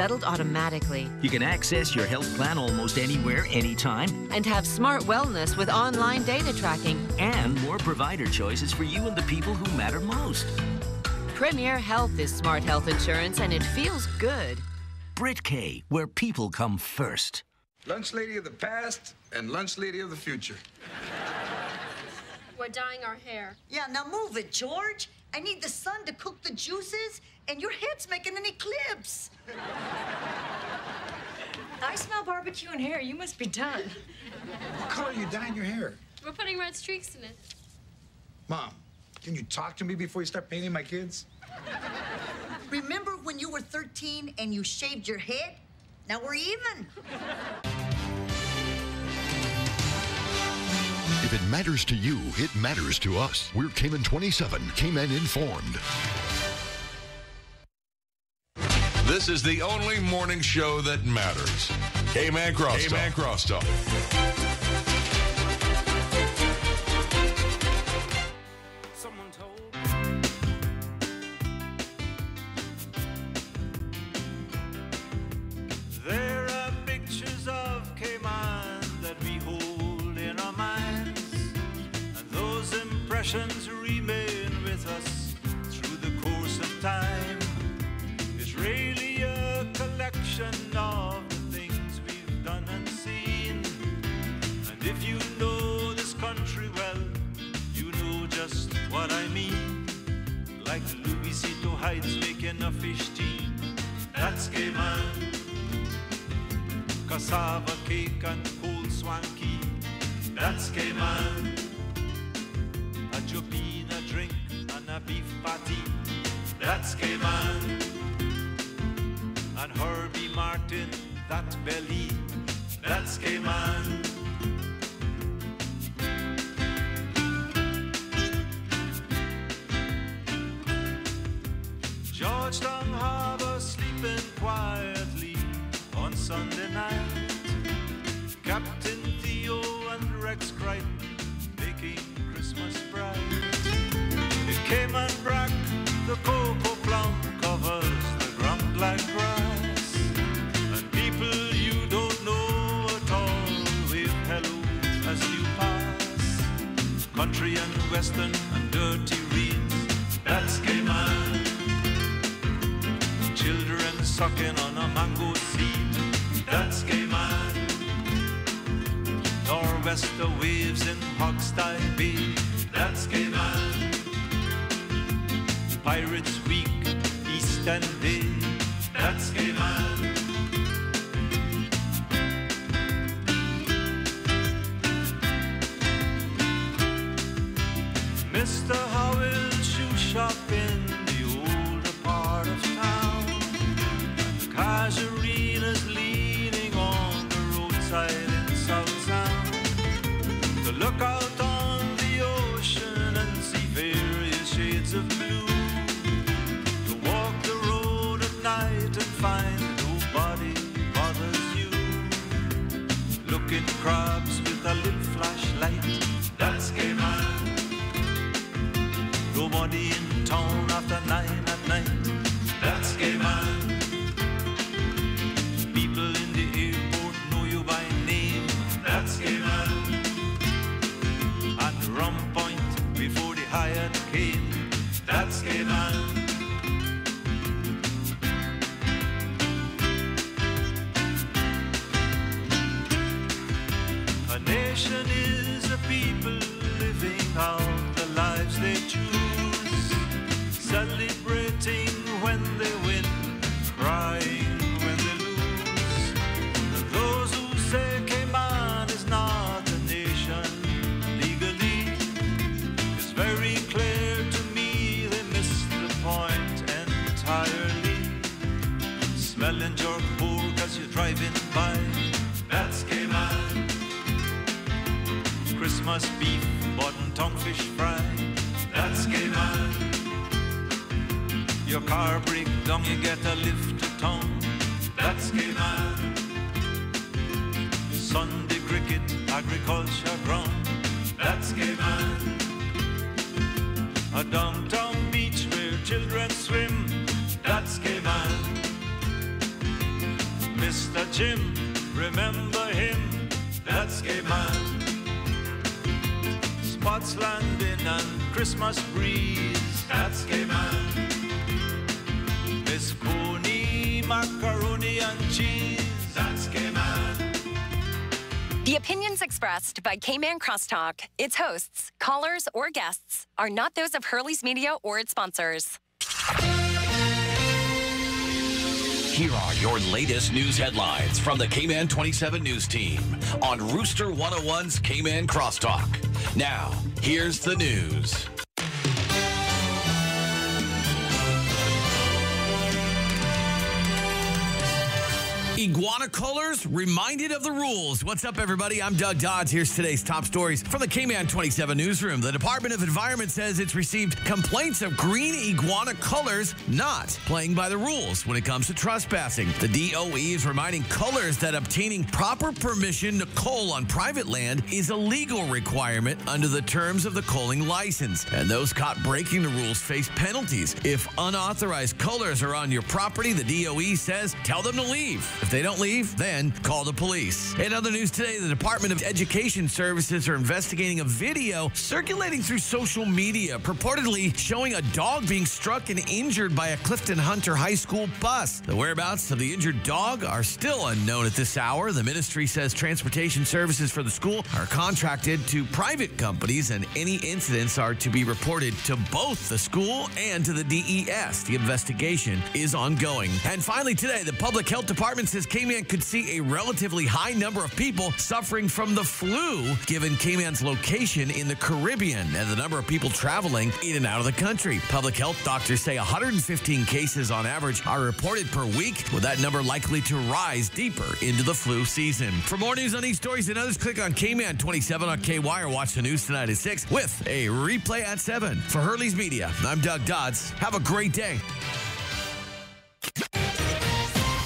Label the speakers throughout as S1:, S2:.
S1: settled automatically.
S2: You can access your health plan almost anywhere, anytime.
S1: And have smart wellness with online data tracking.
S2: And more provider choices for you and the people who matter most.
S1: Premier Health is smart health insurance, and it feels good.
S2: Brit-K, where people come first.
S3: Lunch lady of the past and lunch lady of the future.
S4: We're dyeing our hair.
S5: Yeah, now move it, George. I need the sun to cook the juices, and your head's making an eclipse.
S6: I smell barbecue and hair. You must be done.
S3: What color are you dyeing your hair?
S4: We're putting red streaks in it.
S3: Mom, can you talk to me before you start painting my kids?
S5: Remember when you were 13 and you shaved your head? Now we're even.
S7: If it matters to you, it matters to us. We're Cayman 27, Cayman Informed.
S8: This is the only morning show that matters. Cayman Crosstalk. Cayman Crosstalk.
S9: Someone told there are pictures of Cayman that we hold in our minds, and those impressions remain with us through the course of time. It's really a collection of the things we've done and seen, and if you know this country well, you know just what I mean. Like the Louisito Heights making a fish tea, that's Cayman. Cassava cake and cold swanky, that's Cayman. A jobina drink and a beef patty, that's Cayman. And Herbie Martin, that belly, that's Cayman. Georgetown Harbor sleeping quietly on Sunday night. Captain Theo and Rex Crichton making Christmas bright. In Cayman Brack, the cocoa plum covers the ground like grass. And people you don't know at all wave hello as you pass. Country and western and dirty reeds, that's Cayman. Children sucking on a mango seed, that's Cayman. Nor'wester waves in Hogstye Bay, that's Cayman. Pirates Week, East End Day, that's Cayman. Mr. Howell's shoe shop in the older part of town. Casuarina's leaning on the roadside in South Sound. To look out on the ocean and see various shades of blue. To walk the road at night and find nobody bothers you. Looking crabs with a lit flashlight, that's Cayman. Nobody in town after 9 at night, that's Cayman. People in the airport know you by name, that's Cayman. At Rum Point before the Hyatt came, that's Cayman. A nation is a people living out the lives they choose, celebrating when they win, crying when they lose. Those who say Cayman is not a nation legally, it's very clear to me they missed the point entirely. Smelling jerk pork as you're driving by, that's Cayman. Christmas beef, button tonguefish fry, that's Cayman. Your car break down, you get a lift to town, that's Cayman. Sunday cricket, agriculture ground, that's Cayman. A downtown beach where children swim, that's Cayman. Mr. Jim, remember him, that's Cayman. Spots landing and Christmas breeze, that's Cayman. Miss Pony, macaroni and cheese, that's Cayman.
S10: The opinions expressed by Cayman Crosstalk, its hosts, callers, or guests are not those of Hurley's Media or its sponsors.
S2: Here are your latest news headlines from the Cayman 27 News Team on Rooster 101's Cayman Crosstalk. Now, here's the news.
S11: Iguana colors reminded of the rules. What's up, everybody? I'm Doug Dodds. Here's today's top stories from the Cayman 27 newsroom. The Department of Environment says it's received complaints of green iguana colors not playing by the rules when it comes to trespassing. The DOE is reminding colors that obtaining proper permission to coal on private land is a legal requirement under the terms of the coaling license. And those caught breaking the rules face penalties. If unauthorized colors are on your property, the DOE says tell them to leave. If they don't leave, then call the police. In other news today, the Department of Education Services are investigating a video circulating through social media, purportedly showing a dog being struck and injured by a Clifton Hunter High School bus. The whereabouts of the injured dog are still unknown at this hour. The ministry says transportation services for the school are contracted to private companies, and any incidents are to be reported to both the school and to the DES. The investigation is ongoing. And finally today, the Public Health Department says Cayman could see a relatively high number of people suffering from the flu, given Cayman's location in the Caribbean and the number of people traveling in and out of the country. Public health doctors say 115 cases on average are reported per week, with that number likely to rise deeper into the flu season. For more news on these stories and others, click on Cayman 27 on KY or watch the news tonight at 6 with a replay at 7. For Hurley's Media, I'm Doug Dodds. Have a great day.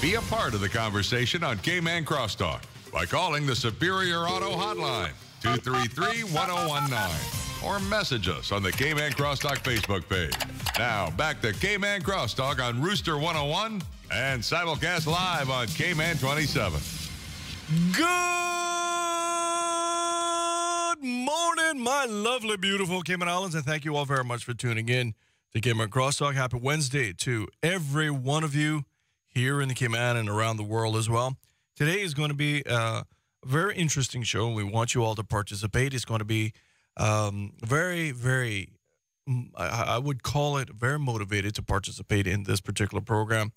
S8: Be a part of the conversation on Cayman Crosstalk by calling the Superior Auto Hotline, 233-1019, or message us on the Cayman Crosstalk Facebook page. Now, back to Cayman Crosstalk on Rooster 101 and simulcast live on Cayman 27.
S12: Good morning, my lovely, beautiful Cayman Islands, and thank you all very much for tuning in to Cayman Crosstalk. Happy Wednesday to every one of you here in the Cayman and around the world as well. Today is going to be a very interesting show, and we want you all to participate. It's going to be very, very, I would call it very motivated to participate in this particular program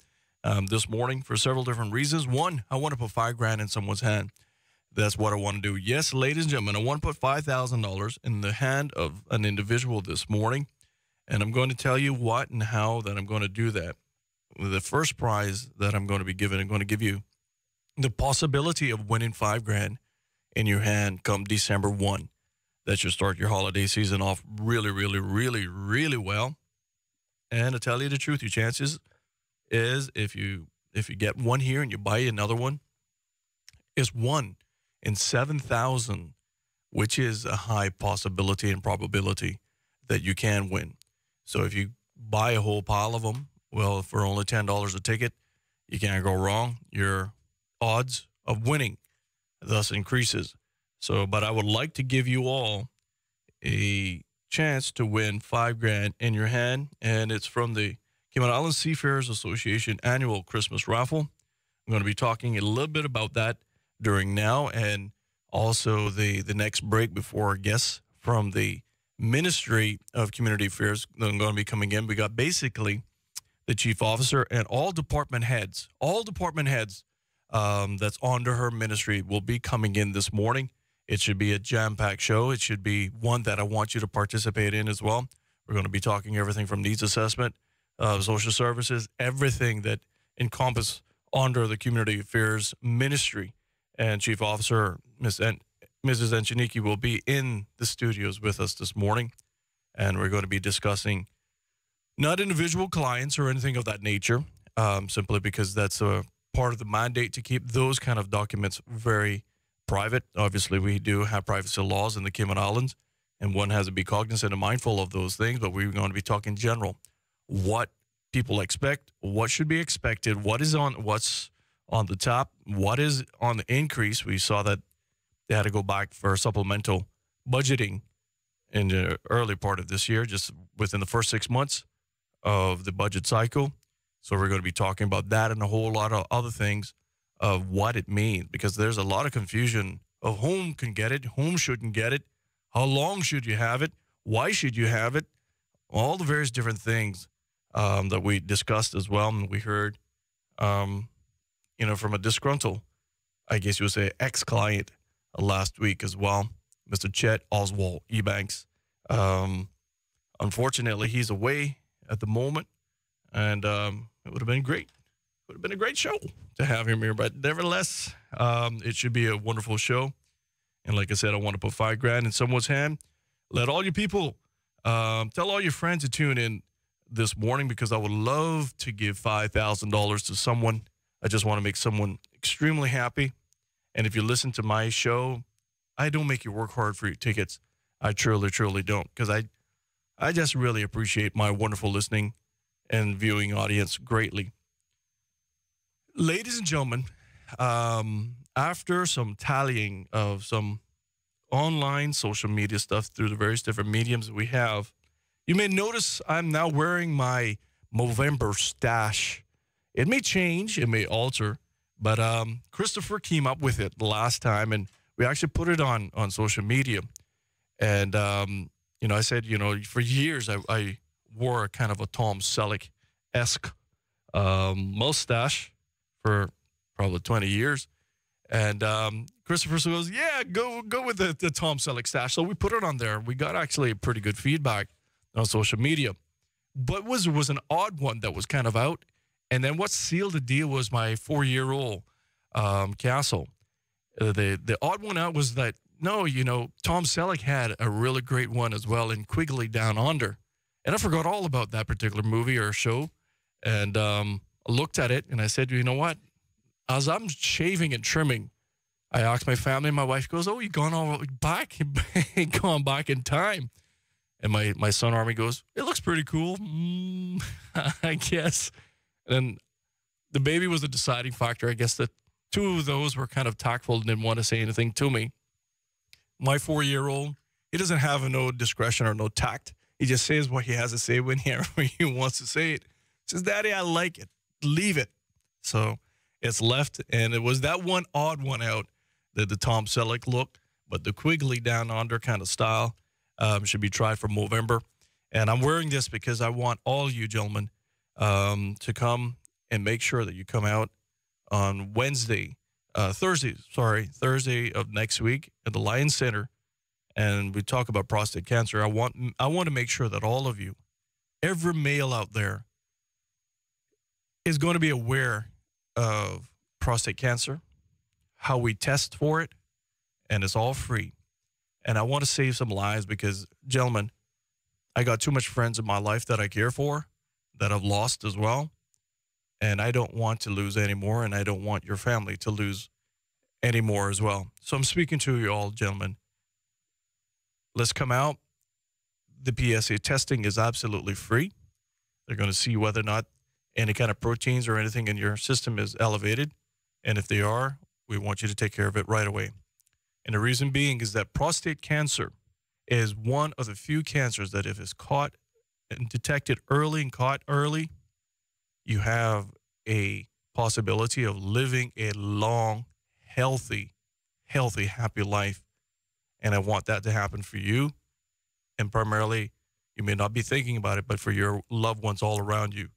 S12: this morning for several different reasons. One, I want to put $5,000 in someone's hand. That's what I want to do. Yes, ladies and gentlemen, I want to put $5,000 in the hand of an individual this morning, and I'm going to tell you what and how that I'm going to do that. The first prize that I'm going to be giving, I'm going to give you the possibility of winning $5,000 in your hand come December 1. That should start your holiday season off really, really, really, really well. And to tell you the truth, your chances is if you get one here and you buy another one, is 1 in 7,000, which is a high possibility and probability that you can win. So if you buy a whole pile of them, well, for only $10 a ticket, you can't go wrong. Your odds of winning thus increases. So, but I would like to give you all a chance to win $5,000 in your hand, and it's from the Cayman Islands Seafarers Association annual Christmas raffle. I'm going to be talking a little bit about that during now, and also the next break before our guests from the Ministry of Community Affairs that are going to be coming in. We got basically the chief officer and all department heads that's under her ministry will be coming in this morning. It should be a jam-packed show. It should be one that I want you to participate in as well. We're going to be talking everything from needs assessment, social services, everything that encompass under the community affairs ministry. And Chief Officer Mrs. Enchaniki will be in the studios with us this morning, and we're going to be discussing not individual clients or anything of that nature, simply because that's a part of the mandate to keep those kind of documents very private. Obviously, we do have privacy laws in the Cayman Islands, and one has to be cognizant and mindful of those things, but we're going to be talking general. What people expect, what should be expected, what's on the top. What is on the increase? We saw that they had to go back for supplemental budgeting in the early part of this year, just within the first 6 months of the budget cycle. So we're going to be talking about that and a whole lot of other things of what it means, because there's a lot of confusion of whom can get it, whom shouldn't get it, how long should you have it, why should you have it, all the various different things that we discussed as well. And we heard, from a disgruntled, I guess you would say, ex-client last week as well, Mr. Chet Oswald Ebanks. Unfortunately, he's away at the moment, and it would have been great. Would have been a great show to have him here, but nevertheless, it should be a wonderful show. And like I said, I want to put $5,000 in someone's hand. Let all your people, tell all your friends to tune in this morning, because I would love to give $5,000 to someone. I just want to make someone extremely happy. And if you listen to my show, I don't make you work hard for your tickets. I truly, truly don't, because I just really appreciate my wonderful listening and viewing audience greatly. Ladies and gentlemen, after some tallying of some online social media stuff through the various different mediums we have, you may notice I'm now wearing my Movember stash. It may change, it may alter, but Christopher came up with it the last time, and we actually put it on social media. And, I said, for years I wore a kind of a Tom Selleck-esque mustache for probably 20 years. And Christopher goes, yeah, go with the Tom Selleck stash. So we put it on there. We got actually pretty good feedback on social media. But was an odd one that was kind of out. And then what sealed the deal was my 4-year-old Castle. The odd one out was that, no, Tom Selleck had a really great one as well in Quigley Down Under. And I forgot all about that particular movie or show. And I looked at it and I said, you know what? As I'm shaving and trimming, I asked my family, and my wife goes, oh, you gone all back? Gone back in time. And my son Army goes, it looks pretty cool. I guess. And the baby was the deciding factor. I guess that two of those were kind of tactful and didn't want to say anything to me. My 4-year-old, he doesn't have no discretion or no tact. He just says what he has to say whenever he wants to say it. He says, Daddy, I like it. Leave it. So it's left, and it was that one odd one out, the Tom Selleck look, but the Quigley Down Under kind of style should be tried for Movember. And I'm wearing this because I want all you gentlemen to come and make sure that you come out on Thursday of next week at the Lions Center, and we talk about prostate cancer. I want to make sure that all of you, every male out there, is going to be aware of prostate cancer, how we test for it, and it's all free. And I want to save some lives because, gentlemen, I got too much friends in my life that I care for that I've lost as well. And I don't want to lose any more, and I don't want your family to lose any more as well. So I'm speaking to you all, gentlemen. Let's come out. The PSA testing is absolutely free. They're going to see whether or not any kind of proteins or anything in your system is elevated. And if they are, we want you to take care of it right away. And the reason being is that prostate cancer is one of the few cancers that if it's caught and detected early and caught early, you have a possibility of living a long, healthy, happy life. And I want that to happen for you. And primarily, you may not be thinking about it, but for your loved ones all around you,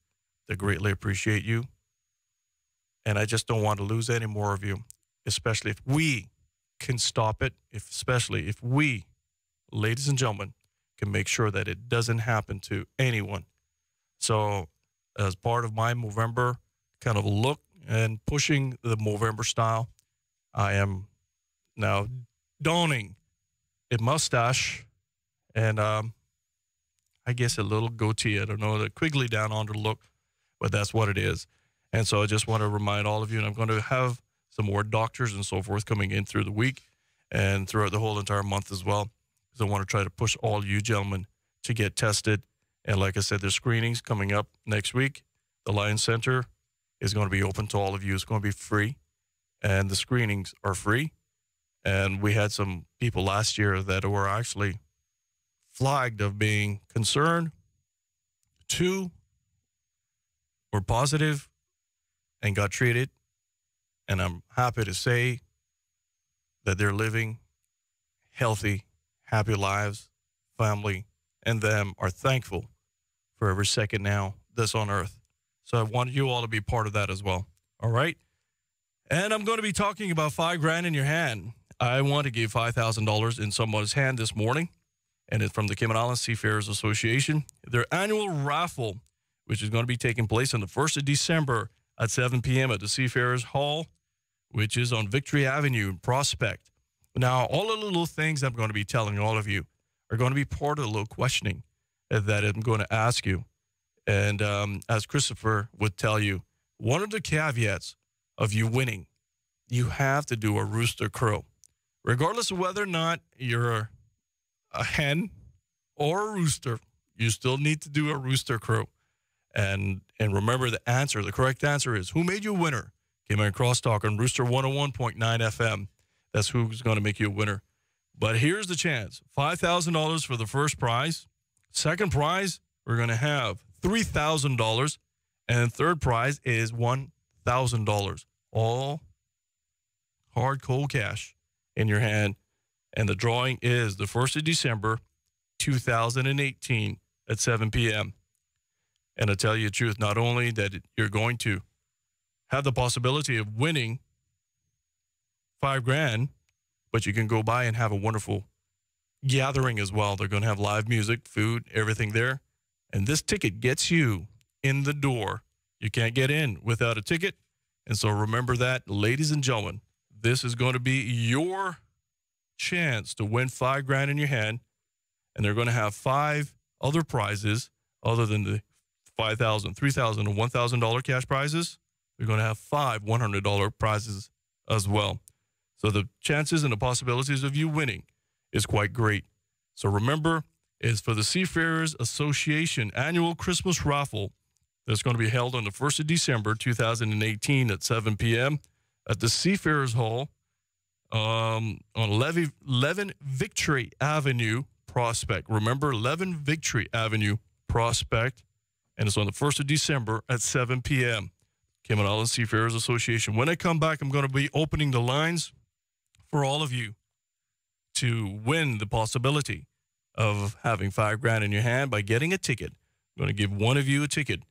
S12: they greatly appreciate you. And I just don't want to lose any more of you, especially if we can stop it, especially if we, ladies and gentlemen, can make sure that it doesn't happen to anyone. So as part of my Movember kind of look and pushing the Movember style, I am now donning a mustache and I guess a little goatee. I don't know, the Quigley Down Under look, but that's what it is. And so I just want to remind all of you, and I'm going to have some more doctors and so forth coming in through the week and throughout the whole entire month as well, because I want to try to push all you gentlemen to get tested. And like I said, there's screenings coming up next week, the Lions Center is going to be open to all of you. It's going to be free, and the screenings are free. And we had some people last year that were actually flagged of being concerned. 2 were positive and got treated. And I'm happy to say that they're living healthy, happy lives. Family and them are thankful for every second now that's on earth. So I want you all to be part of that as well. All right. And I'm going to be talking about $5,000 in your hand. I want to give $5,000 in someone's hand this morning. And it's from the Cayman Islands Seafarers Association. Their annual raffle, which is going to be taking place on the 1st of December at 7 p.m. at the Seafarers Hall, which is on Victory Avenue in Prospect. Now, all the little things I'm going to be telling all of you are going to be part of the little questioning that I'm going to ask you. And as Christopher would tell you, one of the caveats of you winning, you have to do a rooster crow. Regardless of whether or not you're a hen or a rooster, you still need to do a rooster crow. And remember the correct answer is, who made you a winner? Cayman Crosstalk on Rooster 101.9 FM. That's who's going to make you a winner. But here's the chance. $5,000 for the first prize. Second prize, we're going to have $3,000. And third prize is $1,000. All hard, cold cash in your hand. And the drawing is the 1st of December, 2018 at 7 p.m. And I tell you the truth, not only that you're going to have the possibility of winning $5,000, but you can go by and have a wonderful gathering as well. They're going to have live music, food, everything there. And this ticket gets you in the door. You can't get in without a ticket. And so remember that, ladies and gentlemen, this is going to be your chance to win $5,000 in your hand. And they're going to have 5 other prizes other than the $5,000, $3,000, and $1,000 cash prizes. They're going to have 5 $100 prizes as well. So the chances and the possibilities of you winning is quite great. So remember, it's for the Seafarers Association annual Christmas raffle that's going to be held on the 1st of December, 2018 at 7 p.m. at the Seafarers Hall on 11 Victory Avenue, Prospect. Remember, 11 Victory Avenue, Prospect. And it's on the 1st of December at 7 p.m. Cayman Islands Seafarers Association. When I come back, I'm going to be opening the lines for all of you to win the possibility of having $5,000 in your hand by getting a ticket. I'm going to give one of you a ticket.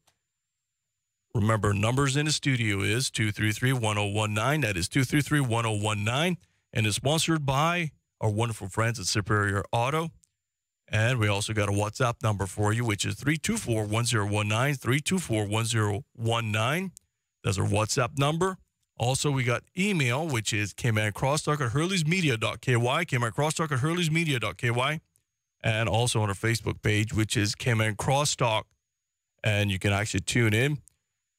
S12: Remember, numbers in the studio is 233-1019. That is 233-1019. And it's sponsored by our wonderful friends at Superior Auto. And we also got a WhatsApp number for you, which is 324-1019, 324-1019. That's our WhatsApp number. Also, we got email, which is caymancrosstalk@hurleysmedia.ky, caymancrosstalk@hurleysmedia.ky, and also on our Facebook page, which is Cayman Crosstalk. And you can actually tune in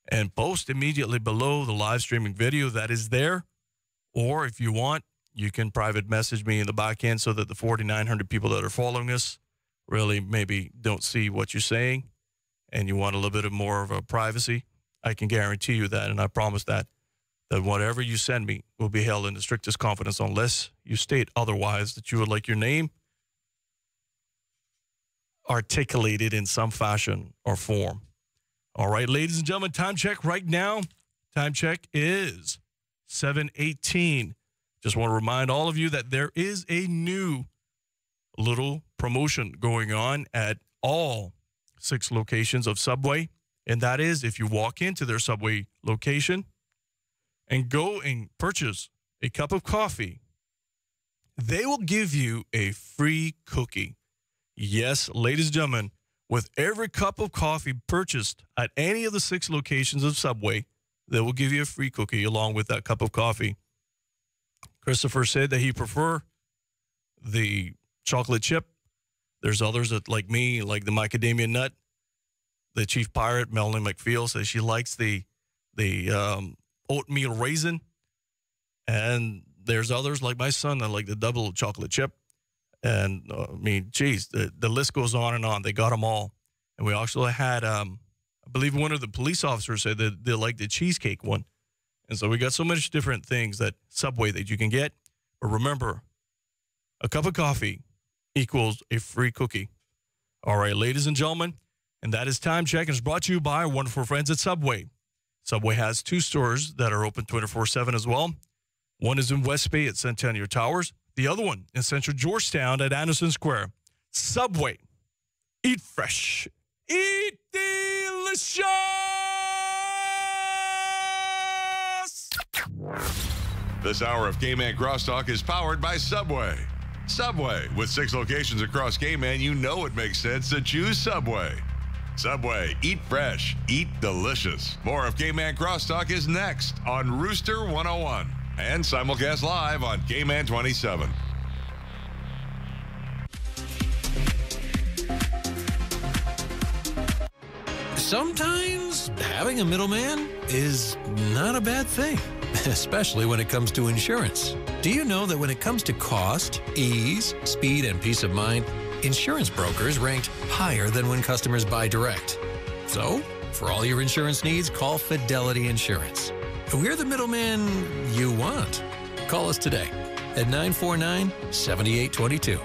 S12: and post immediately below the live streaming video that is there. Or if you want, you can private message me in the back end so that the 4,900 people that are following us really maybe don't see what you're saying and you want a little bit of more of a privacy. I can guarantee you that, and I promise that whatever you send me will be held in the strictest confidence unless you state otherwise, that you would like your name articulated in some fashion or form. All right, ladies and gentlemen, time check right now. Time check is 7:18. Just want to remind all of you that there is a new little promotion going on at all 6 locations of Subway. And that is, if you walk into their Subway location and go and purchase a cup of coffee, they will give you a free cookie. Yes, ladies and gentlemen, with every cup of coffee purchased at any of the 6 locations of Subway, they will give you a free cookie along with that cup of coffee. Christopher said that he prefer the chocolate chip. There's others that, like me, like the macadamia nut. The chief pirate, Melanie McPhail, says she likes the oatmeal raisin. And there's others like my son that like the double chocolate chip. And I mean, geez, the list goes on and on. They got them all. And we actually had a believe one of the police officers said that they like the cheesecake one. And so we got so much different things that Subway that you can get. But remember, a cup of coffee equals a free cookie. All right, ladies and gentlemen, and that is Time Check, and it's brought to you by our wonderful friends at Subway. Subway has 2 stores that are open 24/7 as well. One is in West Bay at Centennial Towers. The other one in Central Georgetown at Anderson Square. Subway. Eat fresh. Eat delicious!
S8: This hour of Cayman Crosstalk is powered by Subway. Subway. With 6 locations across Cayman, you know it makes sense to choose Subway. Subway. Eat fresh. Eat delicious. More of Cayman Crosstalk is next on Rooster 101 and simulcast live on Cayman 27.
S13: Sometimes having a middleman is not a bad thing, especially when it comes to insurance. Do you know that when it comes to cost, ease, speed, and peace of mind, insurance brokers ranked higher than when customers buy direct? So, for all your insurance needs, call Fidelity Insurance. We're the middleman you want. Call us today at 949-7822.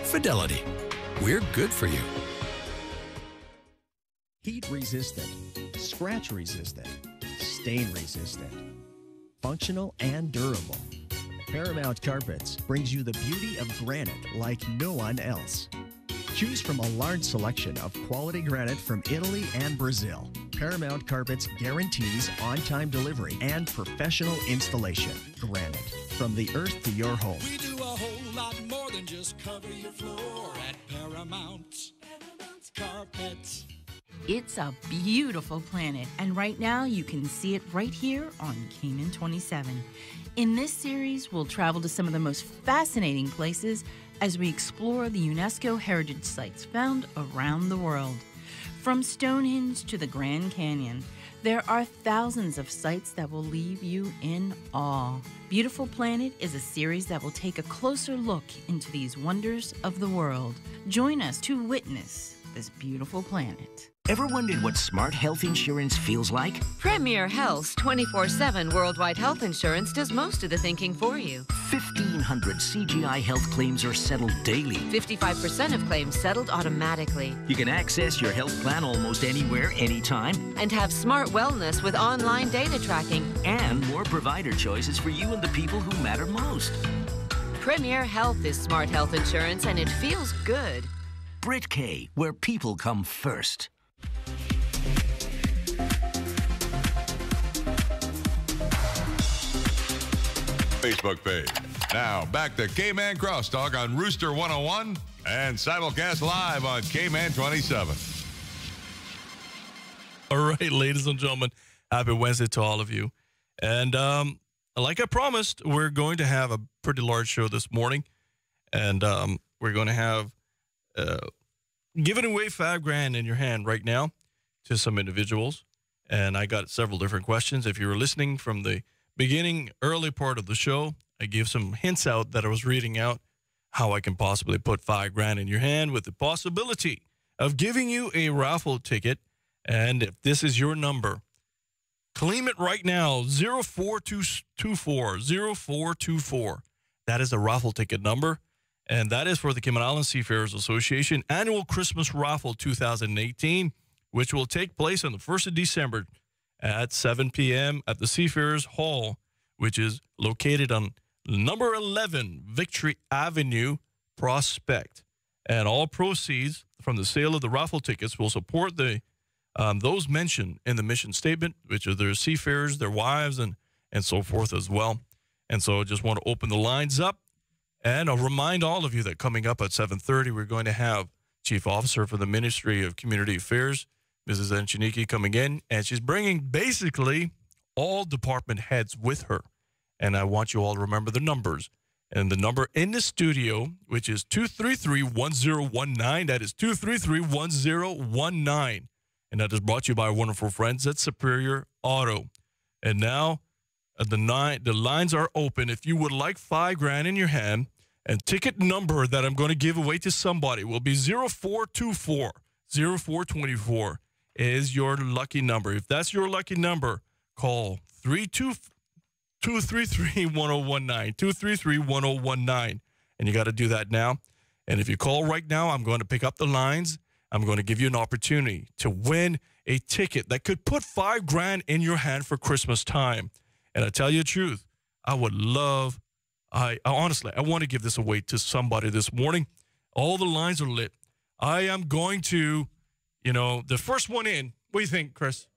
S13: Fidelity. We're good for you.
S14: Heat resistant, scratch resistant, stain resistant, functional and durable. Paramount Carpets brings you the beauty of granite like no one else. Choose from a large selection of quality granite from Italy and Brazil. Paramount Carpets guarantees on-time delivery and professional installation. Granite, from the earth to your home.
S15: We do a whole lot more than just cover your floor at Paramount Carpets.
S16: It's a beautiful planet, and right now you can see it right here on Cayman 27. In this series, we'll travel to some of the most fascinating places as we explore the UNESCO heritage sites found around the world. From Stonehenge to the Grand Canyon, there are thousands of sites that will leave you in awe. Beautiful Planet is a series that will take a closer look into these wonders of the world. Join us to witness this beautiful planet.
S17: Ever wondered what smart health insurance feels like?
S1: Premier Health's 24/7 worldwide health insurance does most of the thinking for you.
S17: 1,500 CGI health claims are settled daily.
S1: 55% of claims settled automatically.
S17: You can access your health plan almost anywhere, anytime.
S1: And have smart wellness with online data tracking.
S17: And more provider choices for you and the people who matter most.
S1: Premier Health is smart health insurance, and it feels good.
S17: Brit K, where people come first.
S8: Facebook page. Now, back to Cayman Crosstalk on Rooster 101 and simulcast live on Cayman 27.
S12: All right, ladies and gentlemen, happy Wednesday to all of you. And like I promised, we're going to have a pretty large show this morning. And we're going to have giving away $5,000 in your hand right now to some individuals. And I got several different questions. If you were listening from the beginning, early part of the show, I gave some hints out that I was reading out how I can possibly put $5,000 in your hand with the possibility of giving you a raffle ticket. And if this is your number, claim it right now, 04224, 0424. That is a raffle ticket number. And that is for the Cayman Islands Seafarers Association Annual Christmas Raffle 2018, which will take place on the 1st of December at 7 p.m. at the Seafarers Hall, which is located on number 11 Victory Avenue, Prospect. And all proceeds from the sale of the raffle tickets will support the those mentioned in the mission statement, which are their seafarers, their wives, and so forth as well. And so I just want to open the lines up. And I'll remind all of you that coming up at 7:30, we're going to have Chief Officer for the Ministry of Community Affairs, Mrs. Enchiniki, coming in. And she's bringing basically all department heads with her. And I want you all to remember the numbers. And the number in the studio, which is 233-1019. That is 233-1019. And that is brought to you by our wonderful friends at Superior Auto. And now the lines are open. If you would like $5,000 in your hand, and ticket number that I'm going to give away to somebody will be 0424, 0424. is your lucky number. If that's your lucky number, call 233-1019, 233-1019. And you got to do that now. And if you call right now, I'm going to pick up the lines. I'm going to give you an opportunity to win a ticket that could put $5,000 in your hand for Christmas time. And I tell you the truth, I would love, honestly, I want to give this away to somebody this morning. All the lines are lit. I am going to, the first one in. What do you think, Chris?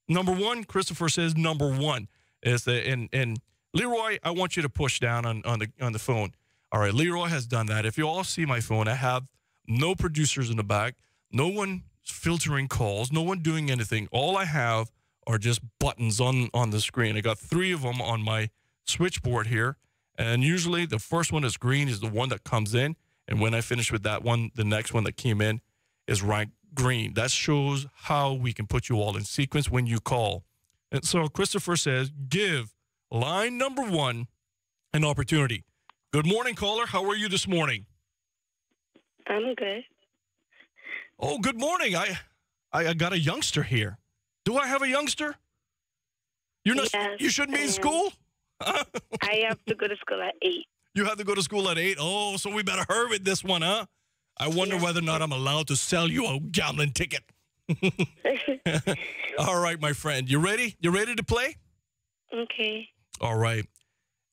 S12: Number one, Christopher says number one is and Leroy, I want you to push down on the phone. All right, Leroy has done that. If you all see my phone, I have no producers in the back, no one filtering calls, no one doing anything. All I have are just buttons on the screen. I got 3 of them on my switchboard here, and usually the first one that's green is the one that comes in, and when I finish with that one, the next one that came in is ranked green. That shows how we can put you all in sequence when you call. And so Christopher says, give line number 1 an opportunity. Good morning, caller. How are you this morning?
S18: I'm good.
S12: Oh, good morning. I got a youngster here. Do I have a youngster? You're not.
S18: Yes,
S12: you shouldn't be in school?
S18: I have to go to school at 8.
S12: You have to go to school at 8? Oh, so we better hurry with this one, huh? I wonder whether or not I'm allowed to sell you a gambling ticket. All right, my friend. You ready? You ready to play?
S18: Okay.
S12: All right.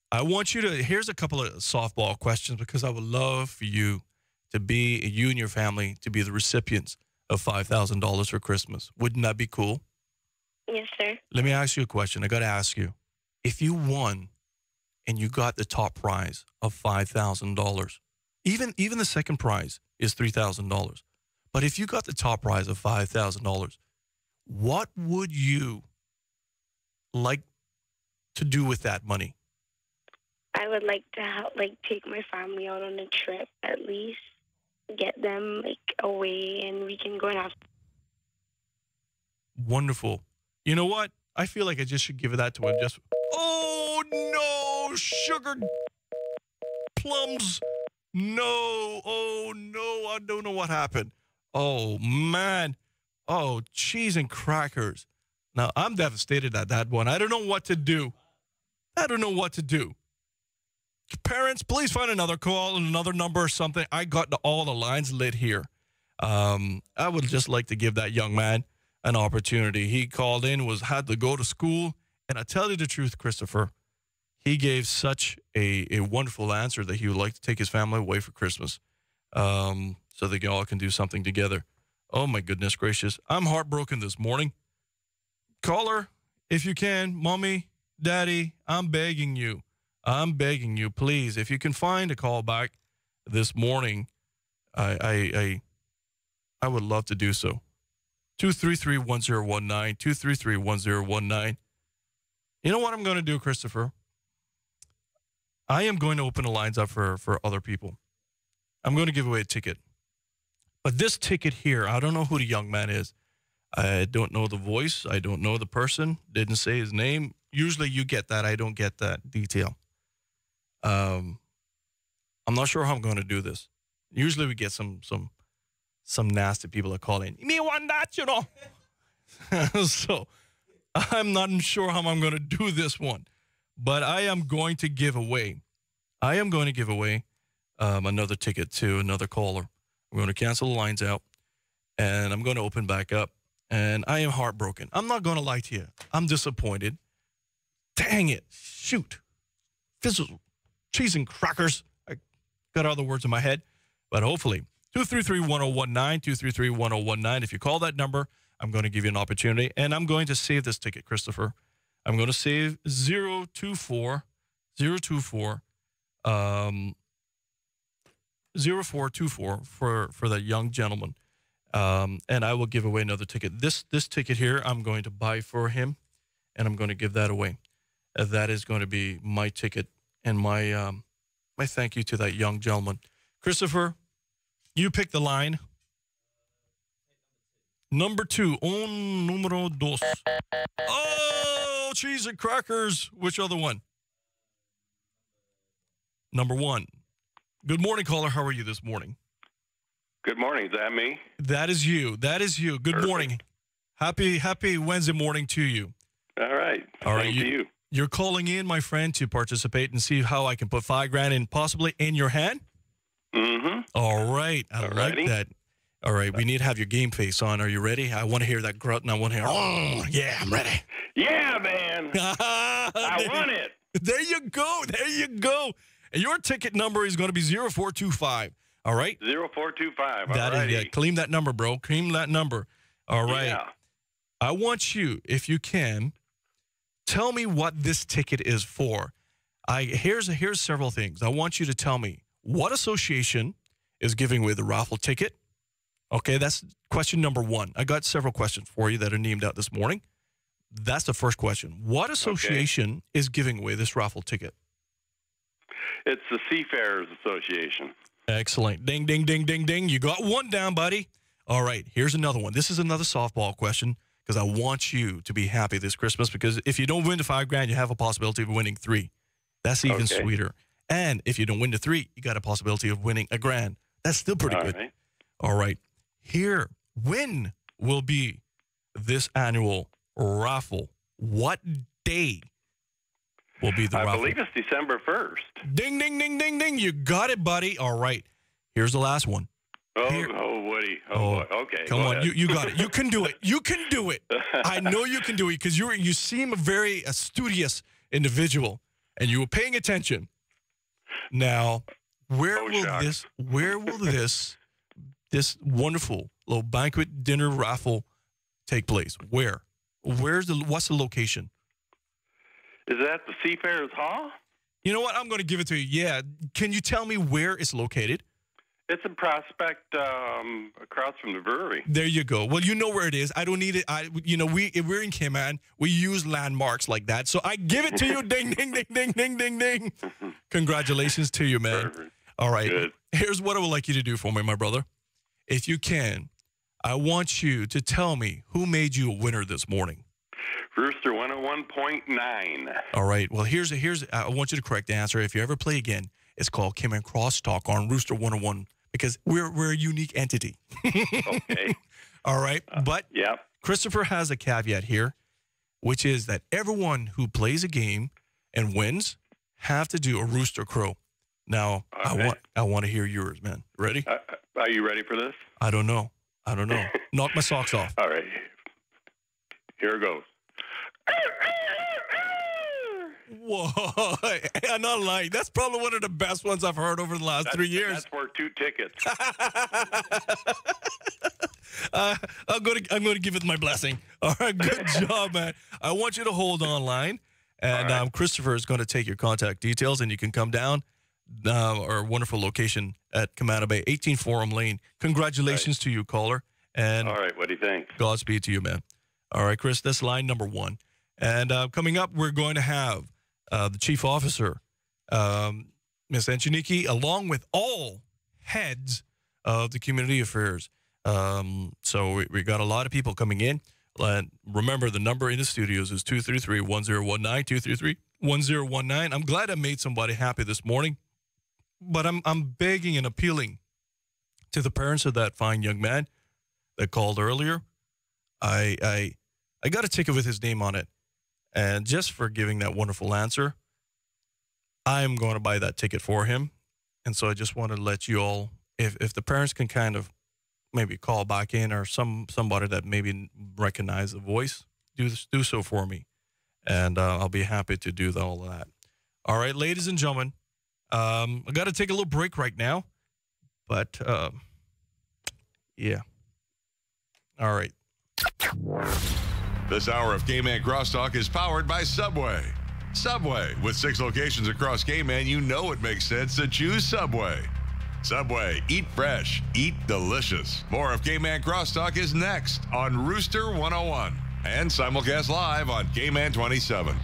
S12: I want you to, here's a couple of softball questions because I would love for you and your family to be the recipients of $5,000 for Christmas. Wouldn't that be cool?
S18: Yes, sir.
S12: Let me ask you a question. I got to ask you, if you won and you got the top prize of $5,000, even the second prize is $3,000. But if you got the top prize of $5,000, what would you like to do with that money?
S18: I would like to take my family out on a trip at least, get them away, and we can go and have.
S12: Wonderful. You know what? I feel like I just should give that to him. Oh no, sugar plums. No. Oh no, I don't know what happened. Oh man. Oh, cheese and crackers. Now I'm devastated at that one. I don't know what to do. Parents, please find another call and another number or something. I got all the lines lit here. I would just like to give that young man an opportunity. He called in, had to go to school, and I tell you the truth, Christopher, he gave such a wonderful answer that he would like to take his family away for Christmas, so they all can do something together. Oh my goodness gracious, I'm heartbroken this morning. Caller, if you can, mommy, daddy, I'm begging you, please, if you can find a call back this morning, I would love to do so. 233-1019, 233-1019. You know what I'm going to do, Christopher? I am going to open the lines up for other people. I'm going to give away a ticket. But this ticket here, I don't know who the young man is. I don't know the voice. I don't know the person. Didn't say his name. Usually you get that. I don't get that detail. I'm not sure how I'm going to do this. Usually we get some nasty people that call in. Me want that, So I'm not sure how I'm going to do this one. But I am going to give away. Another ticket to another caller. I'm going to cancel the lines out, and I'm going to open back up. And I am heartbroken. I'm not going to lie to you. I'm disappointed. Dang it. Shoot. Fizzle. Cheese and crackers. I got other words in my head. But hopefully, 233-1019, 233-1019. If you call that number, I'm going to give you an opportunity. And I'm going to save this ticket, Christopher. I'm going to save 024 for that young gentleman. And I will give away another ticket. This ticket here, I'm going to buy for him, and I'm going to give that away. That is going to be my ticket and my thank you to that young gentleman. Christopher, you pick the line. Number 2, número 2. Oh, cheese and crackers. Which other one? Number 1. Good morning, caller. How are you this morning?
S19: Good morning. Is that me?
S12: That is you. Good
S19: Perfect.
S12: morning. Happy Wednesday morning to you.
S19: All right.
S12: All right.
S19: Thank you.
S12: You're calling in, my friend, to participate and see how I can put $5,000 in, possibly in your hand?
S19: Mm-hmm.
S12: All right. I like that. All right. We need to have your game face on. Are you ready? I want to hear that grunt, and I want to hear, oh, yeah, I'm ready.
S19: Yeah, man. I won it.
S12: There you go. There you go. And your ticket number is going to be 0425. All right?
S19: 0425.
S12: That is, yeah, claim that number, bro. Claim that number. All right.
S19: Yeah.
S12: I want you, if you can, tell me what this ticket is for. Here's several things. I want you to tell me what association is giving away the raffle ticket. Okay, that's question number one. I got several questions for you that are named out this morning. That's the first question. What association is giving away this raffle ticket?
S19: It's the Seafarers Association.
S12: Excellent. Ding, ding, ding, ding, ding. You got one down, buddy. All right, here's another one. This is another softball question because I want you to be happy this Christmas, because if you don't win the $5,000, you have a possibility of winning 3. That's even sweeter. And if you don't win the 3, you got a possibility of winning $1,000. That's still pretty good.
S19: Right.
S12: All right. Here, when will be this annual raffle? What day will be the raffle?
S19: I believe it's December 1st.
S12: Ding, ding, ding, ding, ding. You got it, buddy. All right. Here's the last one.
S19: Woody. Oh, boy. Okay.
S12: Come on. You got it. You can do it. You can do it. I know you can do it because you seem a very studious individual and you were paying attention. Now, where will this wonderful little banquet dinner raffle take place? What's the location?
S19: Is that the Seafarers Hall?
S12: You know what? I'm going to give it to you. Yeah. Can you tell me where it's located?
S19: It's in Prospect, across from the brewery.
S12: There you go. Well, you know where it is. I don't need it. If we're in Cayman, we use landmarks like that. So I give it to you. Ding, ding, ding, ding, ding, ding, ding. Congratulations to you, man.
S19: Perfect.
S12: All right.
S19: Good.
S12: Here's what I would like you to do for me, my brother. If you can, I want you to tell me who made you a winner this morning.
S19: Rooster 101.9.
S12: All right. Well, here's I want you to correct the answer. If you ever play again, it's called Cayman Crosstalk on Rooster 101 because we're a unique entity.
S19: Okay.
S12: All right. But
S19: yeah.
S12: Christopher has a caveat here, which is that everyone who plays a game and wins have to do a rooster crow. Now, okay. I want to hear yours, man. Ready?
S19: Are you ready for this? I
S12: don't know. Knock my socks off.
S19: All right. Here it goes.
S12: Whoa. I'm not lying. That's probably one of the best ones I've heard over the last 3 years.
S19: That's worth 2 tickets.
S12: I'm going to give it my blessing. All right. Good job, man. I want you to hold online. And Christopher is going to take your contact details, and you can come down our wonderful location at Camana Bay, 18 Forum Lane. Congratulations to you, caller. And
S19: all right. What do you think?
S12: Godspeed to you, man. All right, Chris, that's line number 1. And coming up, we're going to have the chief officer, Ms. Antoniki, along with all heads of the community affairs. So we got a lot of people coming in. Remember, the number in the studios is 233-1019, 233-1019. I'm glad I made somebody happy this morning, but I'm begging and appealing to the parents of that fine young man that called earlier. I got a ticket with his name on it, and just for giving that wonderful answer, I'm going to buy that ticket for him. And so I just want to let you all, if the parents can kind of maybe call back in, or somebody that maybe recognize the voice, do so for me, and I'll be happy to do all of that. All right, ladies and gentlemen, I got to take a little break right now, but yeah. All right.
S8: This hour of Cayman Crosstalk is powered by Subway. Subway, with 6 locations across Cayman, you know it makes sense to choose Subway. Subway, eat fresh, eat delicious. More of Cayman Crosstalk is next on Rooster 101 and simulcast live on Cayman 27.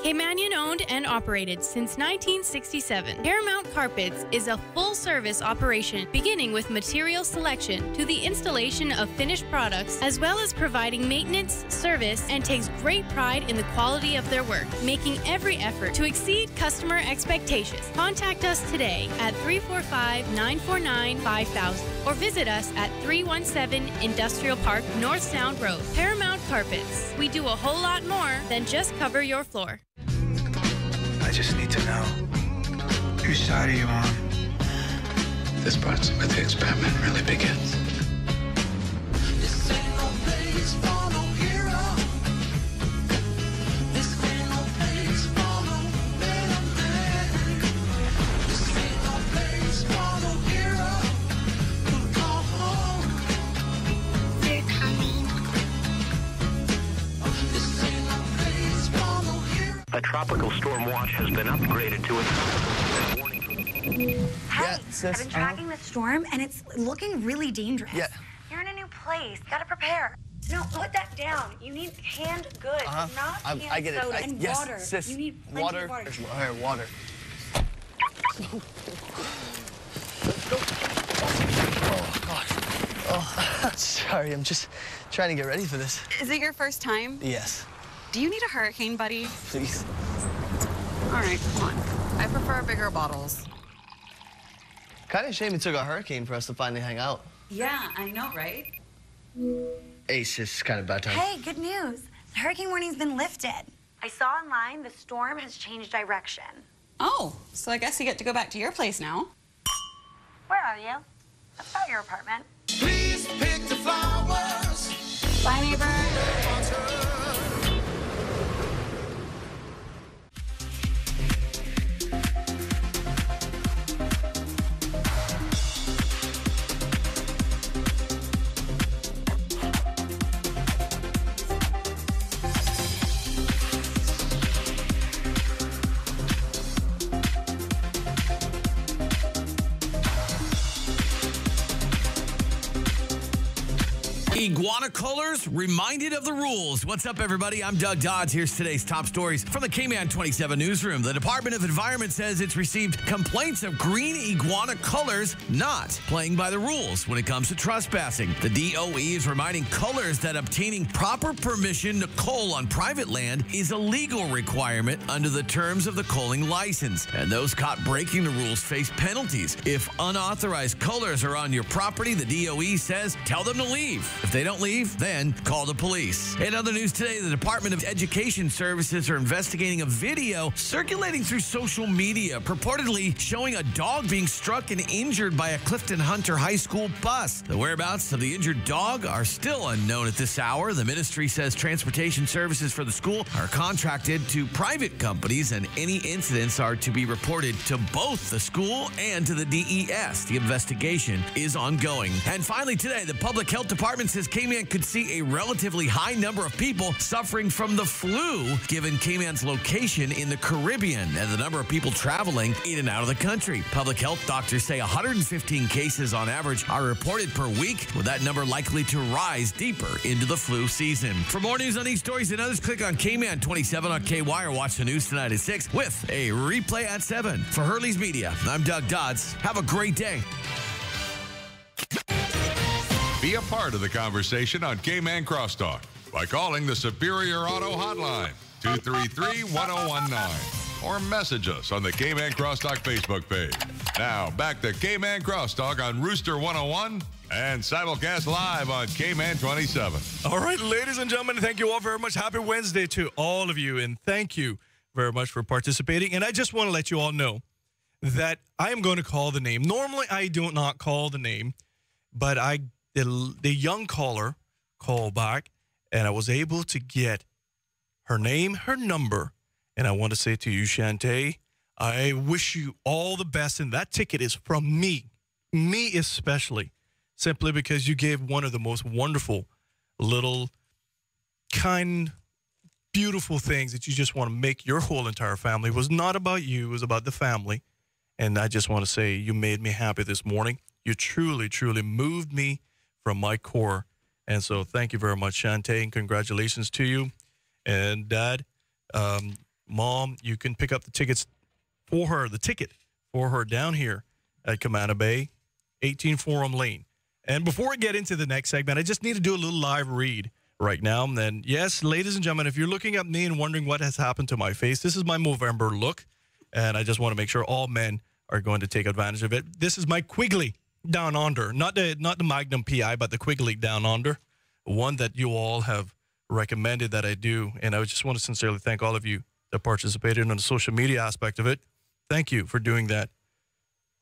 S4: Caymanian owned and operated since 1967. Paramount Carpets is a full-service operation beginning with material selection to the installation of finished products, as well as providing maintenance, service, and takes great pride in the quality of their work, making every effort to exceed customer expectations. Contact us today at 345-949-5000 or visit us at 317 Industrial Park, North Sound Road. Paramount Carpets. We do a whole lot more than just cover your floor.
S20: I just need to know, whose side are you on?
S21: This part's where the experiment really begins.
S15: This ain't no place for no hero. This ain't no place for no better man. This ain't no place for no hero to call home.
S18: They're coming.
S15: This ain't no place for no hero.
S17: A tropical storm watch has been upgraded to a tropical warning.
S22: Hey, I've been tracking the storm, and it's looking really dangerous.
S23: Yeah.
S22: You're in a new place. Gotta prepare. No, put that down. You need canned goods, not canned
S23: I get it.
S22: soda and
S23: yes,
S22: water.
S23: Sis,
S22: You need plenty
S23: water.
S22: of water.
S23: Here, water. Oh, gosh. Oh, sorry. I'm just trying to get ready for this.
S24: Is it your first time?
S23: Yes.
S24: Do you need a hurricane buddy?
S23: Please.
S24: All right, come on. I prefer bigger bottles.
S23: Kind of shame it took a hurricane for us to finally hang out.
S24: Yeah, I know, right?
S23: Ace, it's kind of bad time.
S22: Hey, good news. The hurricane warning's been lifted. I saw online the storm has changed direction.
S24: Oh, so I guess you get to go back to your place now.
S22: Where are you? That's not your apartment.
S15: Please pick the flowers.
S24: Bye, neighbor.
S11: Iguana colors, reminded of the rules. What's up, everybody? I'm Doug Dodds. Here's today's top stories from the Cayman 27 newsroom. The Department of Environment says it's received complaints of green iguana colors not playing by the rules when it comes to trespassing. The DOE is reminding cullers that obtaining proper permission to cull on private land is a legal requirement under the terms of the culling license. And those caught breaking the rules face penalties. If unauthorized cullers are on your property, the DOE says tell them to leave. If they don't leave, then call the police. In other news today, the Department of Education Services are investigating a video circulating through social media, purportedly showing a dog being struck and injured by a Clifton Hunter High School bus. The whereabouts of the injured dog are still unknown at this hour. The ministry says transportation services for the school are contracted to private companies, and any incidents are to be reported to both the school and to the DES. The investigation is ongoing. And finally today, the Public Health Department says Cayman could see a relatively high number of people suffering from the flu, given Cayman's location in the Caribbean and the number of people traveling in and out of the country. Public health doctors say 115 cases on average are reported per week, with that number likely to rise deeper into the flu season. For more news on these stories and others, click on Cayman 27 on KY or watch the news tonight at 6 with a replay at 7. For Hurley's Media, I'm Doug Dodds. Have a great day.
S8: Be a part of the conversation on Cayman Crosstalk by calling the Superior Auto Hotline, 233-1019, or message us on the Cayman Crosstalk Facebook page. Now, back to Cayman Crosstalk on Rooster 101 and simulcast live on Cayman 27.
S12: All right, ladies and gentlemen, thank you all very much. Happy Wednesday to all of you, and thank you very much for participating. And I just want to let you all know that I am going to call the name. Normally, I do not call the name, but the young caller called back, and I was able to get her name, her number, and I want to say to you, Shantae, I wish you all the best, and that ticket is from me especially, simply because you gave one of the most wonderful, little, kind, beautiful things that you just want to make your whole entire family. It was not about you, it was about the family, and I just want to say you made me happy this morning. You truly, truly moved me from my core. And so thank you very much, Shantae, and congratulations to you. And Dad, Mom, you can pick up the ticket for her down here at Camana Bay, 18 Forum Lane. And before we get into the next segment, I just need to do a little live read right now. And then, yes, ladies and gentlemen, if you're looking at me and wondering what has happened to my face, this is my Movember look. And I just want to make sure all men are going to take advantage of it. This is my Quigley Down Under, not the Magnum PI, but the Quigley Down Under, one that you all have recommended that I do. And I just want to sincerely thank all of you that participated in the social media aspect of it. Thank you for doing that.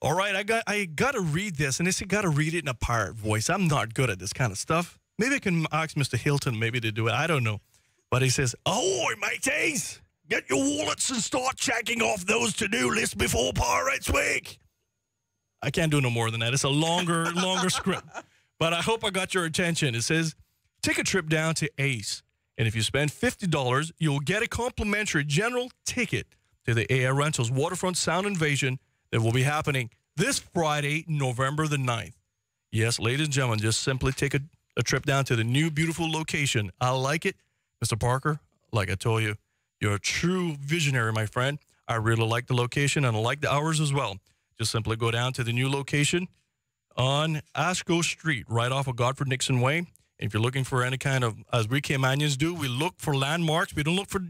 S12: All right, I got to read this, and I got to read it in a pirate voice. I'm not good at this kind of stuff. Maybe I can ask Mr. Hilton maybe to do it. I don't know. But he says, "Ahoy, mateys! Get your wallets and start checking off those to-do lists before Pirates Week." I can't do no more than that. It's a longer script. But I hope I got your attention. It says, take a trip down to Ace. And if you spend $50, you'll get a complimentary general ticket to the AR Rentals Waterfront Sound Invasion that will be happening this Friday, November the 9th. Yes, ladies and gentlemen, just simply take a trip down to the new, beautiful location. I like it. Mr. Parker, like I told you, you're a true visionary, my friend. I really like the location, and I like the hours as well. Just simply go down to the new location on Asco Street, right off of Godfrey Nixon Way. If you're looking for any kind of, as we Caymanians do, we look for landmarks. We don't look for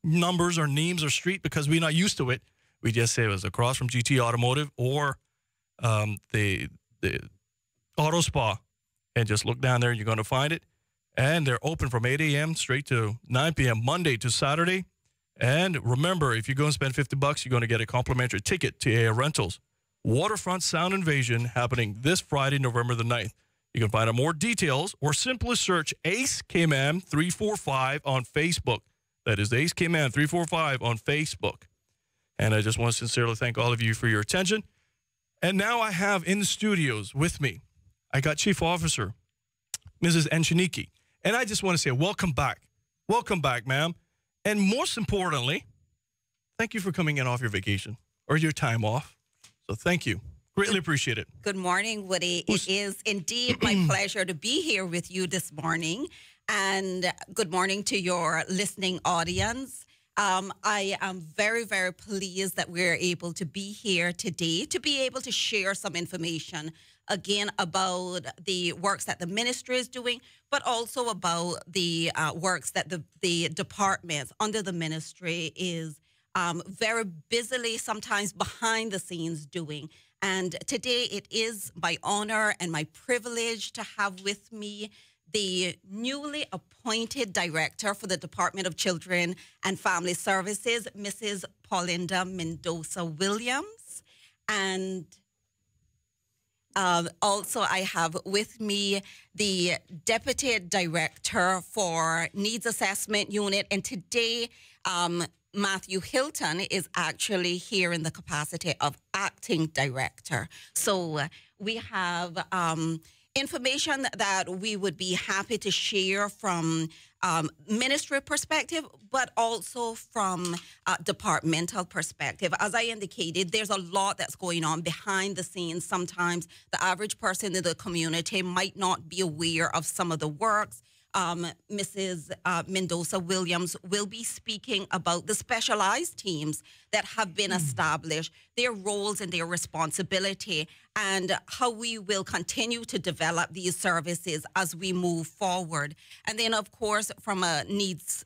S12: numbers or names or street because we're not used to it. We just say it was across from GT Automotive or the Auto Spa. And just look down there, you're going to find it. And they're open from 8 a.m. straight to 9 p.m. Monday to Saturday. And remember, if you go and spend $50, you're going to get a complimentary ticket to AR Rentals. Waterfront Sound Invasion happening this Friday, November the 9th. You can find out more details or simply search Ace Cayman 345 on Facebook. That is Ace Cayman 345 on Facebook. And I just want to sincerely thank all of you for your attention. And now I have in the studios with me, I got Chief Officer, Mrs. Enchaniki. And I just want to say welcome back. Welcome back, ma'am. And most importantly, thank you for coming in off your vacation or your time off. So thank you. Greatly appreciate it.
S3: Good morning, Woody. It is indeed my pleasure to be here with you this morning. And good morning to your listening audience. I am very, very pleased that we're able to be here today to be able to share some information again about the works that the ministry is doing, but also about the works that the departments under the ministry is very busily, sometimes behind the scenes doing. And today it is my honor and my privilege to have with me the newly appointed director for the Department of Children and Family Services, Mrs. Paulinda Mendoza Williams. And also I have with me the Deputy Director for Needs Assessment Unit. And today, Matthew Hilton is actually here in the capacity of acting director. So we have information that we would be happy to share from ministry perspective, but also from departmental perspective. As I indicated, there's a lot that's going on behind the scenes. Sometimes the average person in the community might not be aware of some of the works. Mrs. Mendoza Williams will be speaking about the specialized teams that have been established, their roles and their responsibility, and how we will continue to develop these services as we move forward. And then, of course, from a needs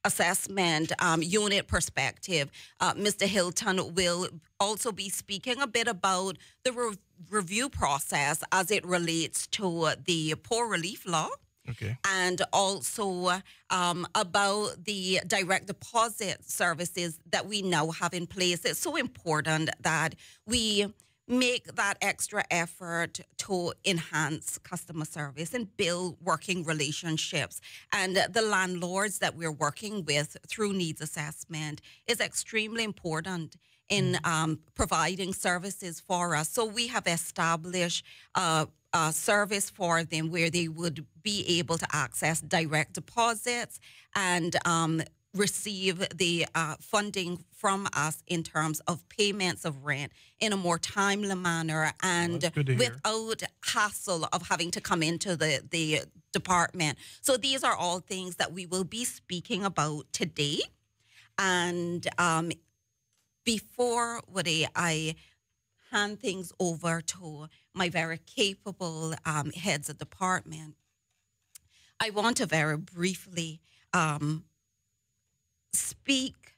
S3: assessment unit perspective, Mr. Hilton will also be speaking a bit about the review process as it relates to the poor relief law.
S12: Okay.
S3: And also about the direct deposit services that we now have in place. It's so important that we make that extra effort to enhance customer service and build working relationships. And the landlords that we're working with through needs assessment is extremely important in providing services for us. So we have established a service for them where they would be able to access direct deposits and receive the funding from us in terms of payments of rent in a more timely manner and without hassle of having to come into the department. So these are all things that we will be speaking about today. And before Woody, I hand things over to my very capable heads of department, I want to very briefly speak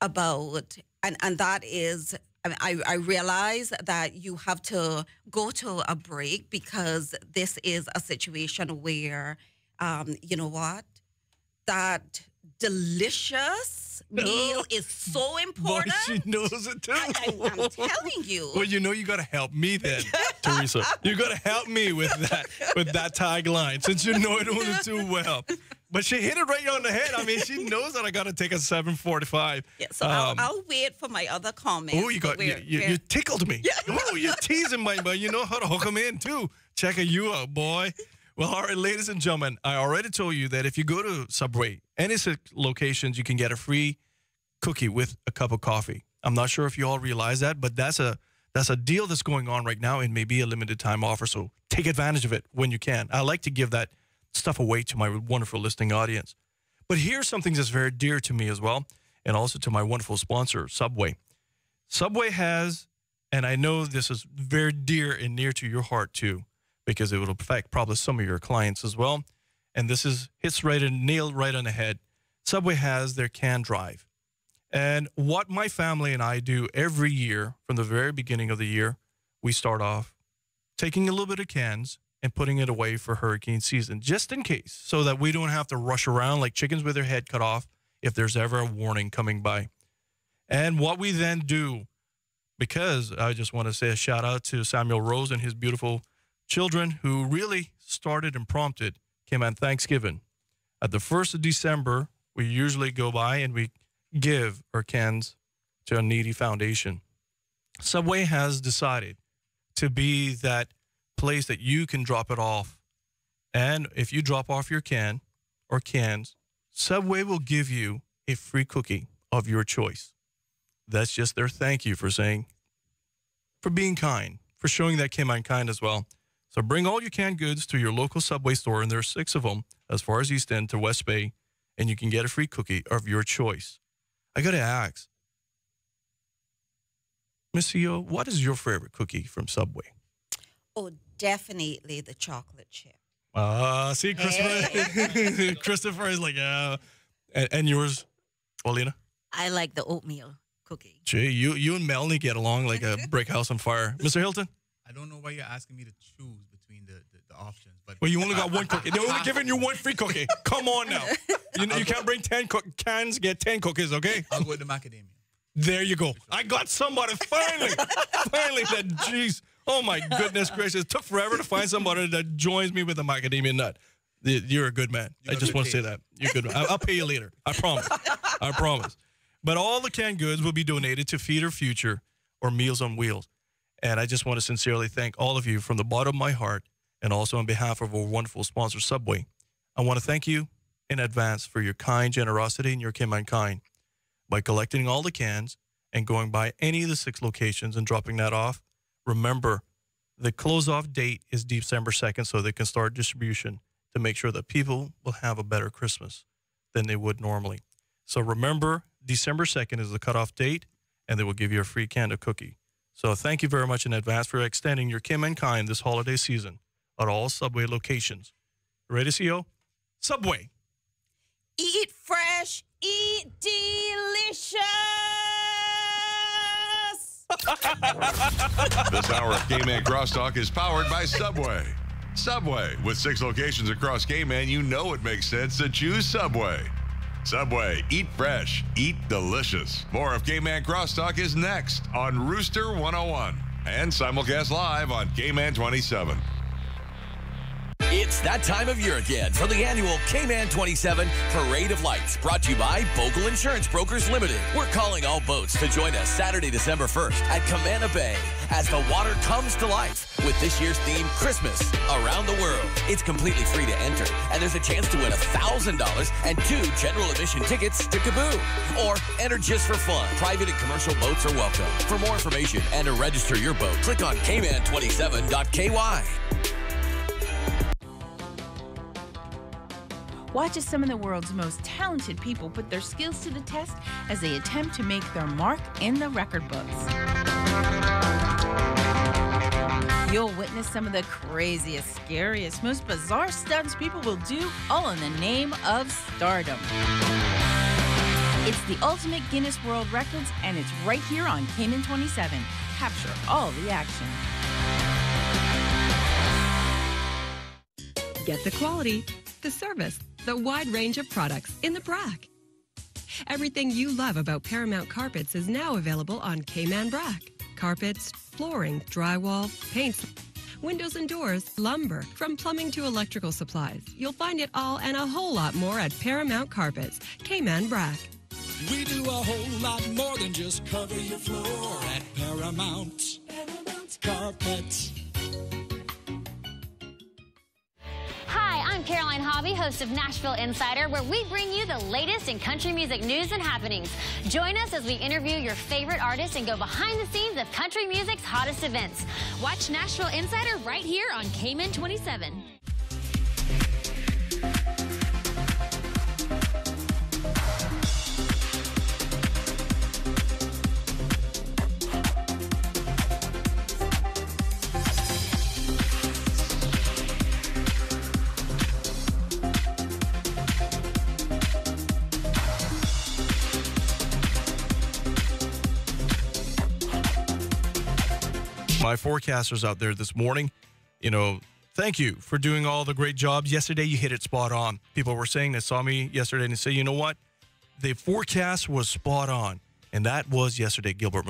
S3: about, and that is, I realize that you have to go to a break because this is a situation where, you know what, that delicious meal is so important.
S12: Boy, she knows it too.
S3: I'm telling you.
S12: Well, you know you got to help me then, Teresa. You got to help me with that tagline since you know it only too well. But she hit it right on the head. I mean, she knows that I got to take a 7:45.
S3: Yeah, so I'll wait for my other comments.
S12: Oh, you tickled me. Oh, you're teasing me, but you know how to hook them in too. Checking you out, boy. Well, all right, ladies and gentlemen, I already told you that if you go to Subway, any locations, you can get a free cookie with a cup of coffee. I'm not sure if you all realize that, but that's a deal that's going on right now and maybe a limited time offer. So take advantage of it when you can. I like to give that stuff away to my wonderful listening audience. But here's something that's very dear to me as well, and also to my wonderful sponsor, Subway. Subway has, and I know this is very dear and near to your heart too, because it will affect probably some of your clients as well. And this hits right and nailed right on the head. Subway has their can drive. And what my family and I do every year from the very beginning of the year, we start off taking a little bit of cans and putting it away for hurricane season, just in case, so that we don't have to rush around like chickens with their head cut off if there's ever a warning coming by. And what we then do, because I just want to say a shout out to Samuel Rose and his beautiful children who really started and prompted Cayman Thanksgiving. At the 1st of December, we usually go by and we give our cans to a needy foundation. Subway has decided to be that place that you can drop it off. And if you drop off your can or cans, Subway will give you a free cookie of your choice. That's just their thank you for being kind, for showing that Cayman kind as well. So bring all your canned goods to your local Subway store, and there are 6 of them as far as East End to West Bay, and you can get a free cookie of your choice. I got to ask, Miss CEO, what is your favorite cookie from Subway?
S3: Oh, definitely the chocolate chip.
S12: See, Christopher, Christopher is like, and yours, Paulina?
S5: I like the oatmeal cookie.
S12: Gee, you and Melanie get along like a brick house on fire. Mr. Hilton?
S6: I don't know why you're asking me to choose between the options. But
S12: Well, you only got one cookie. They're only giving you one free cookie. Come on now. You can't bring 10 cans, get 10 cookies, okay?
S6: I'll go with the macadamia.
S12: There you go. I got somebody finally. That, jeez. Oh, my goodness gracious. It took forever to find somebody that joins me with a macadamia nut. You're a good man. I just want to say that. You're a good man. I'll pay you later. I promise. I promise. But all the canned goods will be donated to Feed Our Future or Meals on Wheels. And I just want to sincerely thank all of you from the bottom of my heart, and also on behalf of our wonderful sponsor, Subway. I want to thank you in advance for your kind generosity and your Cayman kind by collecting all the cans and going by any of the 6 locations and dropping that off. Remember, the close-off date is December 2nd, so they can start distribution to make sure that people will have a better Christmas than they would normally. So remember, December 2nd is the cutoff date, and they will give you a free can of cookie. So thank you very much in advance for extending your Cayman kind this holiday season at all Subway locations. Ready, CEO? Subway.
S3: Eat fresh, eat delicious.
S8: This hour of Cayman Crosstalk is powered by Subway. Subway, with 6 locations across Cayman, you know it makes sense to choose Subway. Subway, eat fresh, eat delicious. More of Cayman Crosstalk is next on Rooster 101 and simulcast live on Cayman 27.
S2: It's that time of year again for the annual Cayman 27 Parade of Lights, brought to you by Bogle Insurance Brokers Limited. We're calling all boats to join us Saturday, December 1st at Camana Bay as the water comes to life with this year's theme, Christmas Around the World. It's completely free to enter, and there's a chance to win $1,000 and 2 general admission tickets to Kaboom. Or enter just for fun. Private and commercial boats are welcome. For more information and to register your boat, click on cayman27.ky.
S16: Watch as some of the world's most talented people put their skills to the test as they attempt to make their mark in the record books. You'll witness some of the craziest, scariest, most bizarre stunts people will do, all in the name of stardom. It's the ultimate Guinness World Records, and it's right here on Cayman 27. Capture all the action.
S7: Get the quality, the service, the wide range of products in the Brack. Everything you love about Paramount Carpets is now available on Cayman Brack. Carpets, flooring, drywall, paints, windows and doors, lumber, from plumbing to electrical supplies. You'll find it all and a whole lot more at Paramount Carpets, Cayman Brack.
S15: We do a whole lot more than just cover your floor at Paramount. Paramount Carpets.
S9: Hi, I'm Caroline Hobby, host of Nashville Insider, where we bring you the latest in country music news and happenings. Join us as we interview your favorite artists and go behind the scenes of country music's hottest events. Watch Nashville Insider right here on Cayman 27.
S12: My forecasters out there this morning, thank you for doing all the great jobs. Yesterday, you hit it spot on. People were saying they saw me yesterday and they say, you know what? The forecast was spot on. And that was yesterday, Gilbert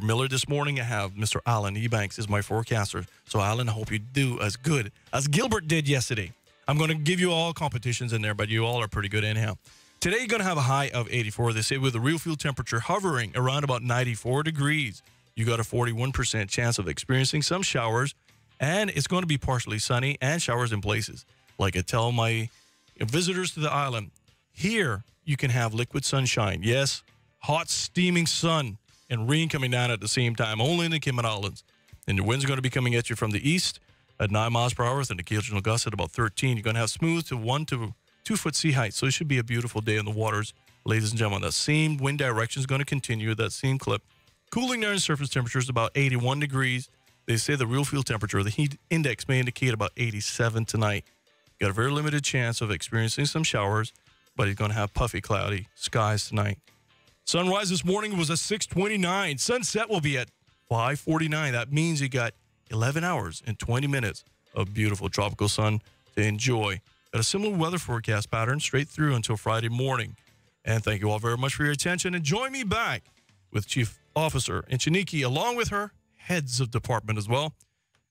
S12: Miller. This morning, I have Mr. Alan Ebanks as my forecaster. So, Alan, I hope you do as good as Gilbert did yesterday. I'm going to give you all competitions in there, but you all are pretty good anyhow. Today, you're going to have a high of 84. They say with the real fuel temperature hovering around about 94 degrees. You got a 41% chance of experiencing some showers, and it's going to be partially sunny and showers in places. Like I tell my visitors to the island, here you can have liquid sunshine. Yes, hot, steaming sun and rain coming down at the same time, only in the Cayman Islands. And the wind's going to be coming at you from the east at 9 miles per hour with an occasional gust at about 13. You're going to have smooth to 1 to 2 foot sea height, so it should be a beautiful day in the waters. Ladies and gentlemen, that same wind direction is going to continue, that same clip. Cooling down surface temperatures about 81 degrees. They say the real fuel temperature, the heat index may indicate about 87 tonight. Got a very limited chance of experiencing some showers, but he's going to have puffy, cloudy skies tonight. Sunrise this morning was at 6:29. Sunset will be at 5:49. That means you got 11 hours and 20 minutes of beautiful tropical sun to enjoy. Got a similar weather forecast pattern straight through until Friday morning. And thank you all very much for your attention. And join me back with Chief Officer and Chiniki, along with her heads of department as well.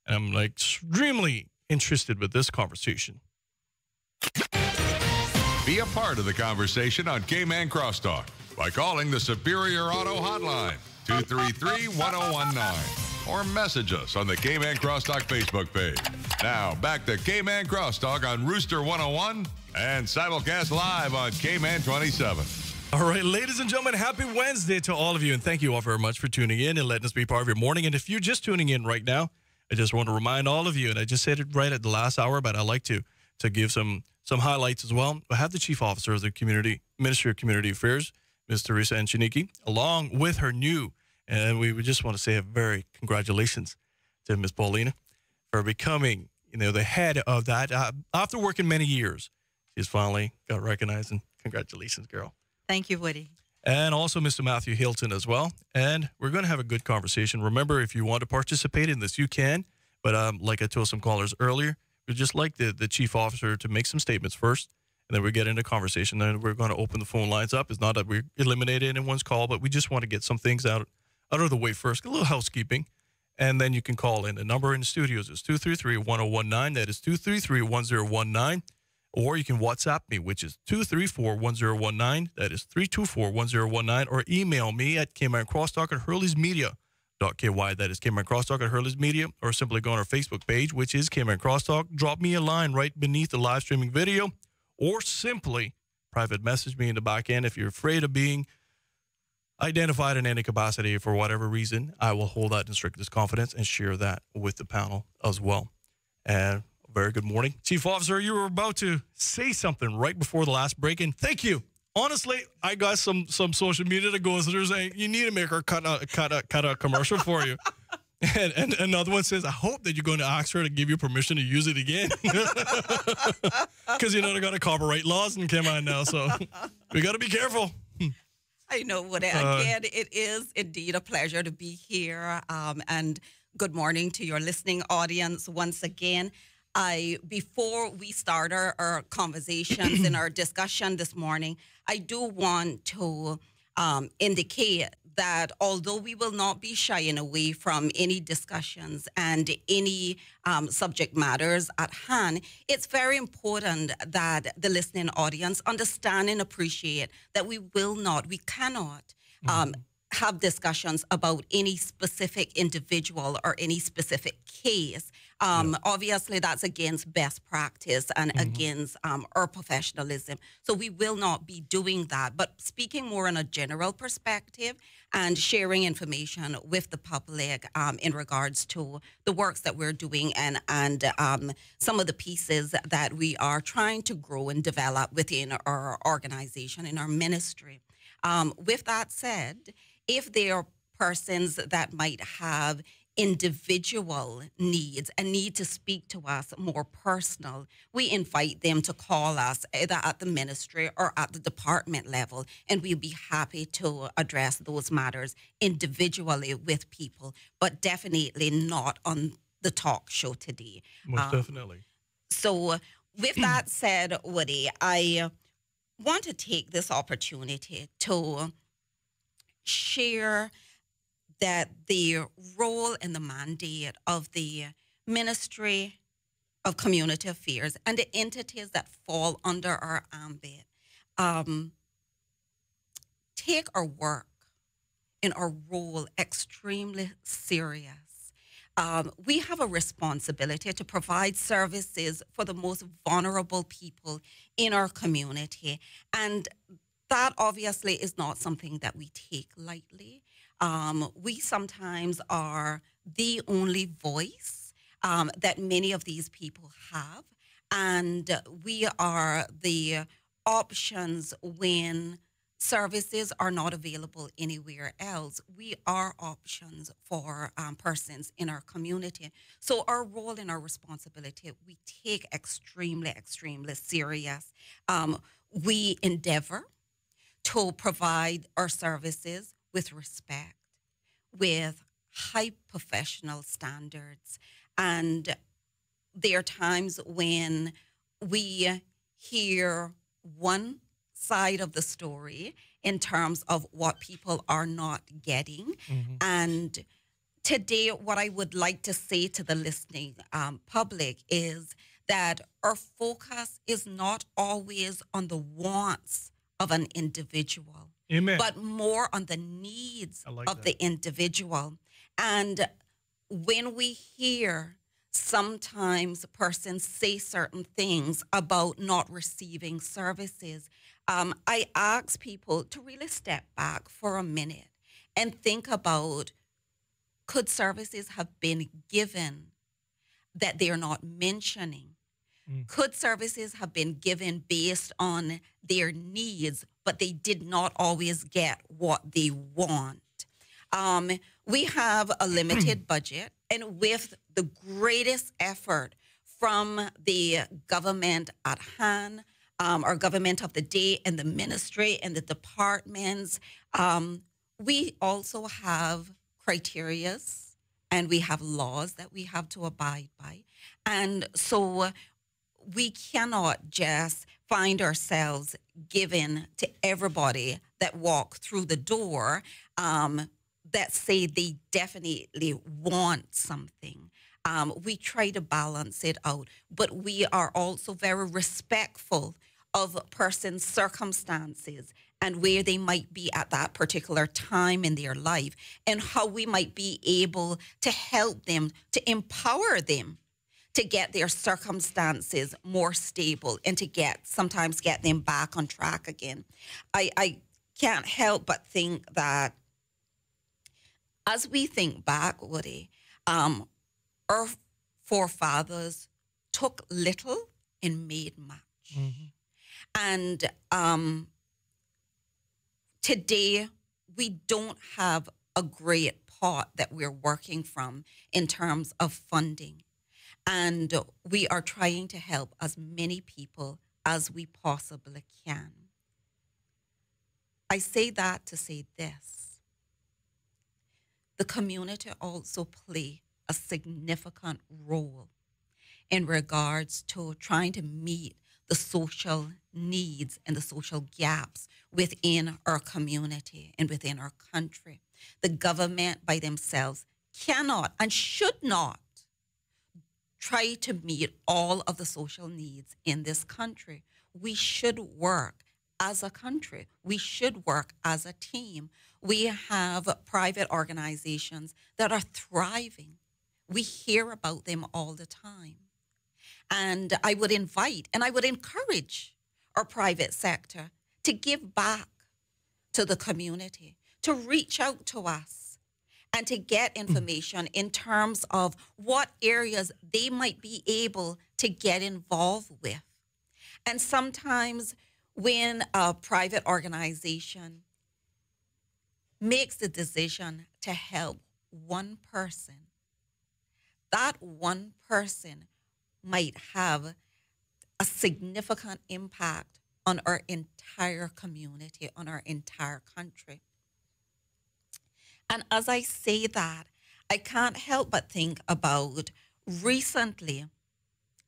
S12: And I'm extremely interested with this conversation.
S8: Be a part of the conversation on Cayman Crosstalk by calling the Superior Auto Hotline, 233-1019, or message us on the Cayman Crosstalk Facebook page. Now, back to Cayman Crosstalk on Rooster 101 and simulcast live on Cayman 27.
S12: All right, ladies and gentlemen, happy Wednesday to all of you, and thank you all very much for tuning in and letting us be part of your morning. And if you're just tuning in right now, I just want to remind all of you, and I just said it right at the last hour, but I like to give some highlights as well. I have the Chief Officer of the Ministry of Community Affairs, Ms. Teresa Enchiniki, along with her new, and we would just want to say a very congratulations to Ms. Paulina for becoming, the head of that. After working many years, she's finally got recognized, and congratulations, girl.
S5: Thank you, Woody.
S12: And also Mr. Matthew Hilton as well. And we're going to have a good conversation. Remember, if you want to participate in this, you can. But like I told some callers earlier, we'd just like the Chief Officer to make some statements first, and then we get into conversation. Then we're going to open the phone lines up. It's not that we're eliminating anyone's call, but we just want to get some things out of the way first. A little housekeeping. And then you can call in. The number in the studios is 233-1019. That is 233-1019. Or you can WhatsApp me, which is 234-1019. That is 324-1019. Or email me at caymancrosstalk@hurleysmedia.ky. That is caymancrosstalk@hurleysmedia. Or simply go on our Facebook page, which is Cayman Crosstalk. Drop me a line right beneath the live streaming video. Or simply private message me in the back end. If you're afraid of being identified in any capacity for whatever reason, I will hold that in strictest confidence and share that with the panel as well. And Barry, good morning. Chief Officer, you were about to say something right before the last break, and thank you. Honestly, I got some social media that goes through saying you need to make her cut a commercial for you. And another one says, I hope that you're going to ask her to give you permission to use it again. Because you know they got a copyright laws in Cayman now, so we got to be careful.
S3: I know what again. It is indeed a pleasure to be here. And good morning to your listening audience once again. Before we start our conversations and our discussion this morning, I do want to indicate that although we will not be shying away from any discussions and any subject matters at hand, it's very important that the listening audience understand and appreciate that we cannot have discussions about any specific individual or any specific case. Obviously, that's against best practice and against our professionalism. So we will not be doing that. But speaking more on a general perspective and sharing information with the public in regards to the works that we're doing and some of the pieces that we are trying to grow and develop within our organization, in our ministry. With that said, if there are persons that might have individual needs and need to speak to us more personal, we invite them to call us either at the ministry or at the department level, and we'll be happy to address those matters individually with people, but definitely not on the talk show today.
S12: Most definitely.
S3: So with that said, Woody, I want to take this opportunity to share that the role and the mandate of the Ministry of Community Affairs and the entities that fall under our ambit take our work and our role extremely serious. We have a responsibility to provide services for the most vulnerable people in our community, and that obviously is not something that we take lightly. We sometimes are the only voice that many of these people have, and we are the options when services are not available anywhere else. We are options for persons in our community. So our role and our responsibility, we take extremely, extremely serious. We endeavor to provide our services with respect, with high professional standards. And there are times when we hear one side of the story in terms of what people are not getting. And today, what I would like to say to the listening public is that our focus is not always on the wants of an individual, but more on the needs of the individual. And when we hear sometimes persons say certain things about not receiving services, I ask people to really step back for a minute and think about, could services have been given that they're not mentioning? Could services have been given based on their needs, but they did not always get what they want? We have a limited budget, and with the greatest effort from the government at hand, our government of the day and the ministry and the departments, we also have criterias and we have laws that we have to abide by. And so we cannot just find ourselves giving to everybody that walk through the door that say they definitely want something. We try to balance it out, but we are also very respectful of a person's circumstances and where they might be at that particular time in their life and how we might be able to help them, to empower them to get their circumstances more stable and to sometimes get them back on track again. I can't help but think that as we think back, Woody, our forefathers took little and made much. And today, we don't have a great pot that we're working from in terms of funding. And we are trying to help as many people as we possibly can. I say that to say this. The community also play a significant role in regards to trying to meet the social needs and the social gaps within our community and within our country. The government by themselves cannot and should not try to meet all of the social needs in this country. We should work as a country. We should work as a team. We have private organizations that are thriving. We hear about them all the time. And I would invite and I would encourage our private sector to give back to the community, to reach out to us and to get information in terms of what areas they might be able to get involved with. And sometimes when a private organization makes the decision to help one person, that one person might have a significant impact on our entire community, on our entire country. And as I say that, I can't help but think about recently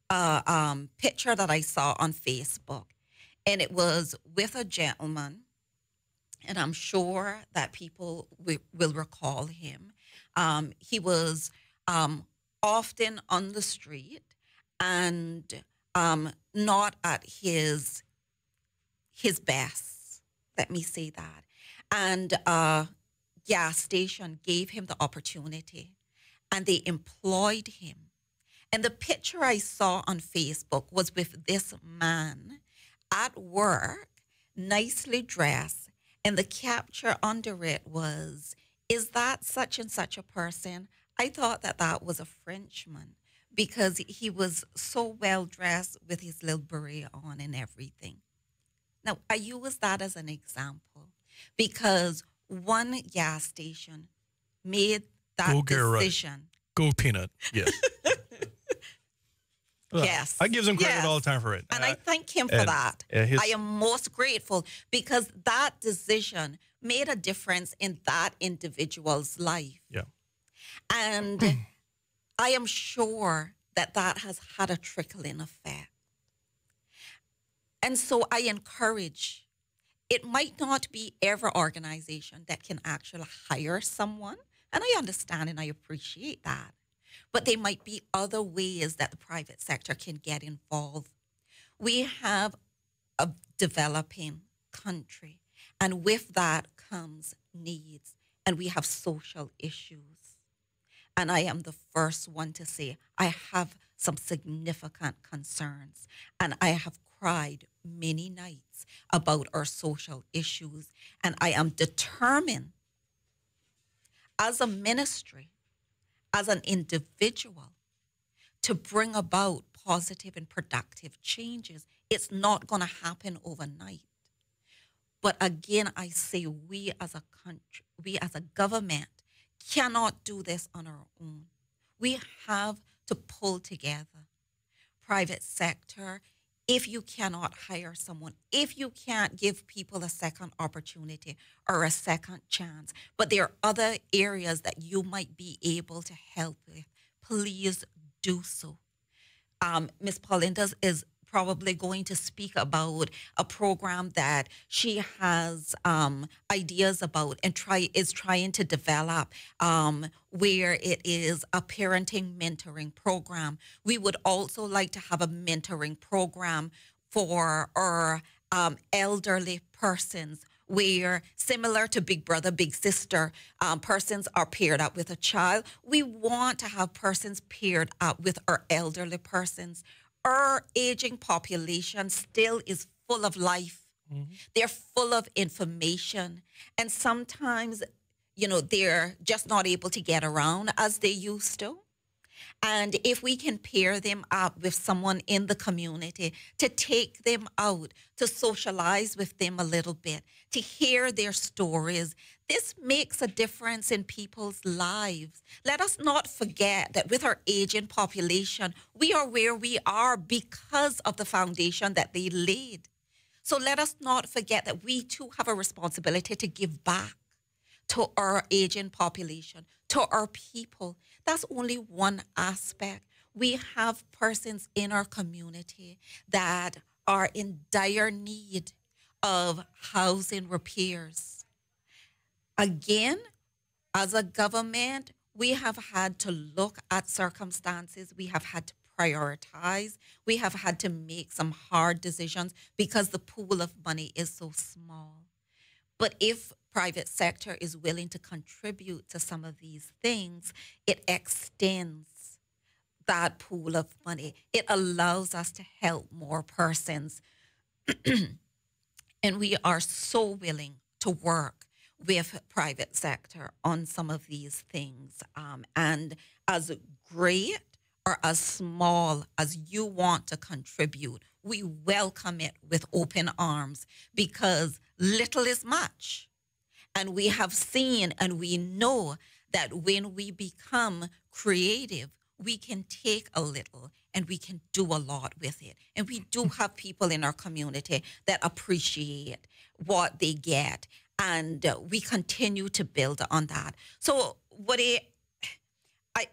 S3: a picture that I saw on Facebook, and it was with a gentleman, and I'm sure that people will recall him. He was often on the street and not at his best, let me say that. And a gas station gave him the opportunity and they employed him. And the picture I saw on Facebook was with this man at work, nicely dressed, and the capture under it was, "Is that such and such a person?" I thought that that was a Frenchman because he was so well dressed with his little beret on and everything. Now, I use that as an example because one gas station made that decision.
S12: Go Peanut. Yes.
S3: Yes.
S12: I give them credit
S3: Yes.
S12: all the time for it.
S3: And I thank him for that. I am most grateful because that decision made a difference in that individual's life.
S12: Yeah.
S3: And I am sure that that has had a trickling effect. And so I encourage, it might not be every organization that can actually hire someone. And I understand and I appreciate that. But there might be other ways that the private sector can get involved. We have a developing country, and with that comes needs, and we have social issues. And I am the first one to say I have some significant concerns, and I have cried many nights about our social issues, and I am determined as a ministry, as an individual, to bring about positive and productive changes. It's not going to happen overnight. But again, I say we as a country, we as a government cannot do this on our own. We have to pull together. Private sector, if you cannot hire someone, if you can't give people a second opportunity or a second chance, but there are other areas that you might be able to help with, please do so. Ms. Paulindas is probably going to speak about a program that she has ideas about and is trying to develop, where it is a parenting mentoring program. We would also like to have a mentoring program for our elderly persons, where similar to Big Brother, Big Sister, persons are paired up with a child. We want to have persons paired up with our elderly persons. Our aging population still is full of life. They're full of information. And sometimes, they're just not able to get around as they used to. And if we can pair them up with someone in the community to take them out, to socialize with them a little bit, to hear their stories, this makes a difference in people's lives. Let us not forget that with our aging population, we are where we are because of the foundation that they laid. So let us not forget that we too have a responsibility to give back to our aging population, to our people. That's only one aspect. We have persons in our community that are in dire need of housing repairs. Again, as a government, we have had to look at circumstances. We have had to prioritize. We have had to make some hard decisions because the pool of money is so small. But if private sector is willing to contribute to some of these things, it extends that pool of money. It allows us to help more persons. And we are so willing to work with private sector on some of these things. And as great or as small as you want to contribute, we welcome it with open arms because little is much. And we have seen and we know that when we become creative, we can take a little and we can do a lot with it. And we do have people in our community that appreciate what they get. And we continue to build on that. So what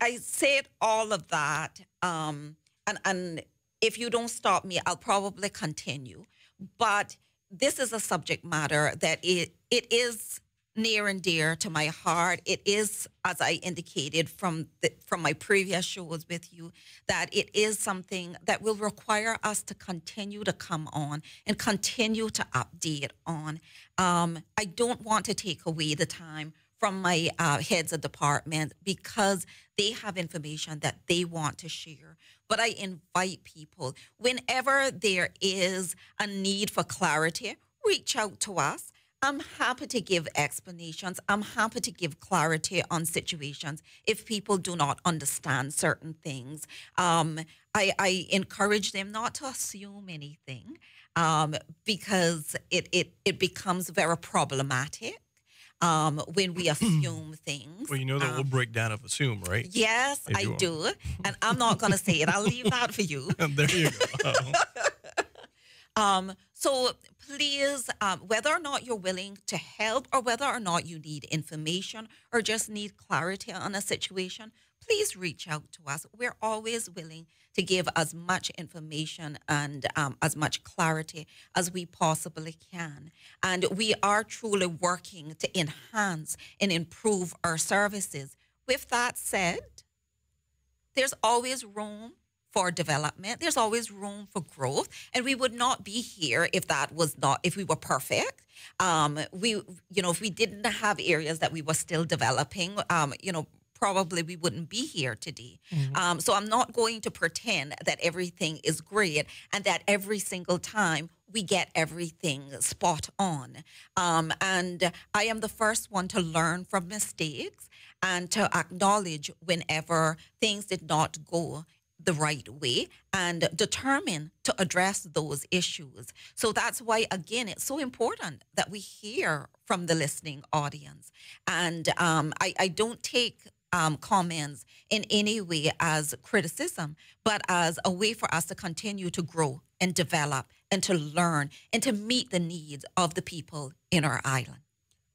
S3: I said all of that, and if you don't stop me, I'll probably continue. But this is a subject matter that it is near and dear to my heart. It is, as I indicated from my previous shows with you, that it is something that will require us to continue to come on and continue to update on. I don't want to take away the time from my heads of department because they have information that they want to share. But I invite people, whenever there is a need for clarity, reach out to us. I'm happy to give explanations. I'm happy to give clarity on situations if people do not understand certain things. I encourage them not to assume anything because it becomes very problematic when we assume things.
S12: Well, you know the old breakdown of assume, right?
S3: Yes, I do. And I'm not going to say it. I'll leave that for you.
S12: There you go.
S3: So please, whether or not you're willing to help or whether or not you need information or just need clarity on a situation, please reach out to us. We're always willing to give as much information and as much clarity as we possibly can. And we are truly working to enhance and improve our services. With that said, there's always room for development. There's always room for growth, and we would not be here if we were perfect. If we didn't have areas that we were still developing, probably we wouldn't be here today. Mm-hmm. So I'm not going to pretend that everything is great and that every single time we get everything spot on. And I am the first one to learn from mistakes and to acknowledge whenever things did not go the right way and determine to address those issues. So that's why, again, it's so important that we hear from the listening audience. And I don't take comments in any way as criticism, but as a way for us to continue to grow and develop and to learn and to meet the needs of the people in our island.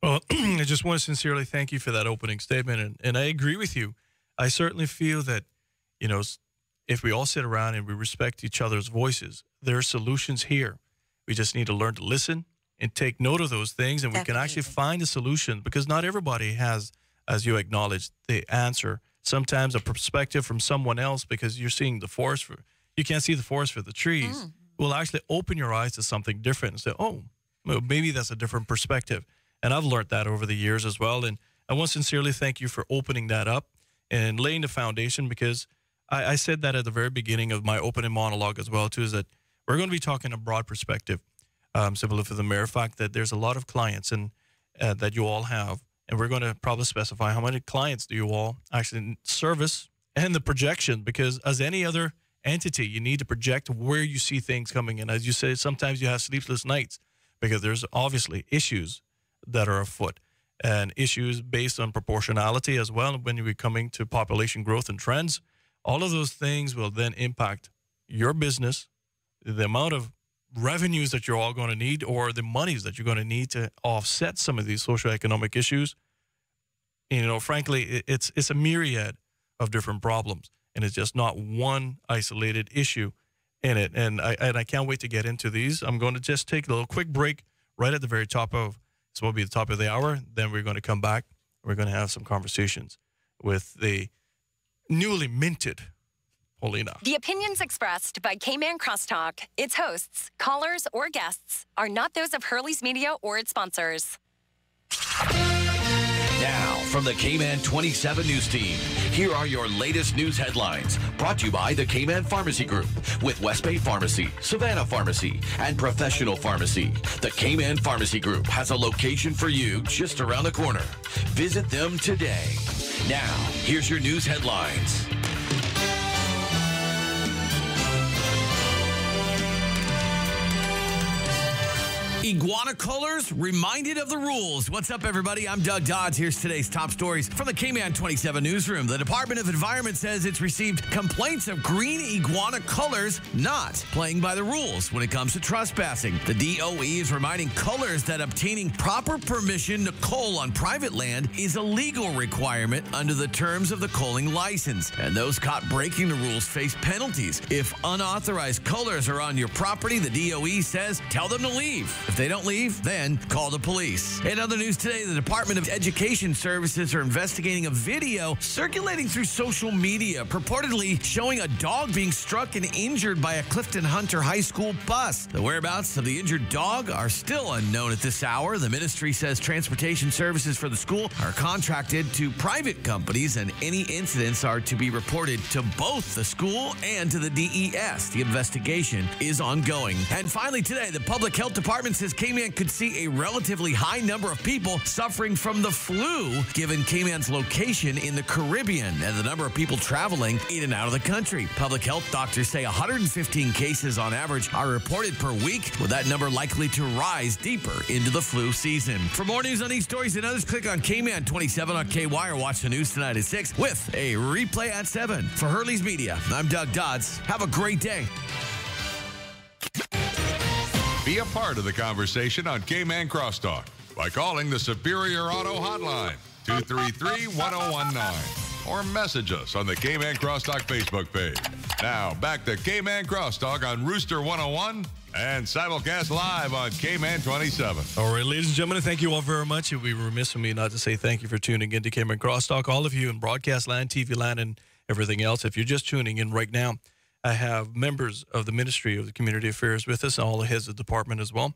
S12: Well, I just want to sincerely thank you for that opening statement. And I agree with you. I certainly feel that, if we all sit around and we respect each other's voices, there are solutions here. We just need to learn to listen and take note of those things, and we can actually find a solution, because not everybody has, as you acknowledged, the answer. Sometimes a perspective from someone else, because you're seeing the forest you can't see the forest for the trees, will actually open your eyes to something different and say, oh, well, maybe that's a different perspective. And I've learned that over the years as well. And I want to sincerely thank you for opening that up and laying the foundation, because I said that at the very beginning of my opening monologue as well, too, is that we're going to be talking a broad perspective, simply for the mere fact that there's a lot of clients and that you all have, and we're going to probably specify how many clients do you all actually service and the projection, because as any other entity, you need to project where you see things coming in. As you say, sometimes you have sleepless nights because there's obviously issues that are afoot and issues based on proportionality as well. When you're coming to population growth and trends, all of those things will then impact your business, the amount of revenues that you're all going to need, or the monies that you're going to need to offset some of these socioeconomic issues. You know, frankly, it's a myriad of different problems, and it's just not one isolated issue in it. And I can't wait to get into these. I'm going to just take a little quick break right at the very top of, this will be the top of the hour. Then we're going to come back. We're going to have some conversations with the newly minted Paulina.
S1: The opinions expressed by Cayman Crosstalk, its hosts, callers, or guests are not those of Hurley's Media or its sponsors.
S2: Now, from the Cayman 27 News Team, here are your latest news headlines, brought to you by the Cayman Pharmacy Group, with West Bay Pharmacy, Savannah Pharmacy, and Professional Pharmacy. The Cayman Pharmacy Group has a location for you just around the corner. Visit them today. Now, here's your news headlines.
S11: Iguana colors reminded of the rules. What's up, everybody? I'm Doug Dodds. Here's today's top stories from the Cayman 27 newsroom. The Department of Environment says it's received complaints of green iguana colors not playing by the rules when it comes to trespassing. The DOE is reminding cullers that obtaining proper permission to cull on private land is a legal requirement under the terms of the culling license. And those caught breaking the rules face penalties. If unauthorized cullers are on your property, the DOE says tell them to leave. If they don't leave, then call the police. In other news today, the Department of Education Services are investigating a video circulating through social media, purportedly showing a dog being struck and injured by a Clifton Hunter High School bus. The whereabouts of the injured dog are still unknown at this hour. The ministry says transportation services for the school are contracted to private companies, and any incidents are to be reported to both the school and to the DES. The investigation is ongoing. And finally today, the Public Health Department says Cayman could see a relatively high number of people suffering from the flu, given Cayman's location in the Caribbean and the number of people traveling in and out of the country. Public health doctors say 115 cases on average are reported per week, with that number likely to rise deeper into the flu season. For more news on these stories and others, click on Cayman 27 on KY or watch the news tonight at 6 with a replay at 7. For Hurley's Media, I'm Doug Dodds. Have a great day.
S8: Be a part of the conversation on Cayman Crosstalk by calling the Superior Auto Hotline, 233-1019, or message us on the Cayman Crosstalk Facebook page. Now, back to Cayman Crosstalk on Rooster 101 and simulcast live on Cayman 27.
S12: All right, ladies and gentlemen, thank you all very much. It would be remiss of me not to say thank you for tuning in to Cayman Crosstalk, all of you in broadcast land, TV land, and everything else. If you're just tuning in right now, I have members of the Ministry of the Community Affairs with us, and all the heads of the department as well.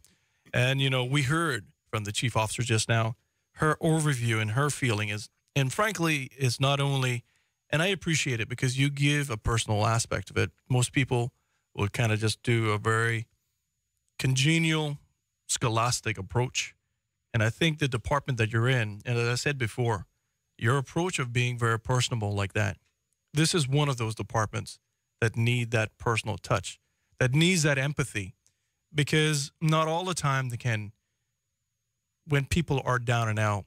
S12: And, you know, we heard from the chief officer just now, her overview and her feeling is, and frankly, it's not only, and I appreciate it because you give a personal aspect of it. Most people will kind of just do a very congenial, scholastic approach. And I think the department that you're in, and as I said before, your approach of being very personable like that, this is one of those departments that need that personal touch, that needs that empathy, because not all the time when people are down and out,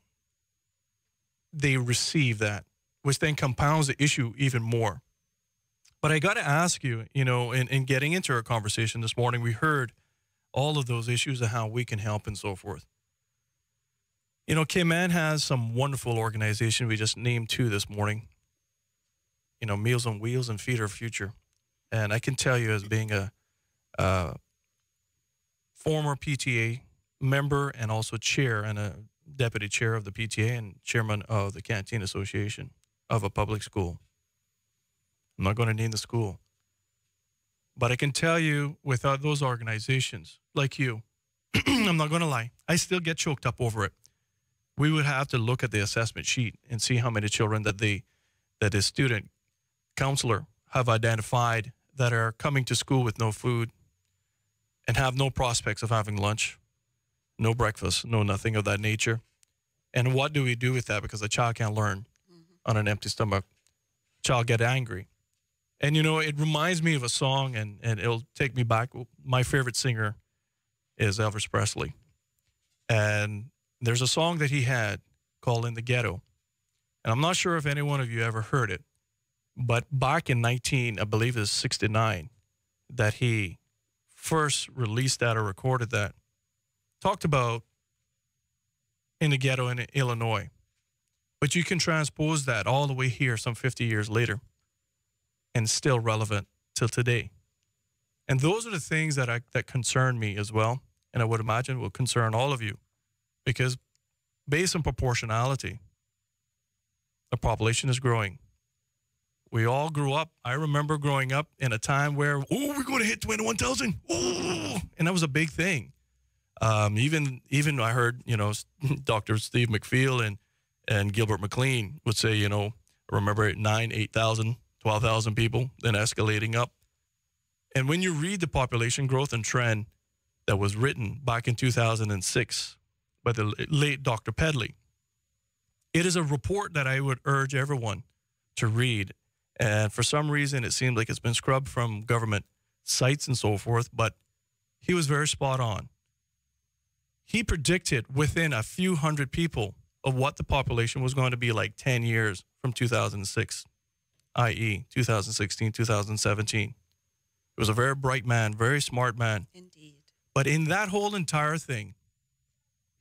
S12: they receive that, which then compounds the issue even more. But I got to ask you, you know, in getting into our conversation this morning, we heard all of those issues and how we can help and so forth. You know, Cayman has some wonderful organizations. We just named two this morning. You know, Meals on Wheels and Feed Our Future. And I can tell you, as being a former PTA member and also chair and a deputy chair of the PTA and chairman of the Canteen Association of a public school. I'm not going to name the school. But I can tell you, without those organizations, like you, I'm not going to lie, I still get choked up over it. We would have to look at the assessment sheet and see how many children that the student counselor have identified that are coming to school with no food and have no prospects of having lunch, no breakfast, no nothing of that nature. And what do we do with that? Because a child can't learn on an empty stomach. child get angry. And, you know, it reminds me of a song, and it'll take me back. My favorite singer is Elvis Presley. And there's a song that he had called In the Ghetto. And I'm not sure if any one of you ever heard it, but back in I believe it was 69, that he first released that or recorded that, talked about in the ghetto in Illinois. But you can transpose that all the way here some 50 years later and still relevant till today. And those are the things that concern me as well, and I would imagine will concern all of you, because based on proportionality, the population is growing. We all grew up. I remember growing up in a time where, we're going to hit 21,000. And that was a big thing. Even I heard, you know, Dr. Steve McPhail and Gilbert McLean would say, you know, remember 9, 8,000, 12,000 people, then escalating up. And when you read the population growth and trend that was written back in 2006 by the late Dr. Pedley, it is a report that I would urge everyone to read. And for some reason, it seems like it's been scrubbed from government sites and so forth, but he was very spot on. He predicted within a few hundred people of what the population was going to be like 10 years from 2006, i.e. 2016, 2017. He was a very bright man, very smart man.
S3: Indeed.
S12: But in that whole entire thing,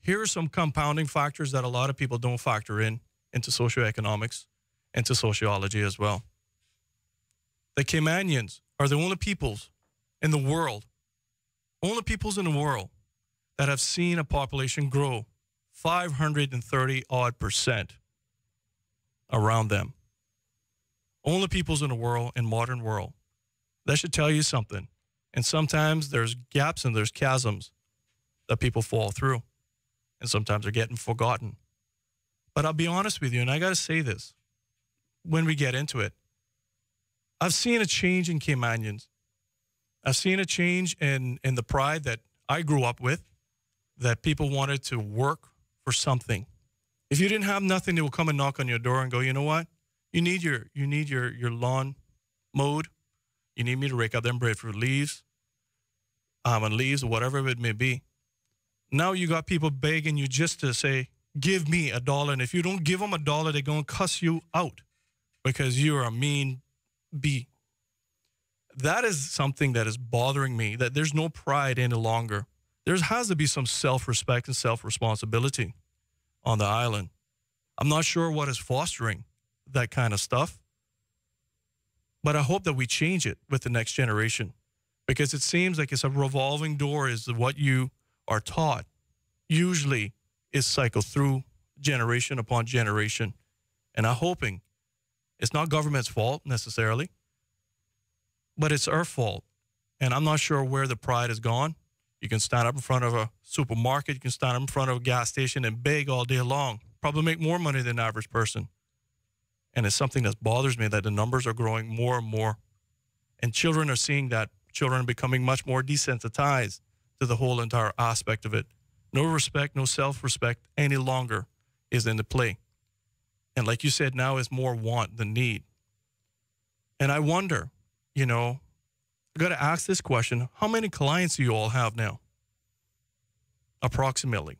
S12: here are some compounding factors that a lot of people don't factor into socioeconomics and to sociology as well. The Caymanians are the only peoples in the world, that have seen a population grow 530 odd percent around them. Only peoples in the world, in modern world. That should tell you something. And sometimes there's gaps and there's chasms that people fall through. And sometimes they're getting forgotten. But I'll be honest with you, and I got to say this when we get into it. I've seen a change in Caymanians. I've seen a change in the pride that I grew up with, that people wanted to work for something. If you didn't have nothing, they will come and knock on your door and go, you know what? You need your lawn mowed. You need me to rake up them breadfruit leaves, and leaves, or whatever it may be. Now you got people begging you just to say, give me $1. And if you don't give them $1, they're going to cuss you out because you're a mean bee. That is something that is bothering me, that there's no pride any longer. There has to be some self-respect and self-responsibility on the island. I'm not sure what is fostering that kind of stuff, but I hope that we change it with the next generation, because it seems like it's a revolving door is what you are taught usually is cycled through generation upon generation. And I'm hoping it's not government's fault necessarily, but it's our fault. And I'm not sure where the pride has gone. You can stand up in front of a supermarket, you can stand up in front of a gas station and beg all day long, probably make more money than the average person. And it's something that bothers me, that the numbers are growing more and more. And children are seeing that. Children are becoming much more desensitized to the whole entire aspect of it. No respect, no self-respect any longer is in the play. And like you said, now it's more want than need. And I wonder, you know, I got to ask this question. How many clients do you all have now? Approximately.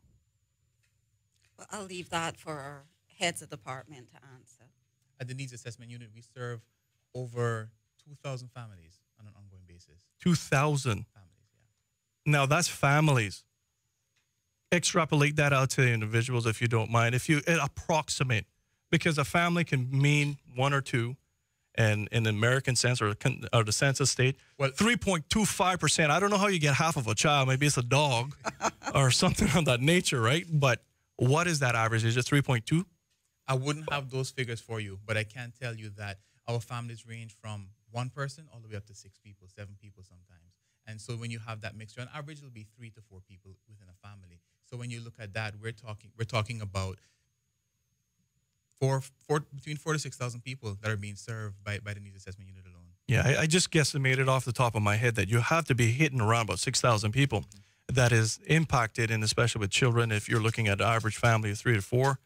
S3: Well, I'll leave that for our heads of department to answer.
S6: At the Needs Assessment Unit, we serve over 2,000 families on an ongoing basis.
S12: 2,000? Families, yeah. Now, that's families. Extrapolate that out to individuals if you don't mind. If you approximate, because a family can mean one or two, and in the American sense or the census state, 3.25%. I don't know how you get half of a child. Maybe it's a dog or something of that nature, right? But what is that average? Is it 3.2?
S6: I wouldn't have those figures for you, but I can tell you that our families range from one person all the way up to 6 people, 7 people sometimes. And so when you have that mixture, on average, it'll be 3 to 4 people within a family. So when you look at that, we're talking about between 4 to 6,000 people that are being served by the Needs Assessment Unit alone.
S12: Yeah, I just guesstimated off the top of my head that you have to be hitting around about 6,000 people that is impacted, and especially with children, if you're looking at an average family of 3 to 4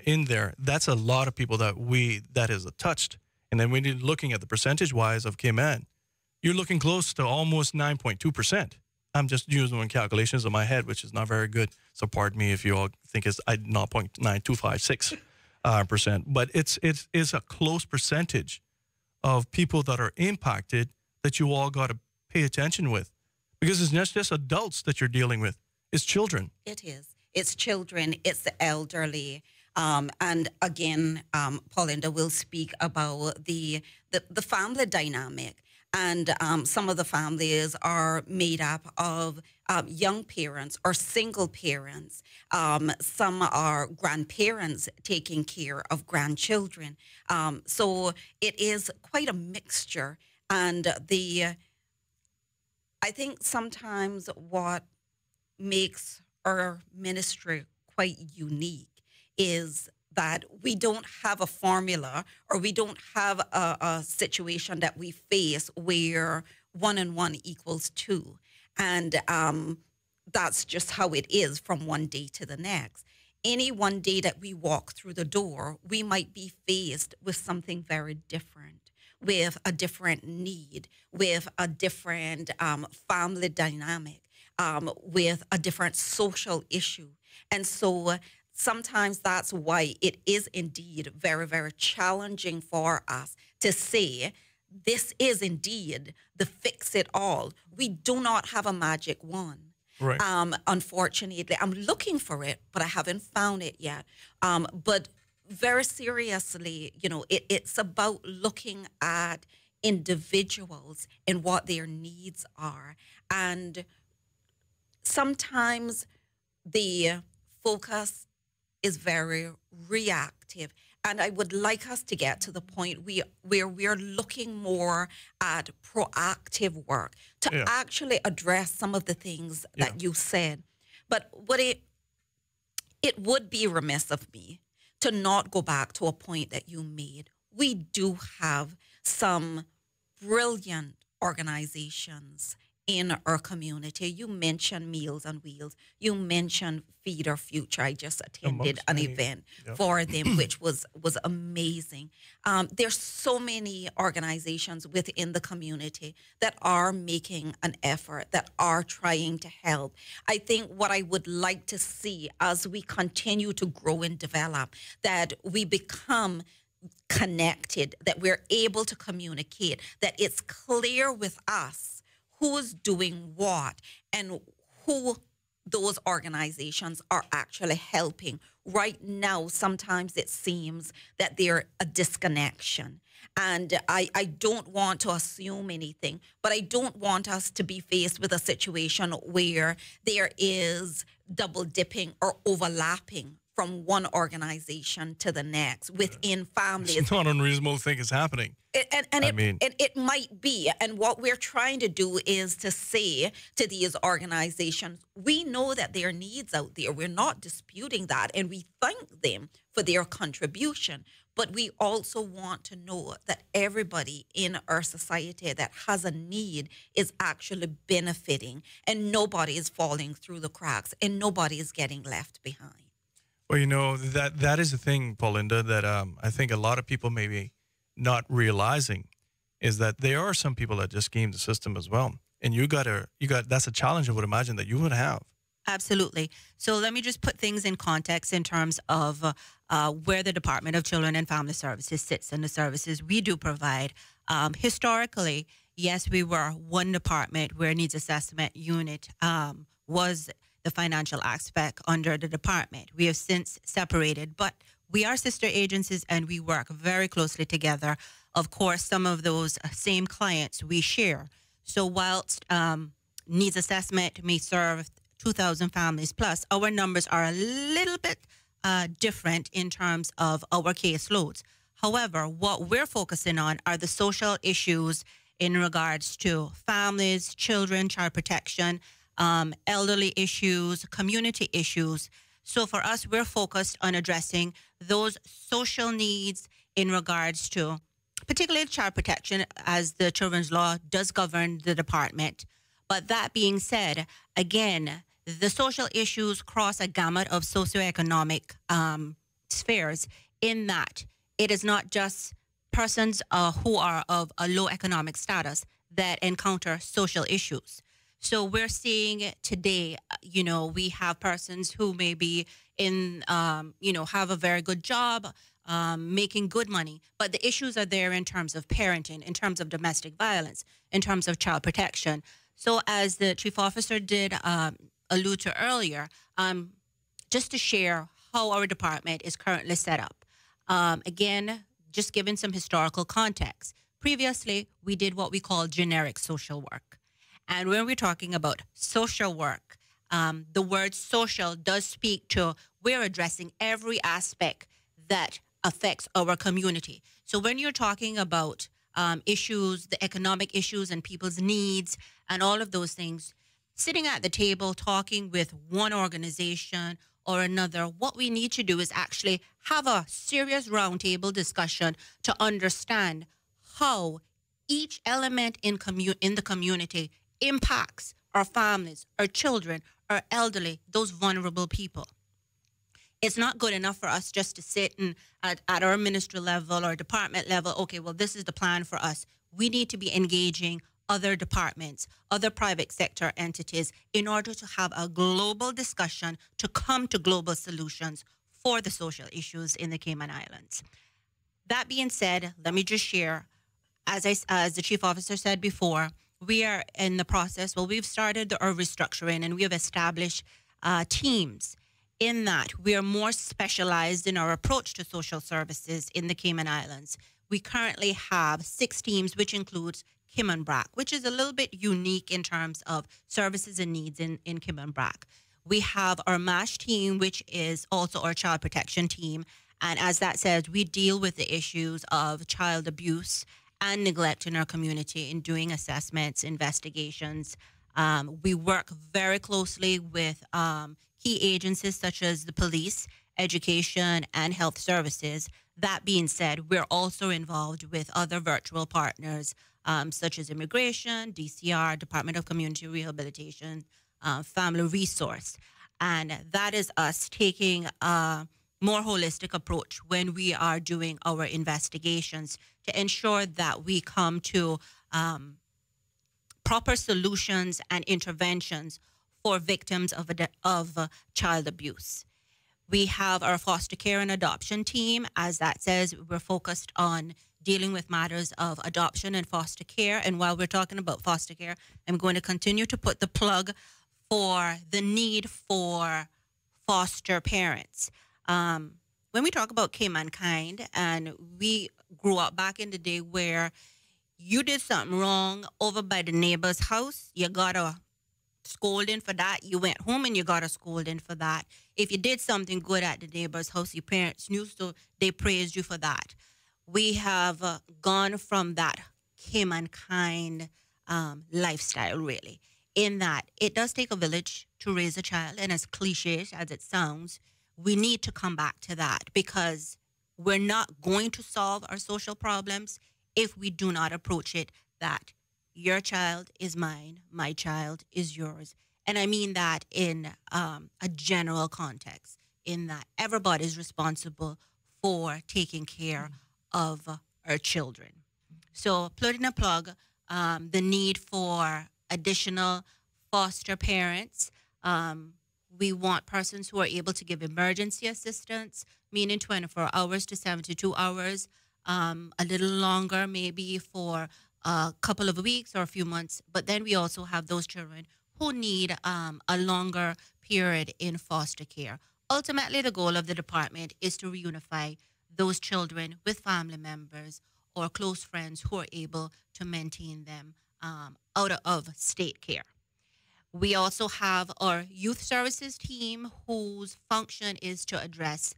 S12: in there, that's a lot of people that is touched And then when you're looking at the percentage-wise of Cayman, you're looking close to almost 9.2%. I'm just using calculations in my head, which is not very good. So pardon me if you all think it's 0.9256%. But it's a close percentage of people that are impacted that you all got to pay attention with. Because it's not just adults that you're dealing with. It's children.
S3: It is. It's children. It's the elderly. And again, Paulinda will speak about the family dynamic. And some of the families are made up of young parents or single parents. Some are grandparents taking care of grandchildren. So it is quite a mixture. And I think sometimes what makes our ministry quite unique is that we don't have a formula, or we don't have a situation that we face where 1 and 1 equals 2. And that's just how it is from one day to the next. Any one day that we walk through the door, we might be faced with something very different, with a different need, with a different family dynamic, with a different social issue. And so sometimes that's why it is indeed very, very challenging for us to say, this is indeed the fix-it-all. We do not have a magic wand.
S12: Right.
S3: Unfortunately, I'm looking for it, but I haven't found it yet. But very seriously, it's about looking at individuals and what their needs are. And sometimes the focus is very reactive. And I would like us to get to the point where we're looking more at proactive work to actually address some of the things that you said. But it would be remiss of me to not go back to a point that you made. We do have some brilliant organizations in our community. You mentioned Meals on Wheels. You mentioned Feed Our Future. I just attended an event for them, which was amazing. There's so many organizations within the community that are making an effort, that are trying to help. I think what I would like to see as we continue to grow and develop, that we become connected, that we're able to communicate, that it's clear with us who's doing what and who those organizations are actually helping. Right now, sometimes it seems that there's a disconnection. And I don't want to assume anything, but I don't want us to be faced with a situation where there is double dipping or overlapping from one organization to the next within families.
S12: It's not unreasonable to think it's happening.
S3: It might be. And what we're trying to do is to say to these organizations, we know that there are needs out there. We're not disputing that. And we thank them for their contribution. But we also want to know that everybody in our society that has a need is actually benefiting, and nobody is falling through the cracks, and nobody is getting left behind.
S12: Well, that is the thing, Paulinda, that I think a lot of people may be not realizing is that there are some people that just game the system as well. And that's a challenge I would imagine that you would have.
S5: Absolutely. So let me just put things in context in terms of where the Department of Children and Family Services sits and the services we do provide. Historically, yes, we were one department where needs assessment unit was the financial aspect under the department. We have since separated, but we are sister agencies and we work very closely together. Of course, some of those same clients we share. So whilst needs assessment may serve 2,000 families plus, our numbers are a little bit different in terms of our caseloads. However, what we're focusing on are the social issues in regards to families, children, child protection, elderly issues, community issues. So for us, we're focused on addressing those social needs in regards to particularly child protection, as the children's law does govern the department. But that being said, again, the social issues cross a gamut of socioeconomic spheres in that it is not just persons who are of a low economic status that encounter social issues. So we're seeing today, we have persons who may be in, have a very good job, making good money, but the issues are there in terms of parenting, in terms of domestic violence, in terms of child protection. So as the chief officer did allude to earlier, just to share how our department is currently set up. Again, just giving some historical context. Previously, we did what we call generic social work. And when we're talking about social work, the word social does speak to we're addressing every aspect that affects our community. So when you're talking about issues, the economic issues and people's needs and all of those things, sitting at the table talking with one organization or another, what we need to do is actually have a serious roundtable discussion to understand how each element in the community impacts our families, our children, our elderly, those vulnerable people. It's not good enough for us just to sit and at our ministry level or department level, okay, well, this is the plan for us. We need to be engaging other departments, other private sector entities in order to have a global discussion to come to global solutions for the social issues in the Cayman Islands. That being said, let me just share, as the chief officer said before, we are in the process, we've started our restructuring and we have established teams. In that, we are more specialized in our approach to social services in the Cayman Islands. We currently have 6 teams, which includes Cayman BRAC, which is a little bit unique in terms of services and needs in Cayman BRAC. We have our MASH team, which is also our child protection team. And as that says, we deal with the issues of child abuse and neglect in our community in doing assessments, investigations. We work very closely with key agencies such as the police, education, and health services. That being said, we're also involved with other virtual partners such as immigration, DCR, Department of Community Rehabilitation, Family Resource. And that is us taking a more holistic approach when we are doing our investigations to ensure that we come to proper solutions and interventions for victims of child abuse. We have our foster care and adoption team. As that says, we're focused on dealing with matters of adoption and foster care. And while we're talking about foster care, I'm going to continue to put the plug for the need for foster parents. When we talk about Caymankind, and we grew up back in the day where you did something wrong over by the neighbor's house, you got a scolding for that. You went home and you got a scolding for that. If you did something good at the neighbor's house, your parents knew, so they praised you for that. We have gone from that Caymankind lifestyle, really, in that it does take a village to raise a child, and as cliche as it sounds, we need to come back to that because we're not going to solve our social problems if we do not approach it that your child is mine, my child is yours. And I mean that in a general context, in that everybody's responsible for taking care of our children. So putting a plug, the need for additional foster parents. We want persons who are able to give emergency assistance, meaning 24 hours to 72 hours, a little longer maybe for a couple of weeks or a few months. But then we also have those children who need a longer period in foster care. Ultimately, the goal of the department is to reunify those children with family members or close friends who are able to maintain them out of state care. We also have our youth services team whose function is to address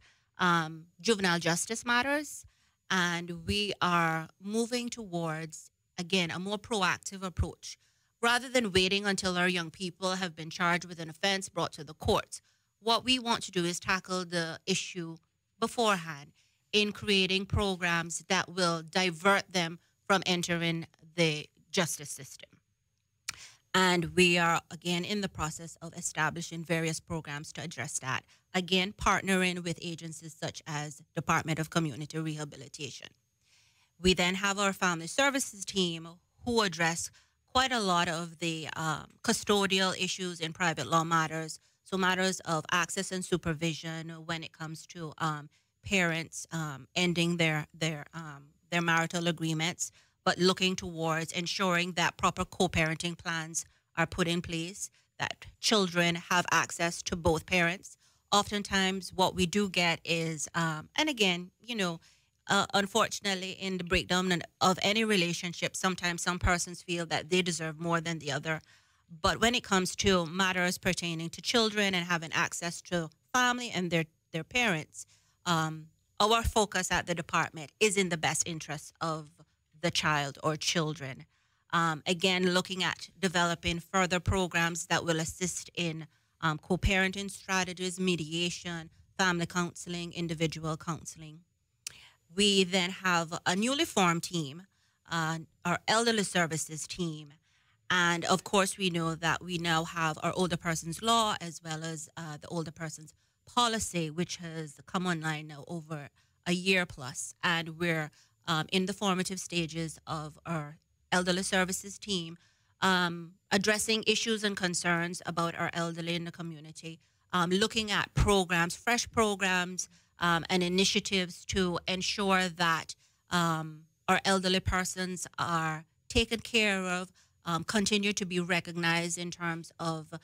S5: juvenile justice matters. And we are moving towards, again, a more proactive approach. Rather than waiting until our young people have been charged with an offense brought to the courts, what we want to do is tackle the issue beforehand in creating programs that will divert them from entering the justice system. And we are, again, in the process of establishing various programs to address that. Again, partnering with agencies such as Department of Community Rehabilitation. We then have our family services team who address quite a lot of the custodial issues in private law matters, so matters of access and supervision when it comes to parents ending their marital agreements, but looking towards ensuring that proper co-parenting plans are put in place, that children have access to both parents. Oftentimes, what we do get is, and again, unfortunately, in the breakdown of any relationship, sometimes some persons feel that they deserve more than the other. But when it comes to matters pertaining to children and having access to family and their parents, our focus at the department is in the best interest of the child or children. Again, looking at developing further programs that will assist in co-parenting strategies, mediation, family counseling, individual counseling. We then have a newly formed team, our elderly services team. And of course, we know that we now have our older persons law as well as the older persons policy, which has come online now over a year plus. And we're in the formative stages of our elderly services team, addressing issues and concerns about our elderly in the community, looking at programs, fresh programs, and initiatives to ensure that our elderly persons are taken care of, continue to be recognized in terms of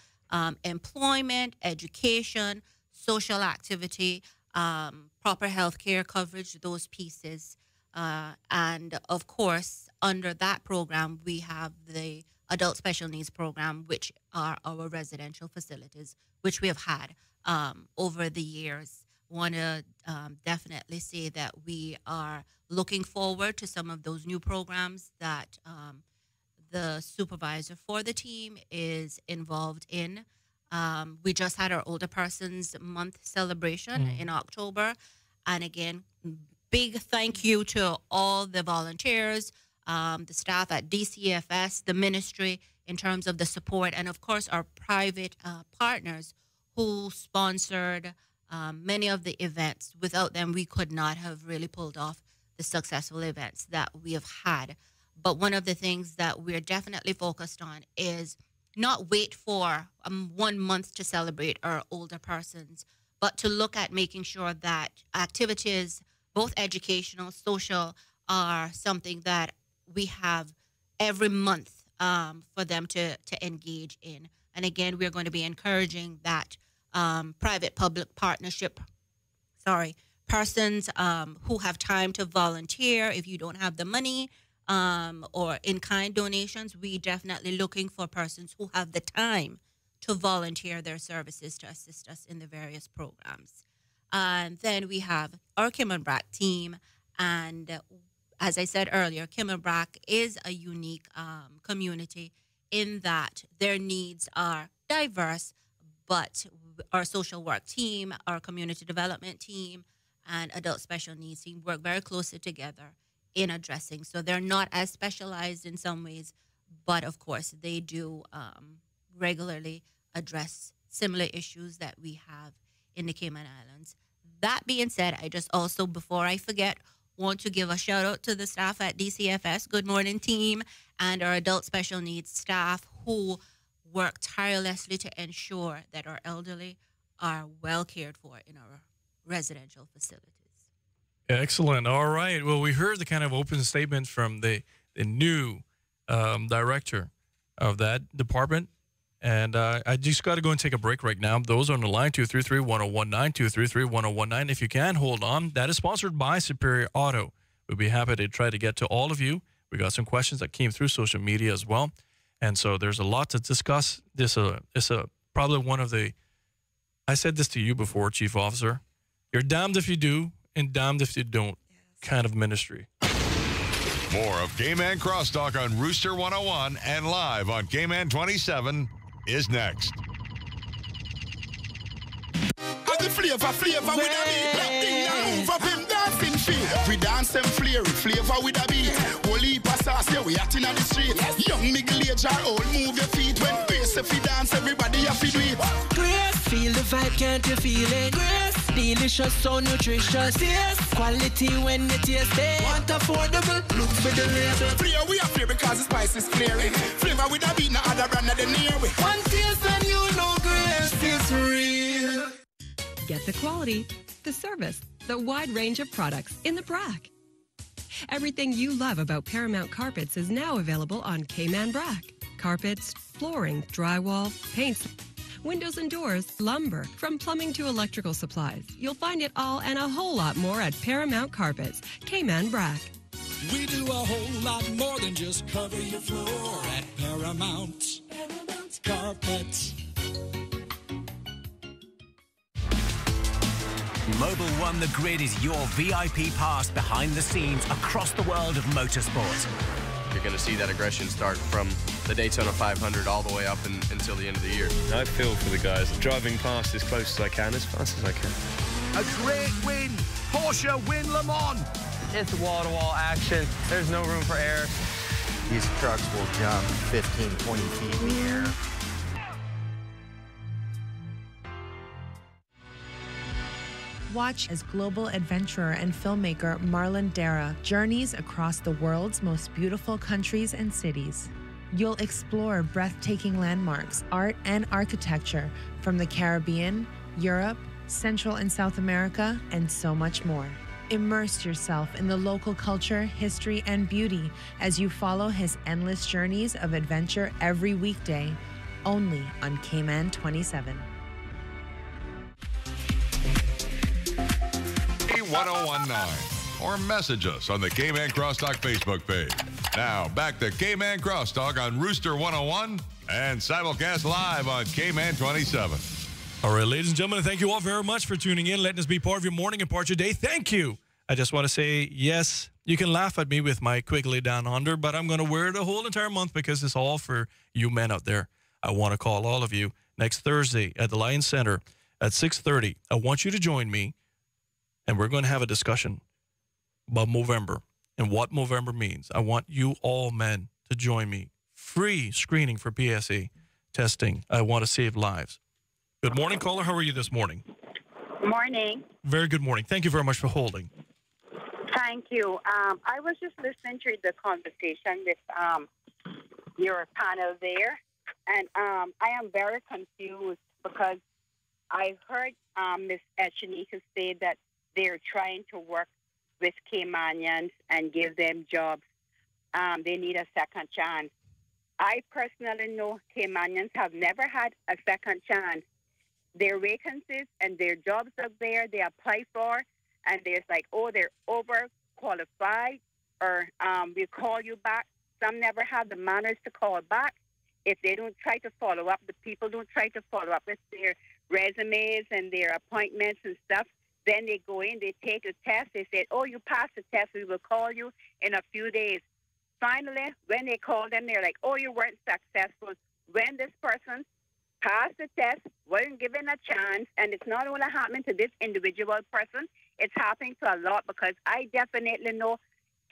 S5: employment, education, social activity, proper health care coverage, those pieces. And of course, under that program, we have the Adult Special Needs Program, which are our residential facilities, which we have had over the years. Want to definitely say that we are looking forward to some of those new programs that the supervisor for the team is involved in. We just had our Older Persons Month celebration in October. And again, big thank you to all the volunteers, the staff at DCFS, the ministry, in terms of the support, and of course our private partners who sponsored many of the events. Without them, we could not have really pulled off the successful events that we have had. But one of the things that we're definitely focused on is not wait for 1 month to celebrate our older persons, but to look at making sure that activities, both educational, social, are something that we have every month for them to engage in. And again, we're going to be encouraging that private-public partnership, persons who have time to volunteer. If you don't have the money or in-kind donations, we definitely looking for persons who have the time to volunteer their services to assist us in the various programs. And then we have our Cayman Brac team. And as I said earlier, Cayman Brac is a unique community in that their needs are diverse, but our social work team, our community development team, and adult special needs team work very closely together in addressing. So they're not as specialized in some ways, but of course they do regularly address similar issues that we have in the Cayman Islands. That being said, I just also, before I forget, want to give a shout out to the staff at DCFS, Good Morning Team, and our adult special needs staff who work tirelessly to ensure that our elderly are well cared for in our residential facilities.
S12: Excellent. All right. Well, we heard the kind of open statement from the new director of that department. And I just got to go and take a break right now. Those on the line, 233-1019, 233-1019. If you can, hold on. That is sponsored by Superior Auto. We'd be happy to try to get to all of you. We got some questions that came through social media as well. And so there's a lot to discuss. This is probably one of the, I said this to you before, Chief Officer, you're damned if you do and damned if you don't kind of ministry.
S8: More of Cayman Crosstalk on Rooster 101 and live on Cayman 27 is next.
S15: The flavor with a beat. That thing now move up him dancing feet. We dance them flavor with a beat. Holy
S10: heap of sauce, yeah, we acting on the street. Young, middle age, or old, move your feet. When Grace if you dance, everybody have to do it.
S15: Grace, feel the vibe, can't you feel it? Grace, delicious, so nutritious. Yes, quality when you taste it. Want affordable? Look for the label.
S10: Flavor we are flavor because the spice is flaring. Flavor with a beat, no other brand of the near way.
S15: One taste and you know Grace is real.
S7: Get the quality, the service, the wide range of products in the Brack. Everything you love about Paramount Carpets is now available on Cayman Brack. Carpets, flooring, drywall, paints, windows and doors, lumber, from plumbing to electrical supplies. You'll find it all and a whole lot more at Paramount Carpets, Cayman Brack.
S15: We do a whole lot more than just cover your floor at Paramount Carpets.
S13: Mobil One The Grid is your VIP pass behind the scenes across the world of motorsport.
S14: You're going to see that aggression start from the Daytona 500 all the way up until the end of the year.
S19: I feel for the guys, driving past as close as I can, as fast as I can.
S25: A great win. Porsche win Le Mans.
S26: It's wall-to-wall action. There's no room for error.
S27: These trucks will jump 15, 20 feet in the air.
S28: Watch as global adventurer and filmmaker Marlon Dara journeys across the world's most beautiful countries and cities. You'll explore breathtaking landmarks, art, and architecture from the Caribbean, Europe, Central and South America, and so much more. Immerse yourself in the local culture, history, and beauty as you follow his endless journeys of adventure every weekday, only on Cayman 27.
S8: 1019 or message us on the Cayman Crosstalk Facebook page. Now, back to Cayman Crosstalk on Rooster 101 and simulcast live on Cayman 27.
S12: All right, ladies and gentlemen, thank you all very much for tuning in, letting us be part of your morning and part of your day. Thank you. I just want to say, yes, you can laugh at me with my Quigley Down Under, but I'm going to wear it the whole entire month because it's all for you men out there. I want to call all of you next Thursday at the Lions Center at 6:30. I want you to join me, and we're going to have a discussion about Movember and what Movember means. I want you all men to join me. Free screening for PSA testing. I want to save lives. Good morning, caller. How are you this morning?
S29: Morning.
S12: Very good morning. Thank you very much for holding.
S29: Thank you. I was just listening to the conversation with your panel there, and I am very confused because I heard Ms. Echenique say that they're trying to work with Caymanians and give them jobs. They need a second chance. I personally know Caymanians have never had a second chance. Their vacancies and their jobs up there, they apply for, and there's like, oh, they're overqualified, or we call you back. Some never have the manners to call back. If they don't try to follow up, the people don't try to follow up with their resumes and their appointments and stuff. Then they go in, they take a test. They say, oh, you passed the test. We will call you in a few days. Finally, when they call them, they're like, oh, you weren't successful. When this person passed the test, wasn't given a chance, and it's not only happening to this individual person, it's happening to a lot, because I definitely know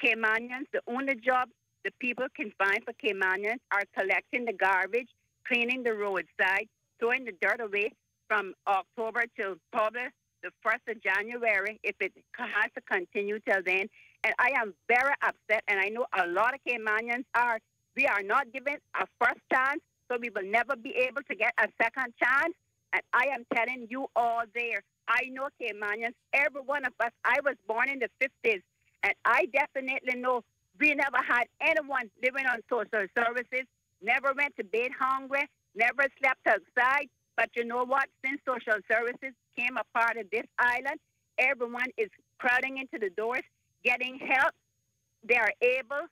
S29: Caymanians, the only job the people can find for Caymanians are collecting the garbage, cleaning the roadside, throwing the dirt away from October till probably the 1st of January, if it has to continue till then. And I am very upset, and I know a lot of Caymanians are. We are not given a first chance, so we will never be able to get a second chance. And I am telling you all there, I know Caymanians, every one of us. I was born in the 50s, and I definitely know we never had anyone living on social services, never went to bed hungry, never slept outside. But you know what? Since social services came a part of this island, everyone is crowding into the doors, getting help. They are able,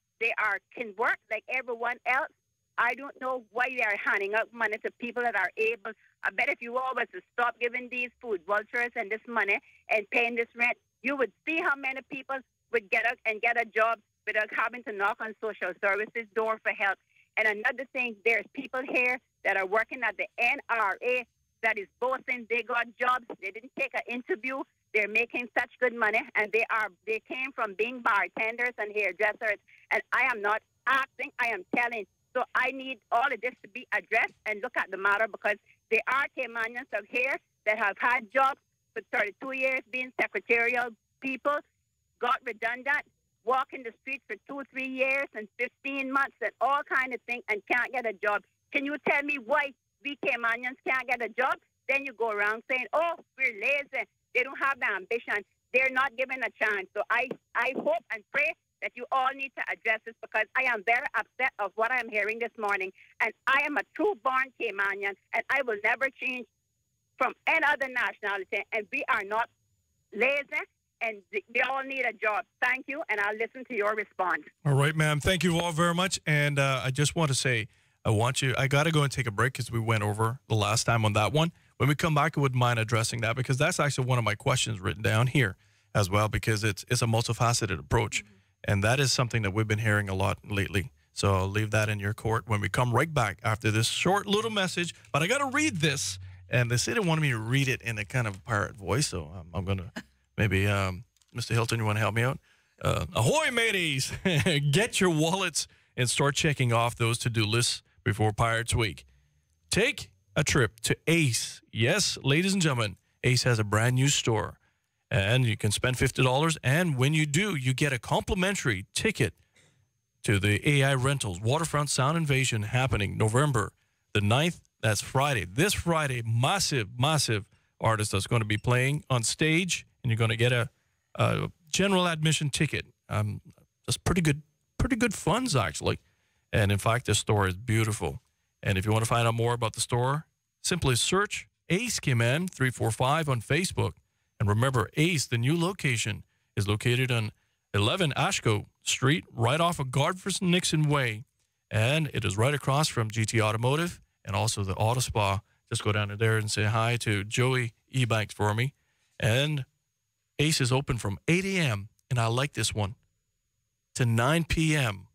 S29: can work like everyone else. I don't know why they are handing out money to people that are able. I bet if you all was to stop giving these food vultures and this money and paying this rent, you would see how many people would get out and get a job without having to knock on social services door for help. And another thing, there's people here that are working at the NRA that is boasting they got jobs. They didn't take an interview. They're making such good money, and they came from being bartenders and hairdressers. And I am not acting, I am telling. So I need all of this to be addressed and look at the matter, because there are Caymanians of here that have had jobs for 32 years being secretarial people, got redundant, walk in the streets for 2-3 years and 15 months and all kind of things and can't get a job. Can you tell me why we Caymanians can't get a job? Then you go around saying, oh, we're lazy. They don't have the ambition. They're not given a chance. So I hope and pray that you all need to address this, because I am very upset of what I'm hearing this morning. And I am a true-born Caymanian, and I will never change from any other nationality. And we are not lazy, and they all need a job. Thank you, and I'll listen to your response.
S12: All right, ma'am. Thank you all very much. And I just want to say, I got to go and take a break because we went over the last time on that one. When we come back, I wouldn't mind addressing that, because that's actually one of my questions written down here as well, because it's a multifaceted approach. Mm-hmm. And that is something that we've been hearing a lot lately. So I'll leave that in your court when we come right back after this short little message. But I got to read this. And they said they wanted me to read it in a kind of pirate voice. So I'm going to maybe, Mr. Hilton, you want to help me out? Ahoy, mateys! Get your wallets and start checking off those to-do lists before Pirates Week. Take a trip to Ace. Yes, ladies and gentlemen, Ace has a brand new store. And you can spend $50, and when you do, you get a complimentary ticket to the AI Rentals Waterfront Sound Invasion happening November the 9th. That's Friday. This Friday, massive artist that's going to be playing on stage, and you're going to get a general admission ticket. That's pretty good funds, actually. And in fact, the store is beautiful. And if you want to find out more about the store, simply search Ace Cayman 345 on Facebook. And remember, Ace, the new location, is located on 11 Ashko Street, right off of Godfrey-Nixon Way. And it is right across from GT Automotive and also the Auto Spa. Just go down there and say hi to Joey Ebanks for me. And Ace is open from 8 a.m., and I like this one, to 9 p.m.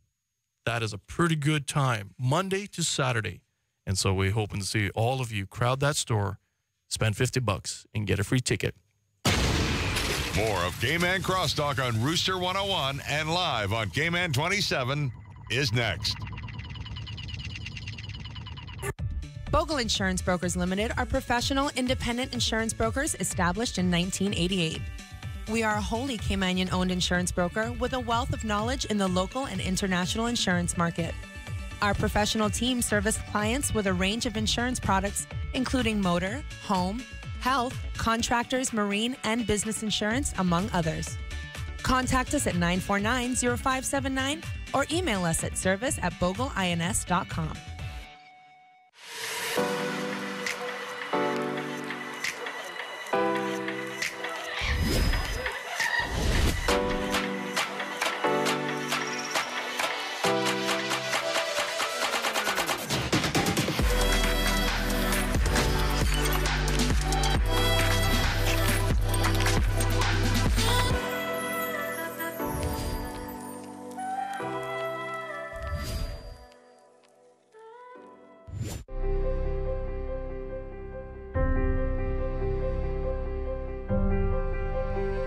S12: That is a pretty good time, Monday to Saturday. And so we're hoping to see all of you crowd that store, spend $50, and get a free ticket.
S8: More of Cayman Crosstalk on Rooster 101 and live on Cayman 27 is next.
S28: Bogle Insurance Brokers Limited are professional, independent insurance brokers established in 1988. We are a wholly Caymanian-owned insurance broker with a wealth of knowledge in the local and international insurance market. Our professional team service clients with a range of insurance products, including motor, home, health, contractors, marine, and business insurance, among others. Contact us at 949-0579 or email us at service@bogleins.com.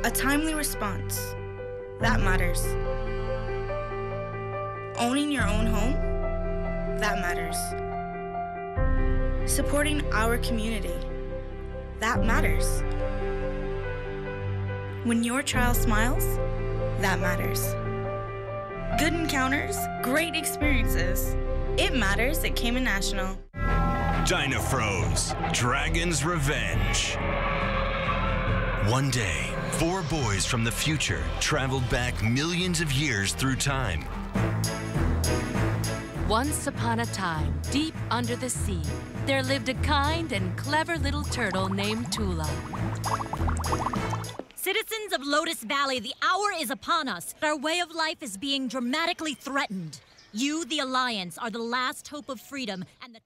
S4: A timely response. That matters. Owning your own home. That matters. Supporting our community. That matters. When your child smiles, that matters. Good encounters, great experiences. It matters at Cayman National.
S13: Dynafroze, Dragon's Revenge. One day, 4 boys from the future traveled back millions of years through time.
S16: Once upon a time, deep under the sea, there lived a kind and clever little turtle named Tula.
S17: Citizens of Lotus Valley, the hour is upon us. Our way of life is being dramatically threatened. You, the Alliance, are the last hope of freedom and the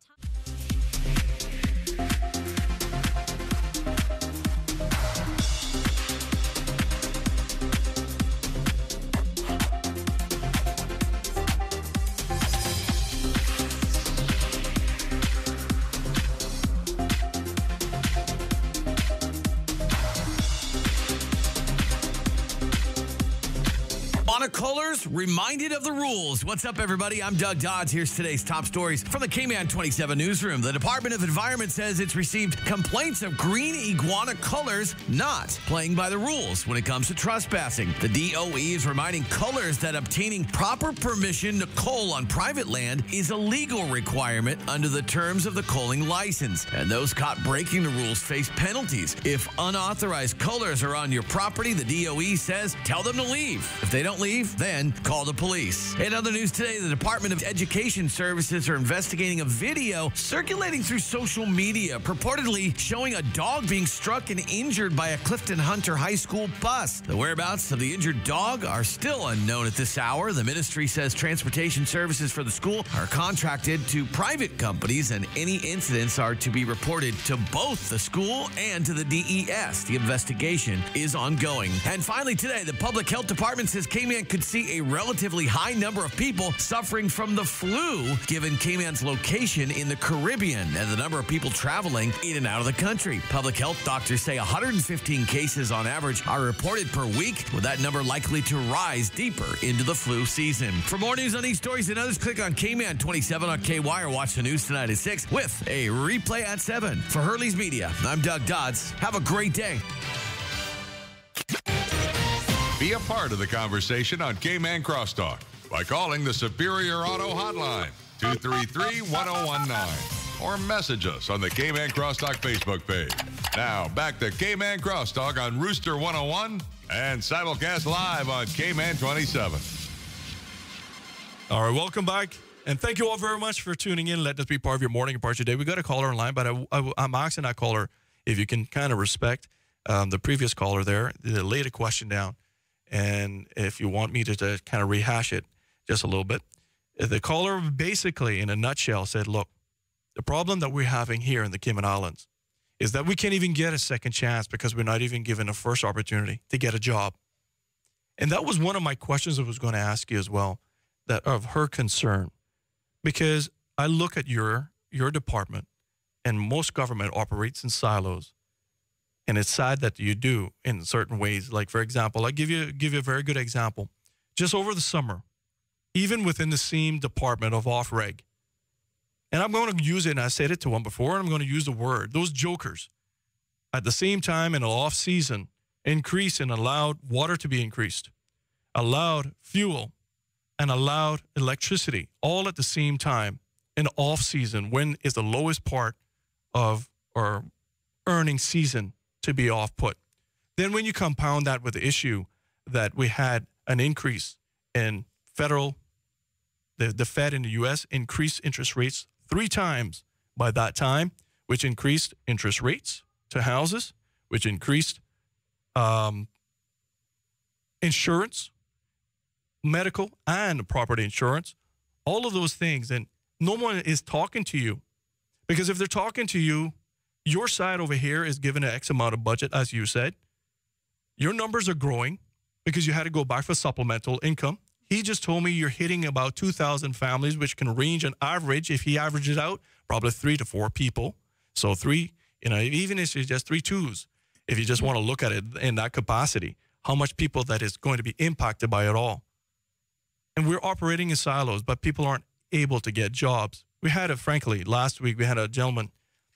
S11: Iguana reminded of the rules. What's up, everybody? I'm Doug Dodds. Here's today's top stories from the Cayman 27 newsroom. The Department of Environment says it's received complaints of green iguana colors not playing by the rules when it comes to trespassing. The DOE is reminding cullers that obtaining proper permission to cull on private land is a legal requirement under the terms of the culling license. And those caught breaking the rules face penalties. If unauthorized cullers are on your property, the DOE says tell them to leave. If they don't leave, then call the police. In other news today, the Department of Education Services are investigating a video circulating through social media purportedly showing a dog being struck and injured by a Clifton Hunter High School bus. The whereabouts of the injured dog are still unknown at this hour. The ministry says transportation services for the school are contracted to private companies and any incidents are to be reported to both the school and to the DES. The investigation is ongoing. And finally today, the Public Health Department says Cayman could see a relatively high number of people suffering from the flu, given Cayman's location in the Caribbean and the number of people traveling in and out of the country. Public health doctors say 115 cases on average are reported per week, with that number likely to rise deeper into the flu season. For more news on these stories and others, click on Cayman 27 on KY or watch the news tonight at 6 with a replay at 7. For Hurley's Media, I'm Doug Dodds. Have a great day.
S8: Be a part of the conversation on Cayman Crosstalk by calling the Superior Auto Hotline, 233-1019, or message us on the Cayman Crosstalk Facebook page. Now, back to Cayman Crosstalk on Rooster 101 and simulcast live on Cayman 27.
S12: All right, welcome back. And thank you all very much for tuning in. Let this be part of your morning and part of your day. We got a caller online, but I'm asking that caller if you can kind of respect the previous caller there, lay the question down. And if you want me to kind of rehash it just a little bit, the caller basically, in a nutshell, said, look, the problem that we're having here in the Cayman Islands is that we can't even get a second chance because we're not even given a first opportunity to get a job. And that was one of my questions I was going to ask you as well, that of her concern. Because I look at your department, and most government operates in silos. And it's sad that you do in certain ways. Like, for example, I give you a very good example. Just over the summer, even within the same department of off-reg, and I'm going to use it, and I said it to one before, and I'm going to use the word, those jokers, at the same time in the off-season, increase and allowed water to be increased, allowed fuel, and allowed electricity, all at the same time in off-season, when is the lowest part of our earning season to be off-put. Then when you compound that with the issue that we had an increase in the Fed in the U.S. increased interest rates 3 times by that time, which increased interest rates to houses, which increased insurance, medical and property insurance, all of those things. And no one is talking to you, because if they're talking to you, your side over here is given an X amount of budget, as you said. Your numbers are growing because you had to go back for supplemental income. He just told me you're hitting about 2,000 families, which can range on average, if he averages out, probably 3 to 4 people. So 3, even if it's just 3 twos, if you just want to look at it in that capacity, how much people that is going to be impacted by it all. And we're operating in silos, but people aren't able to get jobs. We had frankly, last week, we had a gentleman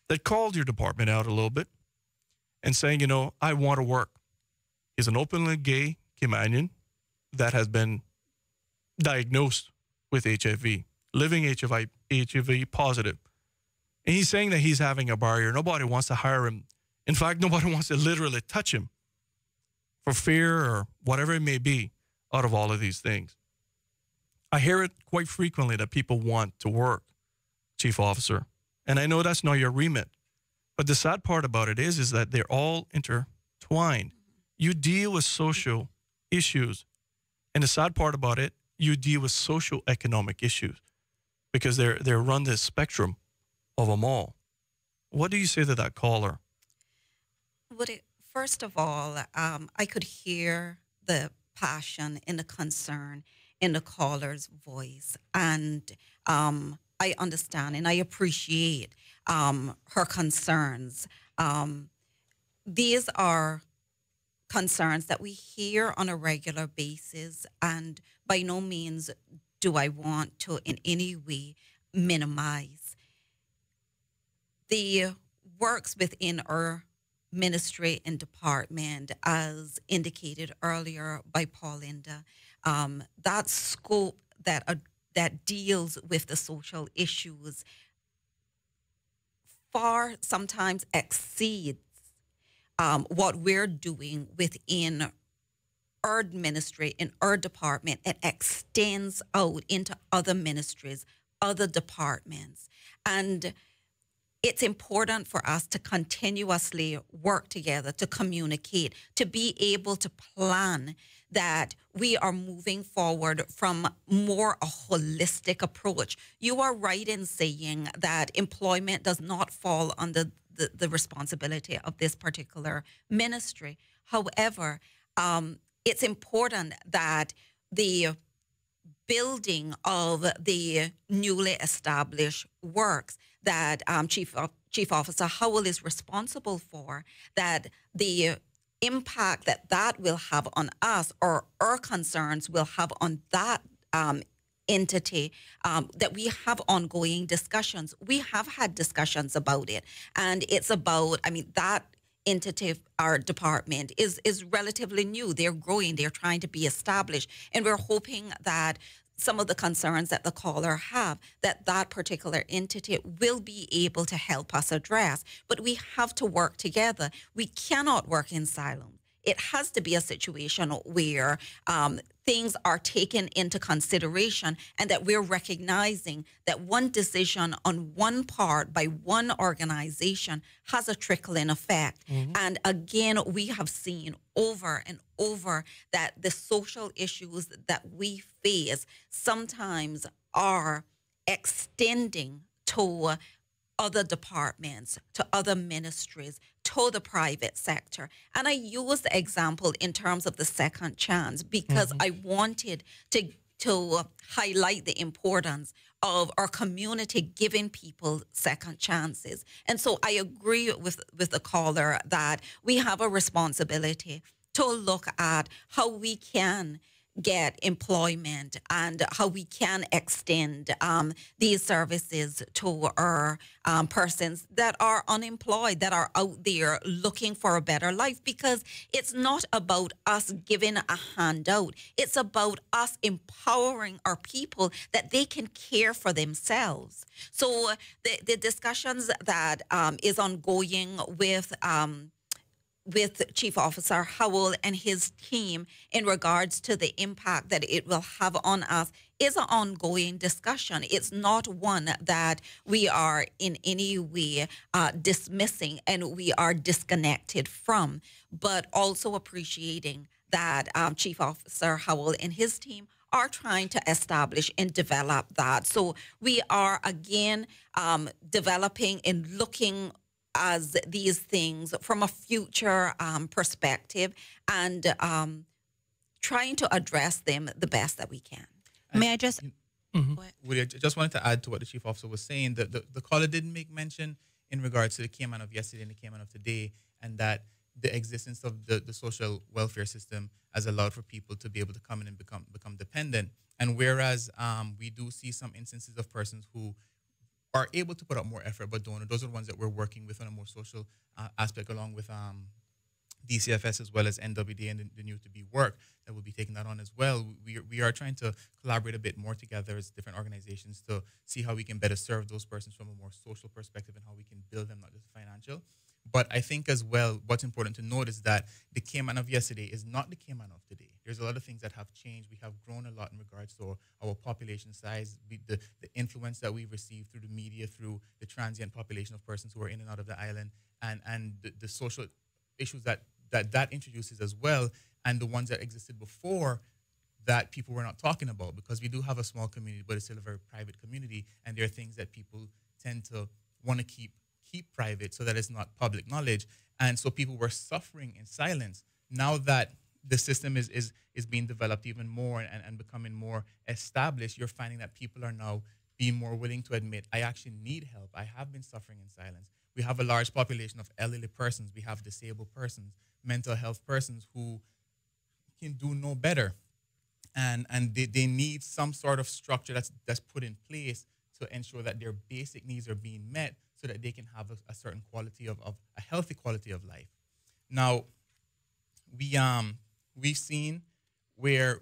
S12: that called your department out a little bit and saying, I want to work. He's an openly gay Caymanian that has been diagnosed with HIV, living HIV positive. And he's saying that he's having a barrier. Nobody wants to hire him. In fact, nobody wants to literally touch him for fear or whatever it may be out of all of these things. I hear it quite frequently that people want to work, Chief Officer. And I know that's not your remit. But the sad part about it is that they're all intertwined. You deal with social issues. And the sad part about it, you deal with social economic issues because they're run the spectrum of them all. What do you say to that caller?
S3: First of all, I could hear the passion and the concern in the caller's voice. And I understand and I appreciate her concerns. These are concerns that we hear on a regular basis, and by no means do I want to in any way minimize the works within our ministry and department, as indicated earlier by Paulinda. That scope that deals with the social issues far sometimes exceeds what we're doing within our ministry, in our department, and extends out into other ministries, other departments. And it's important for us to continuously work together, to communicate, to be able to plan that we are moving forward from more a holistic approach. You are right in saying that employment does not fall under the responsibility of this particular ministry. However, it's important that the building of the newly established works that Chief Officer Howell is responsible for, that the impact that will have on us, or our concerns will have on that entity, that we have ongoing discussions. We have had discussions about it, and it's about, that entity, our department is relatively new. They're growing, they're trying to be established, and we're hoping that some of the concerns that the caller have, that particular entity will be able to help us address. But we have to work together. We cannot work in silence. It has to be a situation where things are taken into consideration, and that we're recognizing that one decision on one part by one organization has a trickling effect. And again, we have seen over and over that the social issues that we face sometimes are extending to other departments, to other ministries, to the private sector. And I use the example in terms of the second chance because I wanted to highlight the importance of our community giving people second chances. And so I agree with the caller that we have a responsibility to look at how we can get employment and how we can extend these services to our persons that are unemployed, that are out there looking for a better life, because it's not about us giving a handout. It's about us empowering our people that they can care for themselves. So the discussions that is ongoing with Chief Officer Howell and his team in regards to the impact that it will have on us is an ongoing discussion. It's not one that we are in any way dismissing and we are disconnected from, but also appreciating that Chief Officer Howell and his team are trying to establish and develop that. So we are, again, developing and looking as these things from a future perspective, and trying to address them the best that we can.
S5: May I just...
S6: Woody, I just wanted to add to what the Chief Officer was saying. The caller didn't make mention in regards to the Cayman of yesterday and the Cayman of today, and that the existence of the social welfare system has allowed for people to be able to come in and become dependent. And whereas we do see some instances of persons who are able to put up more effort but don't, those are the ones that we're working with on a more social aspect, along with DCFS as well as NWD and the new to be work that will be taking that on as well. We are trying to collaborate a bit more together as different organizations to see how we can better serve those persons from a more social perspective and how we can build them, not just financial. But I think as well, what's important to note is that the Cayman of yesterday is not the Cayman of today. There's a lot of things that have changed. We have grown a lot in regards to our population size, the influence that we've received through the media, through the transient population of persons who are in and out of the island, and the social issues that introduces as well, and the ones that existed before that people were not talking about, because we do have a small community, but it's still a very private community, and there are things that people tend to want to keep private so that it's not public knowledge. And so people were suffering in silence. Now that the system is being developed even more and becoming more established, you're finding that people are now being more willing to admit, I actually need help. I have been suffering in silence. We have a large population of elderly persons. We have disabled persons. mental health persons who can do no better. And they need some sort of structure that's put in place to ensure that their basic needs are being met so that they can have a certain quality of a healthy quality of life. Now, we've seen where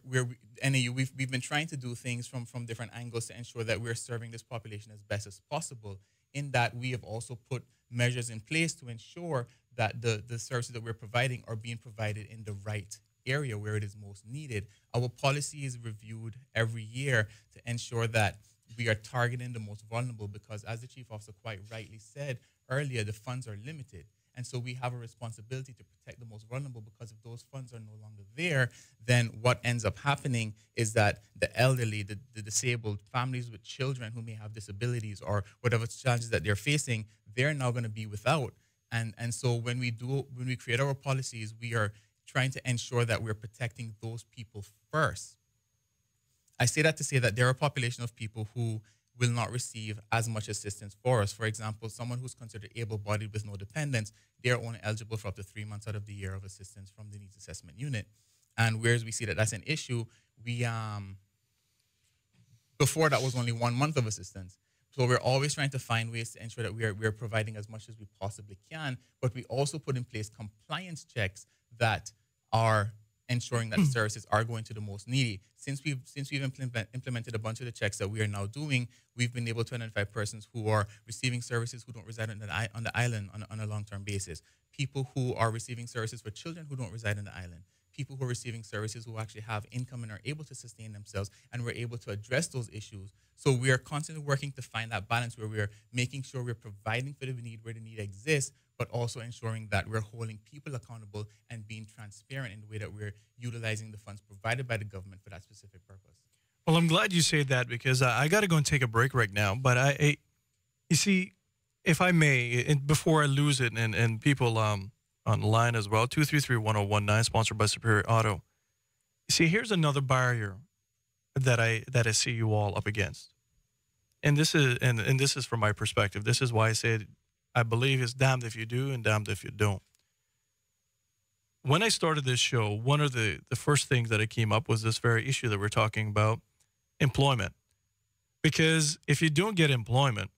S6: NAU, we've been trying to do things from different angles to ensure that we're serving this population as best as possible, in that we have also put measures in place to ensure that the services that we're providing are being provided in the right area where it is most needed. Our policy is reviewed every year to ensure that we are targeting the most vulnerable, because as the chief officer quite rightly said earlier, the funds are limited. And so we have a responsibility to protect the most vulnerable, because if those funds are no longer there, then what ends up happening is that the elderly, the disabled, families with children who may have disabilities or whatever challenges that they're facing, they're now going to be without. And so when we create our policies, we are trying to ensure that we're protecting those people first. I say that to say that there are a population of people who will not receive as much assistance for us. For example, someone who's considered able-bodied with no dependents, they're only eligible for up to 3 months out of the year of assistance from the Needs Assessment Unit. And whereas we see that that's an issue, before that was only 1 month of assistance. So we're always trying to find ways to ensure that we're providing as much as we possibly can, but we also put in place compliance checks that are ensuring that the services are going to the most needy. Since we've implemented a bunch of the checks that we are now doing, we've been able to identify persons who are receiving services who don't reside on the island on a long-term basis, people who are receiving services for children who don't reside on the island, people who are receiving services who actually have income and are able to sustain themselves, and we're able to address those issues. So we are constantly working to find that balance where we're making sure we're providing for the need where the need exists, but also ensuring that we're holding people accountable and being transparent in the way that we're utilizing the funds provided by the government for that specific purpose.
S12: Well, I'm glad you say that, because I got to go and take a break right now. But you see, if I may, and before I lose it, and people on the line as well, 233-1019, sponsored by Superior Auto. You see, here's another barrier that I see you all up against, and this is from my perspective. This is why I said I believe it's damned if you do and damned if you don't. When I started this show, one of the first things that I came up was this very issue that we're talking about, employment. Because if you don't get employment,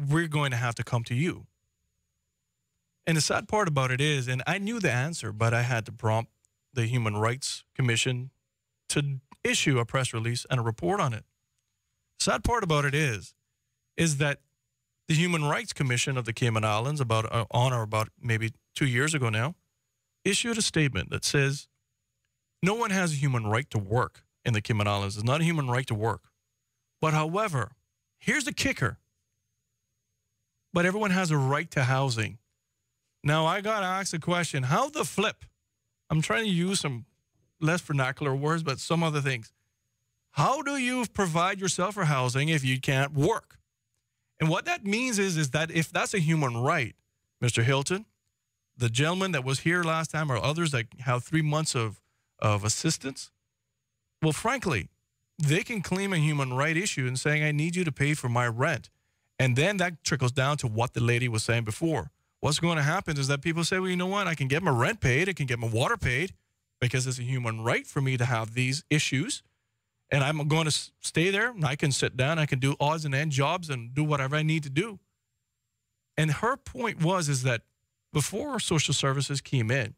S12: we're going to have to come to you. And the sad part about it is, and I knew the answer, but I had to prompt the Human Rights Commission to issue a press release and a report on it. Sad part about it is that the Human Rights Commission of the Cayman Islands, about maybe 2 years ago now, issued a statement that says no one has a human right to work in the Cayman Islands. It's not a human right to work. But however, here's the kicker. But everyone has a right to housing. Now, I got to ask the question, how the flip? I'm trying to use some less vernacular words, but some other things. How do you provide yourself for housing if you can't work? And what that means is that if that's a human right, Mr. Hilton, the gentleman that was here last time, or others that have 3 months of assistance, well, frankly, they can claim a human right issue and saying, I need you to pay for my rent. And then that trickles down to what the lady was saying before. What's going to happen is that people say, well, you know what? I can get my rent paid. I can get my water paid because it's a human right for me to have these issues. And I'm going to stay there, and I can sit down, I can do odds and end jobs and do whatever I need to do. And her point is that before social services came in,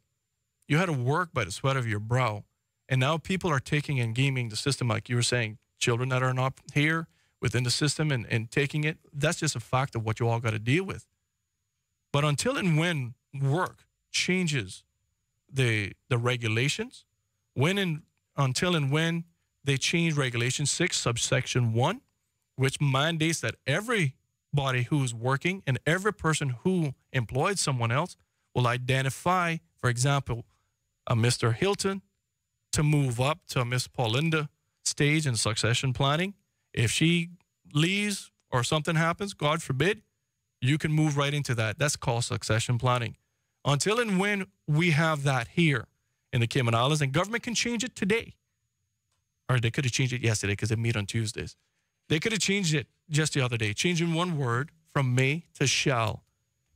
S12: you had to work by the sweat of your brow. And now people are taking and gaming the system, like you were saying, children that are not here within the system and taking it. That's just a fact of what you all got to deal with. But until and when work changes the regulations, until and when they change Regulation 6, subsection 1, which mandates that everybody who is working and every person who employed someone else will identify, for example, a Mr. Hilton to move up to a Miss Paulinda stage in succession planning. If she leaves or something happens, God forbid, you can move right into that. That's called succession planning. Until and when we have that here in the Cayman Islands, and government can change it today. Or they could have changed it yesterday because they meet on Tuesdays. They could have changed it just the other day, changing one word from may to shall.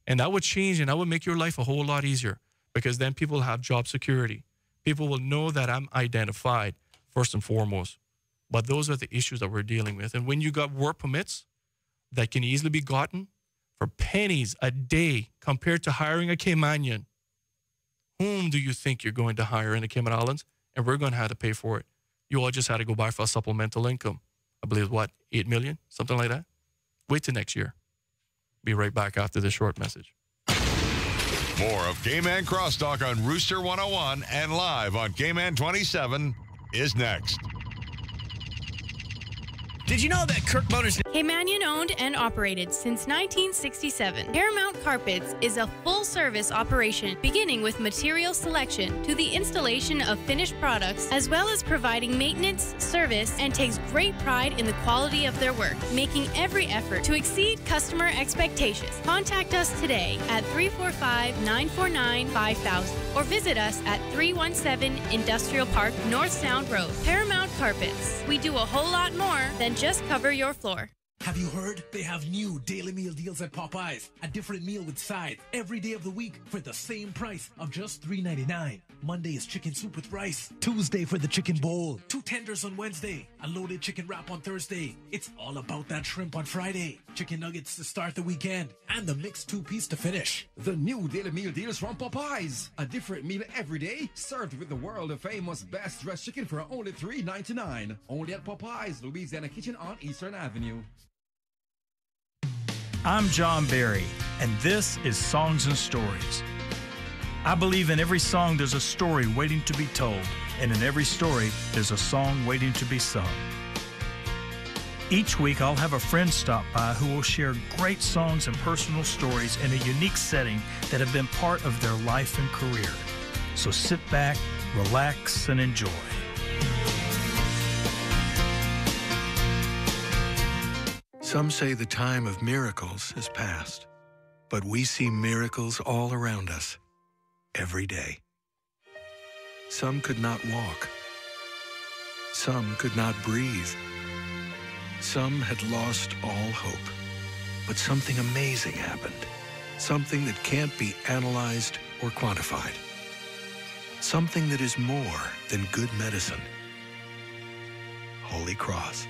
S12: And that would change, and that would make your life a whole lot easier. because then people have job security. People will know that I'm identified first and foremost. But those are the issues that we're dealing with. And when you got work permits that can easily be gotten for pennies a day compared to hiring a Caymanian, whom do you think you're going to hire in the Cayman Islands? And we're going to have to pay for it. You all just had to go buy for a supplemental income. I believe, what, 8 million? Something like that? Wait till next year. Be right back after this short message.
S8: More of Cayman Crosstalk on Rooster 101 and live on Cayman 27 is next.
S1: Did you know that Kirk Motors... Caymanian owned and operated since 1967. Paramount Carpets is a full-service operation beginning with material selection to the installation of finished products, as well as providing maintenance, service, and takes great pride in the quality of their work, making every effort to exceed customer expectations. Contact us today at 345-949-5000 or visit us at 317 Industrial Park, North Sound Road. Paramount Carpets. We do a whole lot more than just cover your floor.
S2: Have you heard? They have new daily meal deals at Popeyes. A different meal with sides every day of the week for the same price of just $3.99. Monday is chicken soup with rice. Tuesday for the chicken bowl. 2 tenders on Wednesday. A loaded chicken wrap on Thursday. It's all about that shrimp on Friday. Chicken nuggets to start the weekend. And the mixed 2-piece to finish.
S9: The new daily meal deals from Popeyes. A different meal every day, served with the world-famous best dressed chicken for only $3.99. Only at Popeyes, Louisiana Kitchen on Eastern Avenue.
S18: I'm John Barry, and this is Songs and Stories. I believe in every song there's a story waiting to be told, and in every story there's a song waiting to be sung. Each week I'll have a friend stop by who will share great songs and personal stories in a unique setting that have been part of their life and career. So sit back, relax, and enjoy.
S20: Some say the time of miracles is past, but we see miracles all around us, every day. Some could not walk. Some could not breathe. Some had lost all hope. But something amazing happened. Something that can't be analyzed or quantified. Something that is more than good medicine. Holy Cross.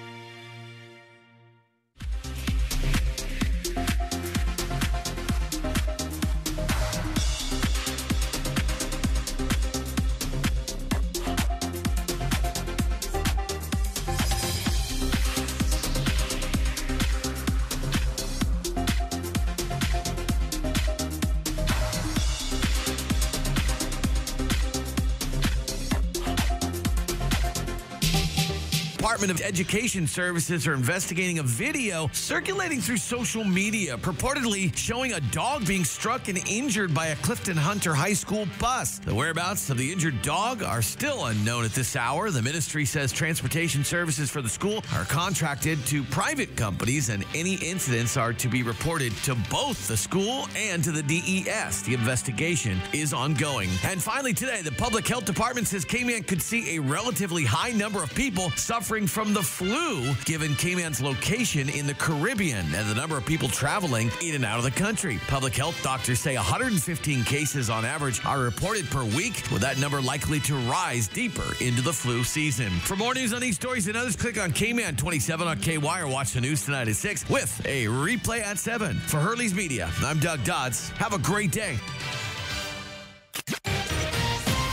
S11: Department of Education Services are investigating a video circulating through social media, purportedly showing a dog being struck and injured by a Clifton Hunter High School bus. The whereabouts of the injured dog are still unknown at this hour. The ministry says transportation services for the school are contracted to private companies, and any incidents are to be reported to both the school and to the DES. The investigation is ongoing. And finally today, the Public Health Department says Cayman could see a relatively high number of people suffering from the flu, given Cayman's location in the Caribbean and the number of people traveling in and out of the country. Public health doctors say 115 cases on average are reported per week, with that number likely to rise deeper into the flu season. For more news on these stories and others, click on Cayman 27 on KY or watch the news tonight at 6 with a replay at 7. For Hurley's Media, I'm Doug Dodds. Have a great day.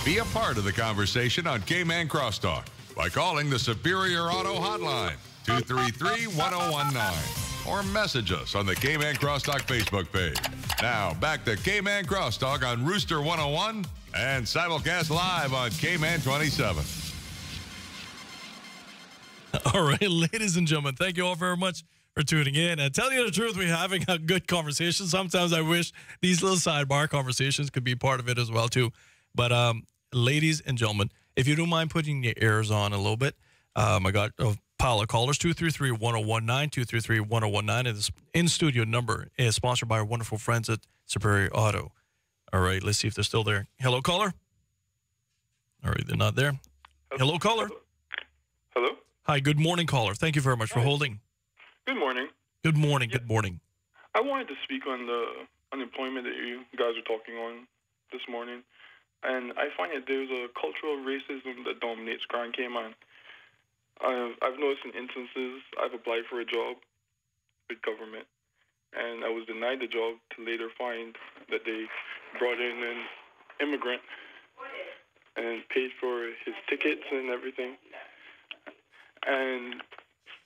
S8: Be a part of the conversation on Cayman Crosstalk by calling the Superior Auto Hotline, 233-1019, or message us on the Cayman Crosstalk Facebook page. Now, back to Cayman Crosstalk on Rooster 101 and simulcast live on Cayman 27.
S12: All right, ladies and gentlemen, thank you all very much for tuning in. And tell you the truth, we're having a good conversation. Sometimes I wish these little sidebar conversations could be part of it as well, too. But ladies and gentlemen, if you don't mind putting your ears on a little bit, I got a pile of callers, 233-1019, 233-1019, and this in-studio number is sponsored by our wonderful friends at Superior Auto. All right, let's see if they're still there. Hello, caller? All right, they're not there. Hello, caller?
S21: Hello?
S12: Hi, good morning, caller. Thank you very much for holding.
S21: Good morning.
S12: Good morning, good morning.
S21: I wanted to speak on the unemployment that you guys are talking on this morning, and I find that there's a cultural racism that dominates Grand Cayman. I've noticed in instances I've applied for a job with government, and I was denied the job to later find that they brought in an immigrant and paid for his tickets and everything, and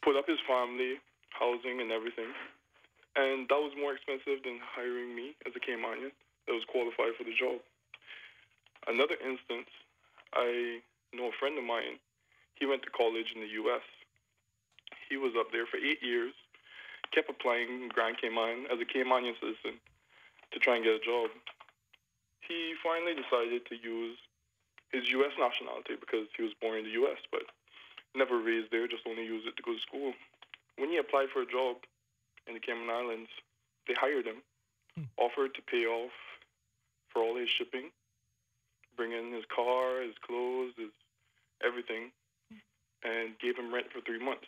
S21: put up his family, housing and everything. And that was more expensive than hiring me as a Caymanian that was qualified for the job. Another instance, I know a friend of mine, he went to college in the U.S. He was up there for 8 years, kept applying in Grand Cayman as a Caymanian citizen to try and get a job. He finally decided to use his U.S. nationality because he was born in the U.S., but never raised there, just only used it to go to school. When he applied for a job in the Cayman Islands, they hired him, offered to pay off for all his shipping, bring in his car, his clothes, his everything, and gave him rent for 3 months.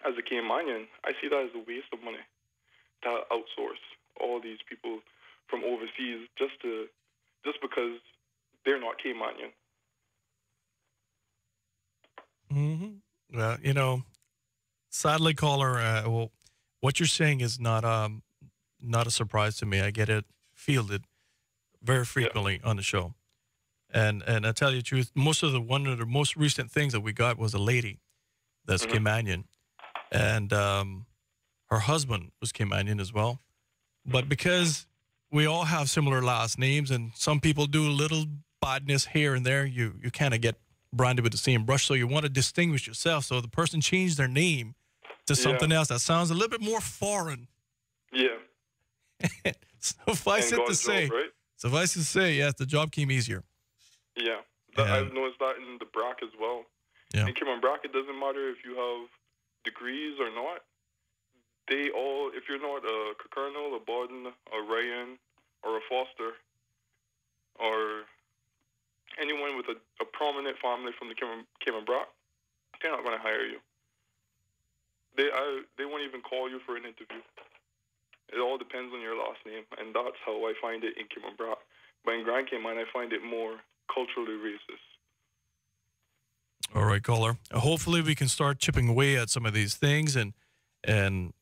S21: As a Caymanian, I see that as a waste of money to outsource all these people from overseas just because they're not Caymanian.
S12: Mm-hmm. Well, you know, sadly, caller, well, what you're saying is not a surprise to me. I get it fielded very frequently on the show, and I tell you the truth, one of the most recent things that we got was a lady that's Caymanian, and her husband was Caymanian as well, but because we all have similar last names, and some people do a little badness here and there, you kind of get branded with the same brush, so you want to distinguish yourself. So the person changed their name to something else that sounds a little bit more foreign.
S21: Yeah.
S12: Suffice it to say, yes, the job came easier.
S21: Yeah. I've noticed that in the BRAC as well.
S12: Yeah.
S21: In Cayman BRAC, it doesn't matter if you have degrees or not. They all, if you're not a colonel, a Borden, a Ryan, or a Foster, or anyone with a prominent family from the Cayman BRAC, they're not going to hire you. They won't even call you for an interview. It all depends on your last name, and that's how I find it in Cayman BRAC. But in Grand Cayman, I find it more culturally racist.
S12: All right, caller. Hopefully we can start chipping away at some of these things, and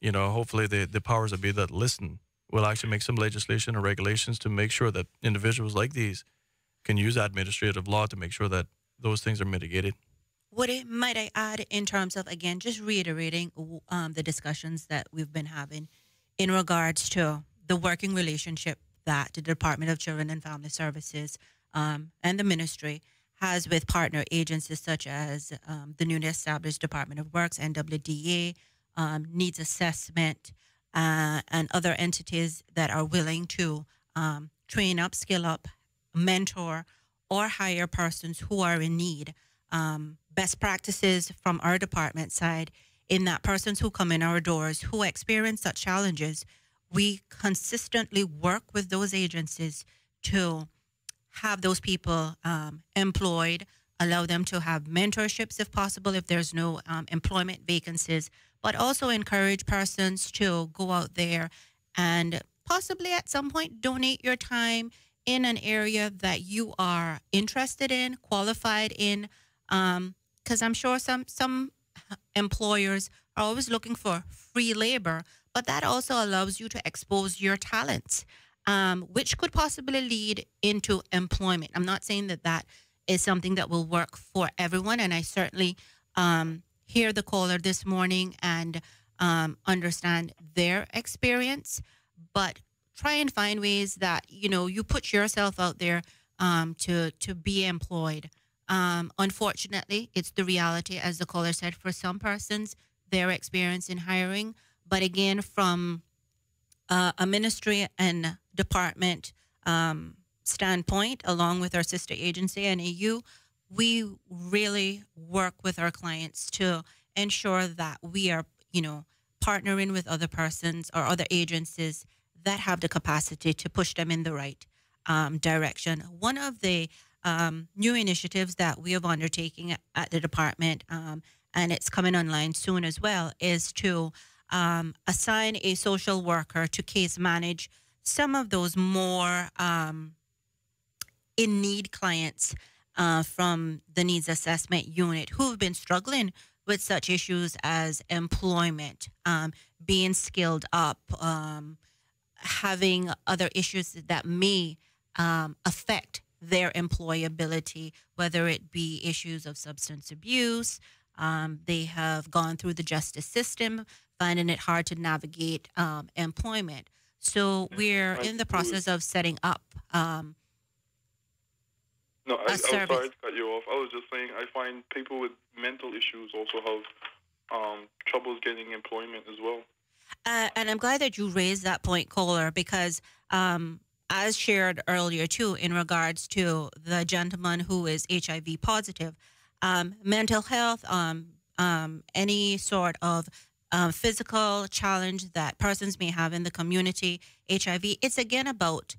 S12: you know, hopefully the powers that be that listen will actually make some legislation or regulations to make sure that individuals like these can use administrative law to make sure that those things are mitigated.
S5: Might I add, in terms of, again, just reiterating the discussions that we've been having in regards to the working relationship that the Department of Children and Family Services and the ministry has with partner agencies such as the newly established Department of Works, NWDA, Needs Assessment, and other entities that are willing to train up, skill up, mentor, or hire persons who are in need. Best practices from our department side, in that persons who come in our doors who experience such challenges, we consistently work with those agencies to have those people employed, allow them to have mentorships if possible, if there's no employment vacancies, but also encourage persons to go out there and possibly at some point donate your time in an area that you are interested in, qualified in, because I'm sure some employers are always looking for free labor, but that also allows you to expose your talents, which could possibly lead into employment. I'm not saying that that is something that will work for everyone, and I certainly hear the caller this morning and understand their experience, but try and find ways that, you know, you put yourself out there to be employed. Unfortunately, it's the reality, as the caller said, for some persons, their experience in hiring. But again, from a ministry and department standpoint, along with our sister agency, NAU, we really work with our clients to ensure that we are, you know, partnering with other persons or other agencies that have the capacity to push them in the right direction. One of the new initiatives that we have undertaking at the department, and it's coming online soon as well, is to assign a social worker to case manage some of those more in need clients from the needs assessment unit who have been struggling with such issues as employment, being skilled up, having other issues that may affect their employability, whether it be issues of substance abuse. They have gone through the justice system, finding it hard to navigate employment. So we're in the process of setting up
S21: I'm sorry to cut you off. I was just saying I find people with mental issues also have troubles getting employment as well.
S5: And I'm glad that you raised that point, Kohler, because as shared earlier, too, in regards to the gentleman who is HIV positive, mental health, any sort of physical challenge that persons may have in the community, HIV, it's again about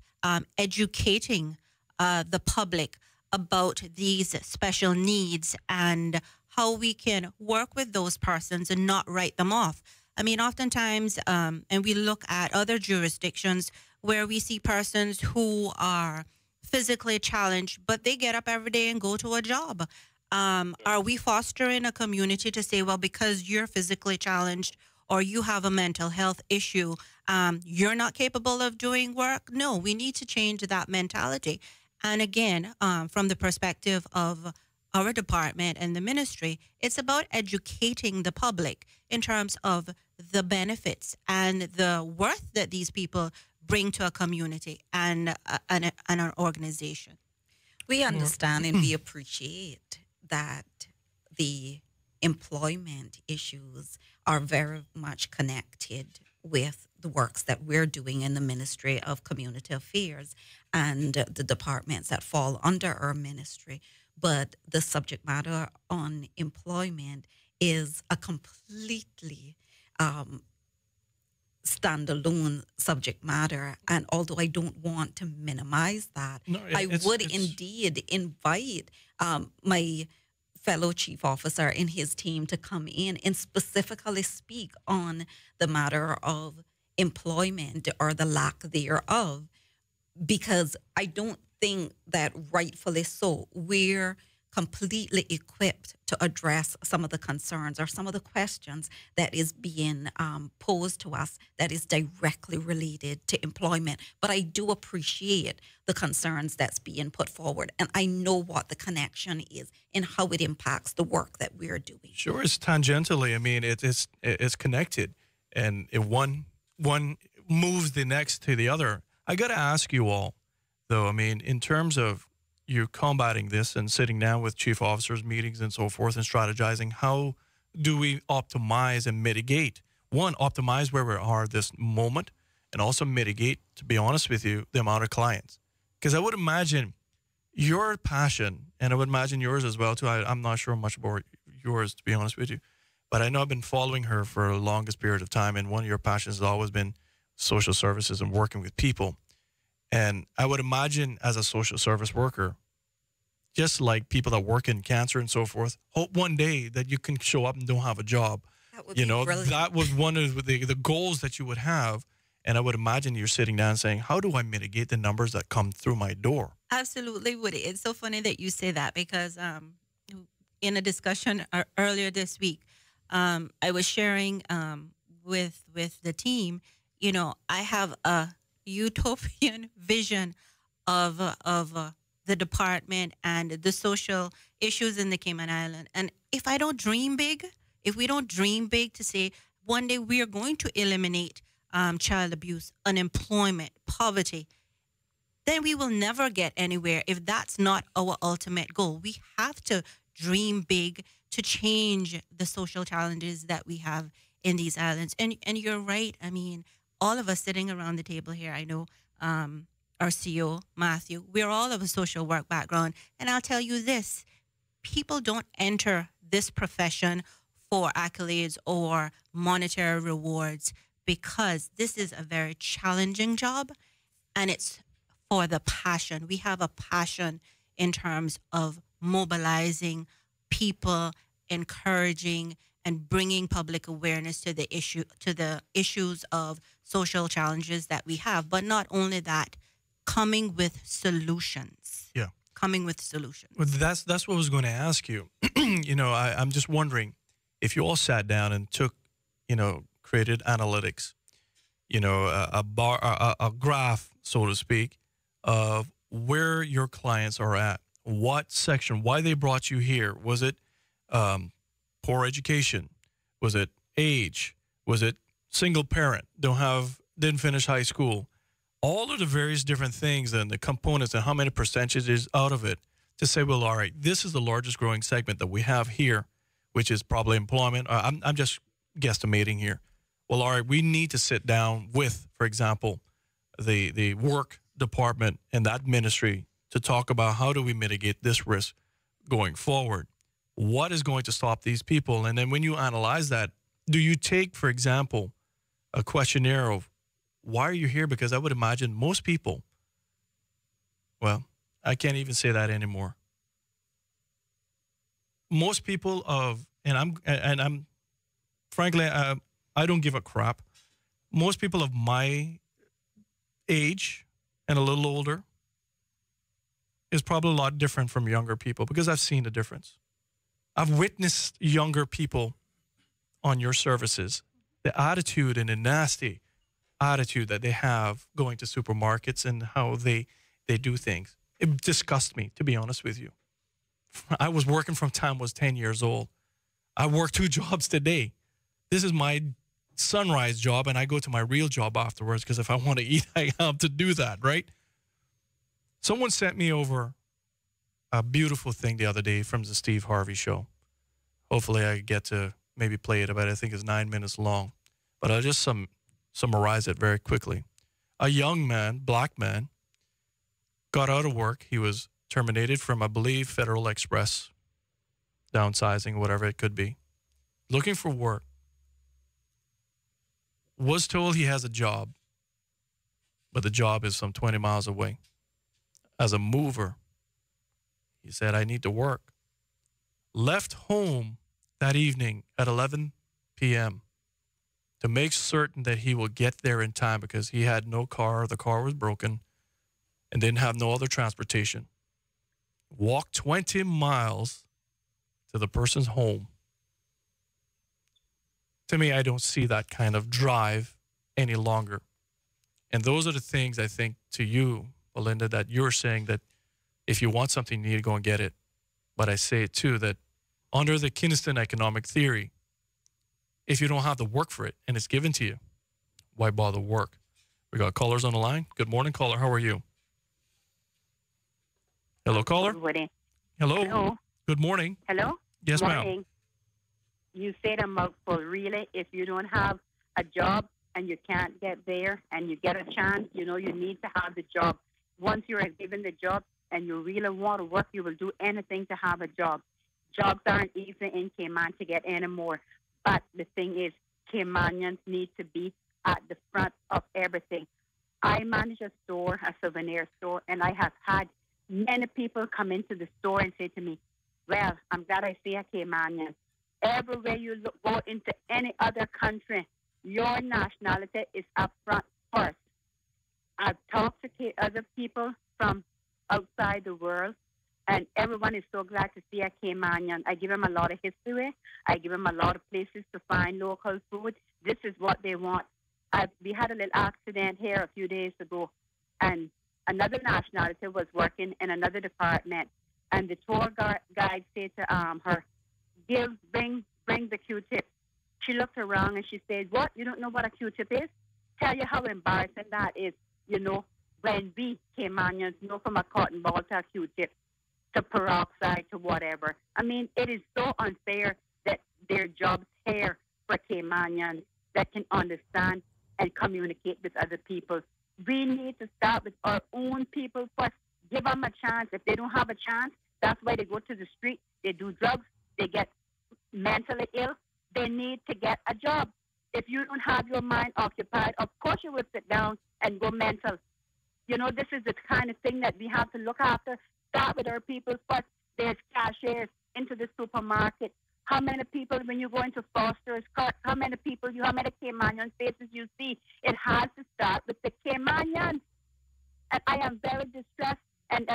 S5: educating the public about these special needs and how we can work with those persons and not write them off. I mean, oftentimes, and we look at other jurisdictions where we see persons who are physically challenged, but they get up every day and go to a job. Are we fostering a community to say, well, because you're physically challenged or you have a mental health issue, you're not capable of doing work? No, we need to change that mentality. And again, from the perspective of our department and the ministry, it's about educating the public in terms of the benefits and the worth that these people bring to a community and an organization.
S3: We understand and we appreciate that the employment issues are very much connected with the works that we're doing in the Ministry of Community Affairs and the departments that fall under our ministry. But the subject matter on employment is a completely standalone subject matter. And although I don't want to minimize that, I would indeed invite my fellow chief officer and his team to come in and specifically speak on the matter of employment or the lack thereof, because I don't think that rightfully so we're completely equipped to address some of the concerns or some of the questions that is being posed to us that is directly related to employment. But I do appreciate the concerns that's being put forward, and I know what the connection is and how it impacts the work that we're doing.
S12: Sure, it's tangentially. I mean, it's connected, and one moves the next to the other. I got to ask you all, though, I mean, in terms of you combating this and sitting down with chief officers, meetings and so forth and strategizing, how do we optimize and mitigate? One, optimize where we are this moment and also mitigate, to be honest with you, the amount of clients. Because I would imagine your passion, and I would imagine yours as well, too. I'm not sure much about yours, to be honest with you. But I know I've been following her for the longest period of time, and one of your passions has always been social services and working with people. And I would imagine as a social service worker, just like people that work in cancer and so forth, hope one day that you can show up and don't have a job.
S3: That would be brilliant.
S12: That was one of the goals that you would have. And I would imagine you're sitting down saying, how do I mitigate the numbers that come through my door?
S5: Absolutely, Woody. It's so funny that you say that because in a discussion earlier this week, I was sharing with the team, you know, I have a utopian vision of the department and the social issues in the Cayman Island. And if I don't dream big, if we don't dream big to say one day we are going to eliminate child abuse, unemployment, poverty, then we will never get anywhere if that's not our ultimate goal. We have to dream big to change the social challenges that we have in these islands. And you're right. I mean, all of us sitting around the table here, I know our CEO, Matthew, we're all of a social work background. And I'll tell you this, people don't enter this profession for accolades or monetary rewards because this is a very challenging job and it's for the passion. We have a passion in terms of mobilizing people, encouraging and bringing public awareness to the issues of social challenges that we have. But not only that, coming with solutions.
S12: Yeah.
S5: Coming with solutions.
S12: Well, that's what I was going to ask you. I'm just wondering if you all sat down and took, created analytics, a graph, so to speak, of where your clients are at, what section, why they brought you here. Was it poor education? Was it age? Was it single parent? Didn't finish high school? All of the various different things and the components and how many percentages out of it to say, well, all right, this is the largest growing segment that we have here, which is probably employment. I'm just guesstimating here. Well, all right, we need to sit down with, for example, the work department and that ministry to talk about how do we mitigate this risk going forward. What is going to stop these people? And then when you analyze that, do you take, for example, a questionnaire of why are you here? Because I would imagine most people, well, I can't even say that anymore. Most people I'm frankly, I don't give a crap. Most people of my age and a little older is probably a lot different from younger people because I've seen the difference. I've witnessed younger people on your services, the attitude and the nasty attitude that they have going to supermarkets and how they do things. It disgusts me, to be honest with you. I was working from time I was 10 years old. I work 2 jobs today. This is my sunrise job, and I go to my real job afterwards because if I want to eat, I have to do that, right? Someone sent me over a beautiful thing the other day from the Steve Harvey show. Hopefully I get to maybe play it, but I think it's 9 minutes long. But I'll just summarize it very quickly. A young man, black man, got out of work. He was terminated from, I believe, Federal Express, downsizing, whatever it could be. Looking for work. Was told he has a job, but the job is some 20 miles away. As a mover, he said, I need to work. Left home that evening at 11 p.m. to make certain that he will get there in time because he had no car, the car was broken, and didn't have no other transportation. Walked 20 miles to the person's home. To me, I don't see that kind of drive any longer. And those are the things I think to you, Belinda, that you're saying that if you want something, you need to go and get it. But I say it too, that under the Keynesian economic theory, if you don't have the work for it and it's given to you, why bother work? We got callers on the line. Good morning, caller. How are you? Hello, caller. Hello.
S7: Hello.
S12: Good morning.
S7: Hello?
S12: Yes, ma'am.
S7: Morning. You said a mouthful. Really, if you don't have a job and you can't get there and you get a chance, you need to have the job. Once you're given the job and you really want to work, you will do anything to have a job. Jobs aren't easy in Cayman to get anymore. But the thing is, Caymanians need to be at the front of everything. I manage a store, a souvenir store, and I have had many people come into the store and say to me, well, I'm glad I see a Caymanian. Everywhere you go into any other country, your nationality is up front first. I've talked to other people from outside the world, and everyone is so glad to see a Caymanian. I give them a lot of history. I give them a lot of places to find local food. This is what they want. We had a little accident here a few days ago, and another nationality was working in another department, and the tour guide said to her, bring the Q-tip. She looked around and she said, what, you don't know what a Q-tip is? Tell you how embarrassing that is, when we Caymanians know from a cotton ball to a Q-tip, to peroxide, to whatever. I mean, it is so unfair that there are jobs here for Caymanians that can understand and communicate with other people. We need to start with our own people first. Give them a chance. If they don't have a chance, that's why they go to the street. They do drugs. They get mentally ill. They need to get a job. If you don't have your mind occupied, of course you will sit down and go mental. This is the kind of thing that we have to look after. Start with our people first. There's cashiers into the supermarket. How many people, when you go into Foster's, how many Caymanian faces you see? It has to start with the Caymanians. And I am very distressed. And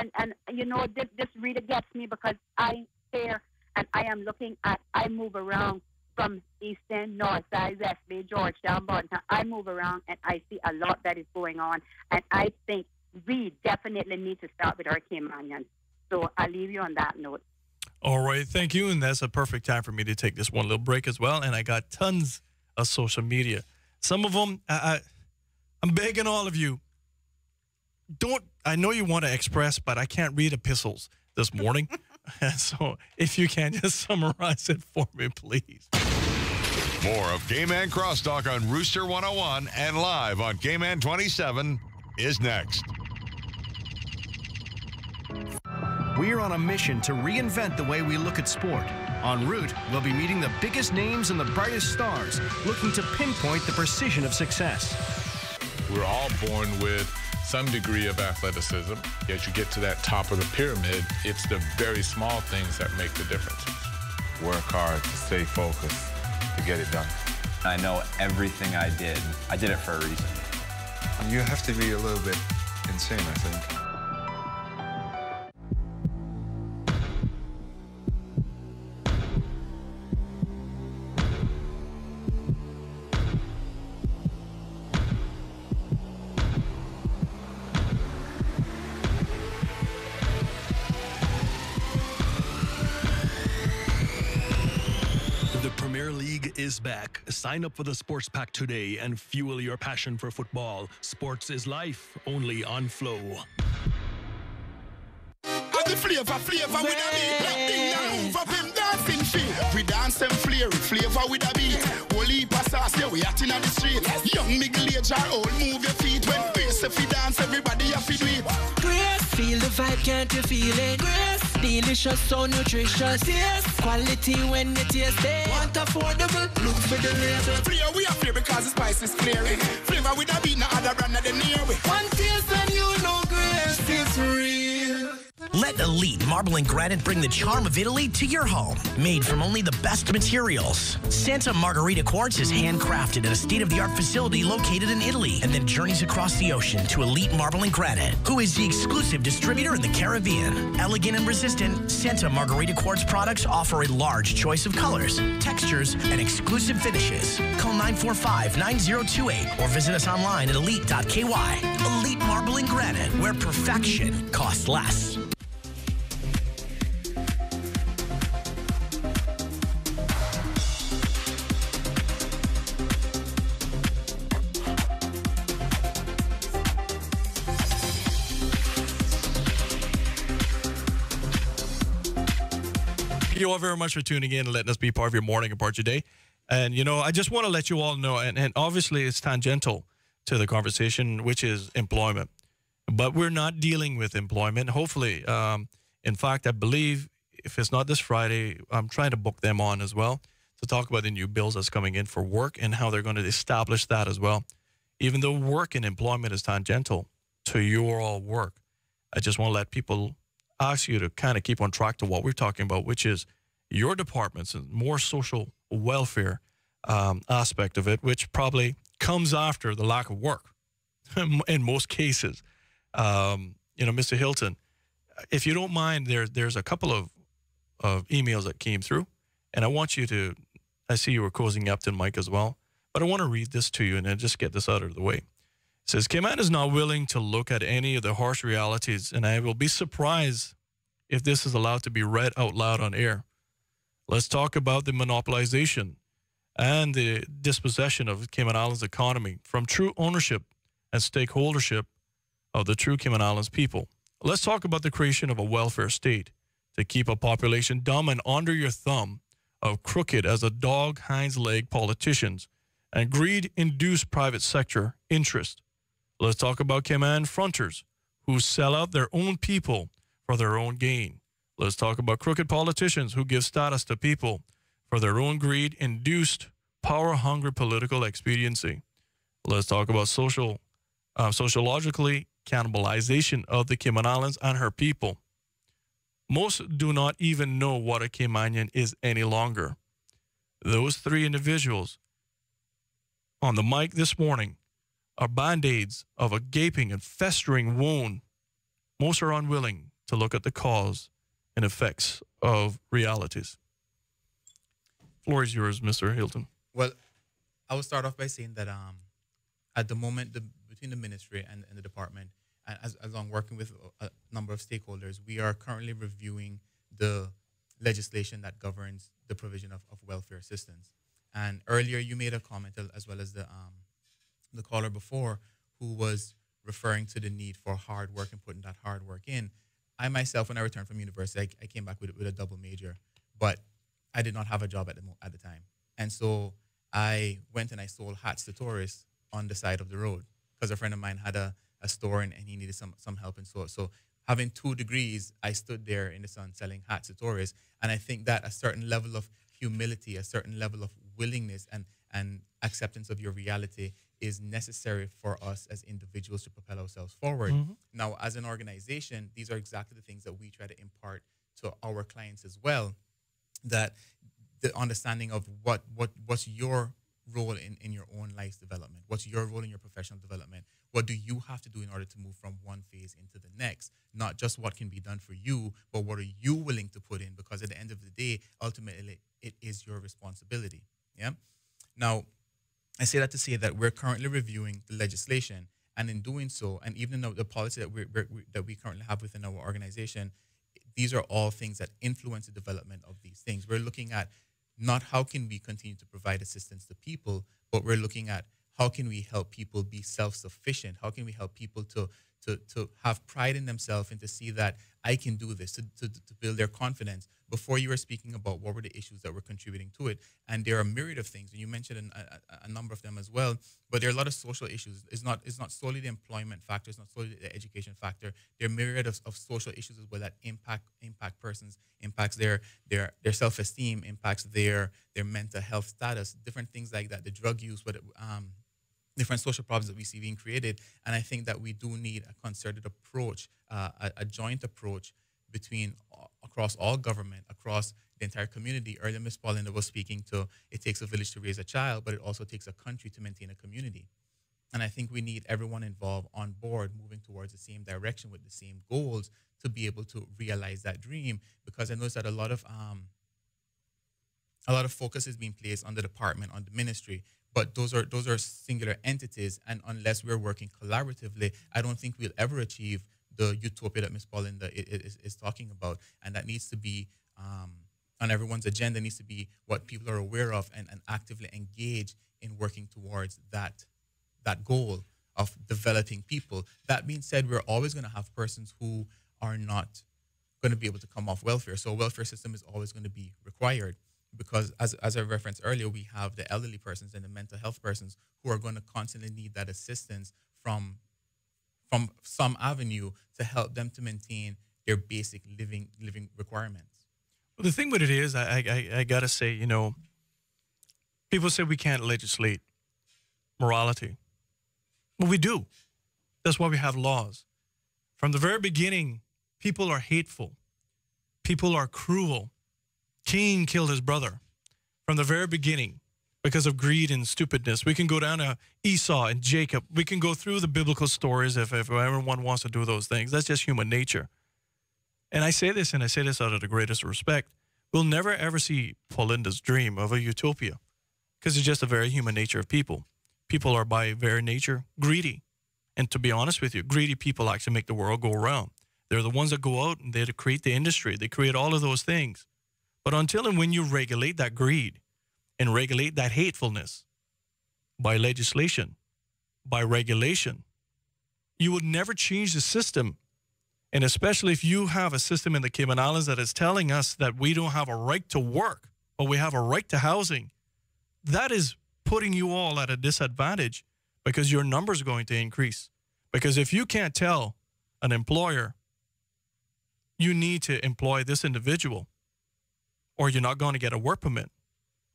S7: you know, this really gets me because I here and I am looking at, I move around from Eastern, North Side, West Bay, Georgetown, Boston. I move around and I see a lot that is going on. And I think we definitely need to start with our Caymanians. So I'll leave you on that note.
S12: All right, thank you. And that's a perfect time for me to take this one little break as well. And I got tons of social media. Some of them, I'm begging all of you, I know you want to express, but I can't read epistles this morning. So if you can, just summarize it for me, please.
S8: More of Cayman Crosstalk on Rooster 101 and live on Cayman 27 is next.
S10: We're on a mission to reinvent the way we look at sport. En route, we'll be meeting the biggest names and the brightest stars, looking to pinpoint the precision of success.
S14: We're all born with some degree of athleticism. As you get to that top of the pyramid, it's the very small things that make the difference.
S15: Work hard to stay focused, to get it done. I know everything I did it for a reason.
S19: You have to be a little bit insane, I think.
S22: Is back. Sign up for the Sports Pack today and fuel your passion for football. Sports is life, only on Flow.
S23: The flavor with a beat. Black thing now move up him dancing feet. We dance them flavor with a beat. Holy sauce, yeah, we acting on the street. Young middle age or old, move your feet. When Grace if we dance, everybody have to do it.
S24: Grace, feel the vibe, can't you feel it? Grace, delicious, so nutritious. Yes, quality when you taste it. Want affordable, look for the label.
S23: Flavor we are flavor because the spice is flaring. Flavor with a beat, no other brand than near we.
S24: One taste and you know Grace is real.
S25: Let Elite Marble and Granite bring the charm of Italy to your home. Made from only the best materials. Santa Margherita Quartz is handcrafted at a state-of-the-art facility located in Italy and then journeys across the ocean to Elite Marble and Granite, who is the exclusive distributor in the Caribbean. Elegant and resistant, Santa Margherita Quartz products offer a large choice of colors, textures, and exclusive finishes. Call 945-9028 or visit us online at elite.ky. Elite Marble and Granite, where perfection costs less.
S12: Thank you all very much for tuning in and letting us be part of your morning and part of your day. And, you know, I just want to let you all know, and obviously it's tangential to the conversation, which is employment. But we're not dealing with employment. Hopefully, in fact, I believe if it's not this Friday, I'm trying to book them on as well to talk about the new bills that's coming in for work and how they're going to establish that as well. Even though work and employment is tangential to your all work, I just want to let people ask you to kind of keep on track to what we're talking about, which is your departments and more social welfare aspect of it, which probably comes after the lack of work in most cases. You know, Mr. Hilton, if you don't mind, there's a couple of emails that came through, and I want you to, I see you were closing up to Mike as well, but I want to read this to you and then just get this out of the way. It says, Cayman is not willing to look at any of the harsh realities, and I will be surprised if this is allowed to be read out loud on air. Let's talk about the monopolization and the dispossession of Cayman Islands economy from true ownership and stakeholdership of the true Cayman Islands people. Let's talk about the creation of a welfare state to keep a population dumb and under your thumb of crooked as a dog hind leg politicians and greed-induced private sector interest. Let's talk about Cayman fronters who sell out their own people for their own gain. Let's talk about crooked politicians who give status to people for their own greed-induced, power-hungry political expediency. Let's talk about sociologically cannibalization of the Cayman Islands and her people. Most do not even know what a Caymanian is any longer. Those three individuals on the mic this morning are Band-Aids of a gaping and festering wound. Most are unwilling to look at the cause and effects of realities. Floor is yours, Mr. Hilton.
S4: Well, I will start off by saying that at the moment, between the ministry and the department, and as along working with a number of stakeholders, we are currently reviewing the legislation that governs the provision of welfare assistance. And earlier you made a comment, as well as the caller before, who was referring to the need for hard work and putting that hard work in. I myself, when I returned from university, I came back with a double major, but I did not have a job at the time. And so I went and I sold hats to tourists on the side of the road because a friend of mine had a store and he needed some help. And so having 2 degrees, I stood there in the sun selling hats to tourists. And I think that a certain level of humility, a certain level of willingness and acceptance of your reality is necessary for us as individuals to propel ourselves forward.
S12: Mm-hmm.
S4: Now, as an organization, these are exactly the things that we try to impart to our clients as well, that the understanding of what's your role in your own life's development, what's your role in your professional development, what do you have to do in order to move from one phase into the next, not just what can be done for you, but what are you willing to put in, because at the end of the day, ultimately, it is your responsibility. Yeah. Now, I say that to say that we're currently reviewing the legislation, and in doing so, and even though the policy that we currently have within our organization, these are all things that influence the development of these things. We're looking at not how can we continue to provide assistance to people, but we're looking at how can we help people be self-sufficient? How can we help people to have pride in themselves and to see that I can do this, to build their confidence. Before you were speaking about what were the issues that were contributing to it, and there are a myriad of things, and you mentioned a number of them as well, but there are a lot of social issues. It's not solely the employment factor, it's not solely the education factor. There are a myriad of social issues as well that impact persons, impacts their self-esteem, impacts their mental health status, different things like that, the drug use, different social problems that we see being created. And I think that we do need a concerted approach, a joint approach across all government, across the entire community. Earlier, Ms. Paulinda was speaking to, it takes a village to raise a child, but it also takes a country to maintain a community. And I think we need everyone involved on board, moving towards the same direction with the same goals to be able to realize that dream. Because I noticed that a lot of focus is being placed on the department, on the ministry, but those are singular entities, and unless we're working collaboratively, I don't think we'll ever achieve the utopia that Ms. Paulinda is talking about. And that needs to be on everyone's agenda, needs to be what people are aware of and actively engage in working towards that goal of developing people. That being said, we're always going to have persons who are not going to be able to come off welfare. So a welfare system is always going to be required, because as I referenced earlier, we have the elderly persons and the mental health persons who are going to constantly need that assistance from some avenue to help them to maintain their basic living requirements.
S12: Well, the thing with it is, I got to say, people say we can't legislate morality. Well, we do. That's why we have laws. From the very beginning, people are hateful. People are cruel. Cain killed his brother from the very beginning because of greed and stupidness. We can go down to Esau and Jacob. We can go through the biblical stories if everyone wants to do those things. That's just human nature. And I say this out of the greatest respect. We'll never, ever see Paulinda's dream of a utopia, because it's just a very human nature of people. People are by very nature greedy. And to be honest with you, greedy people actually make the world go around. They're the ones that go out and they create the industry. They create all of those things. But until and when you regulate that greed and regulate that hatefulness by legislation, by regulation, you would never change the system. And especially if you have a system in the Cayman Islands that is telling us that we don't have a right to work, but we have a right to housing, that is putting you all at a disadvantage, because your numbers are going to increase. Because if you can't tell an employer, you need to employ this individual, or you're not going to get a work permit,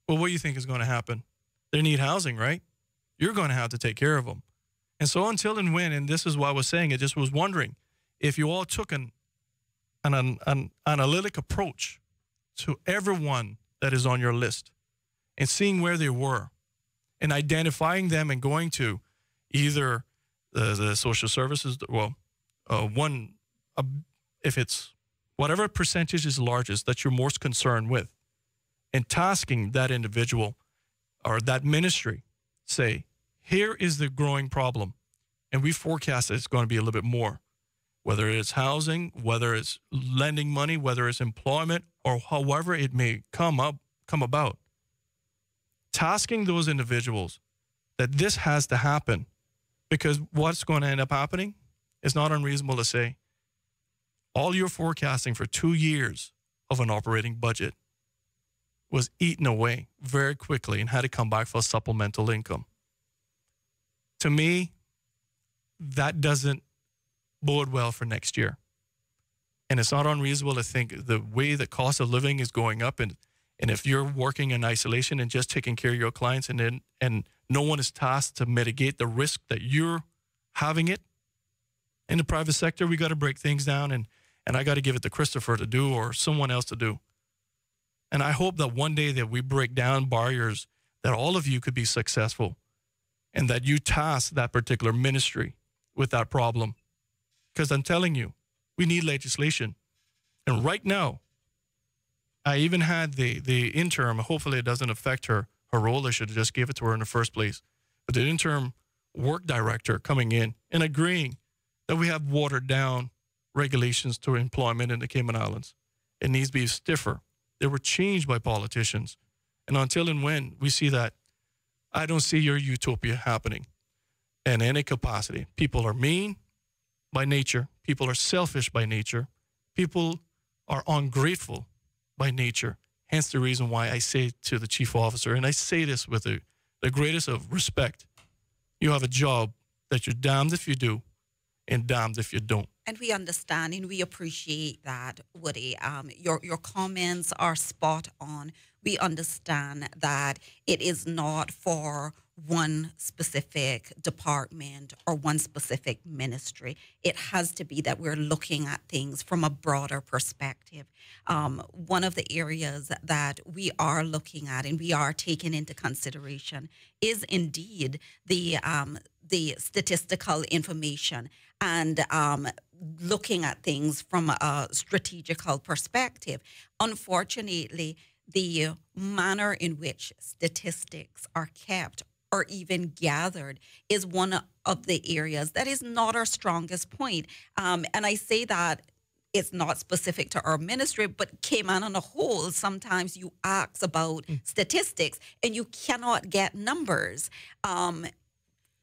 S12: well, what do you think is going to happen? They need housing, right? You're going to have to take care of them. And so until and when, and this is why I was saying, I just was wondering, if you all took an analytic approach to everyone that is on your list, and seeing where they were and identifying them and going to either the social services, if it's whatever percentage is largest that you're most concerned with, and tasking that individual or that ministry, say, here is the growing problem, and we forecast that it's going to be a little bit more, whether it's housing, whether it's lending money, whether it's employment, or however it may come about. Tasking those individuals that this has to happen, because what's going to end up happening is not unreasonable to say, all your forecasting for 2 years of an operating budget was eaten away very quickly and had to come back for supplemental income. To me, that doesn't bode well for next year. And it's not unreasonable to think the way the cost of living is going up, and if you're working in isolation and just taking care of your clients, and no one is tasked to mitigate the risk that you're having it, in the private sector, we got to break things down, and I got to give it to Christopher to do or someone else to do. And I hope that one day that we break down barriers, that all of you could be successful, and that you task that particular ministry with that problem. Because I'm telling you, we need legislation. And right now, I even had the interim, hopefully it doesn't affect her role. I should have just gave it to her in the first place. But the interim work director coming in and agreeing that we have watered down regulations to employment in the Cayman Islands. It needs to be stiffer. They were changed by politicians. And until and when we see that, I don't see your utopia happening in any capacity. People are mean by nature. People are selfish by nature. People are ungrateful by nature. Hence the reason why I say to the chief officer, and I say this with the greatest of respect, you have a job that you're damned if you do and damned if you don't.
S3: And we understand and we appreciate that, Woody. Your comments are spot on. We understand that it is not for one specific department or one specific ministry. It has to be that we're looking at things from a broader perspective. One of the areas that we are looking at and we are taking into consideration is indeed the statistical information and looking at things from a strategical perspective. Unfortunately, the manner in which statistics are kept or even gathered is one of the areas that is not our strongest point. And I say that it's not specific to our ministry, but Cayman on a whole, sometimes you ask about statistics and you cannot get numbers.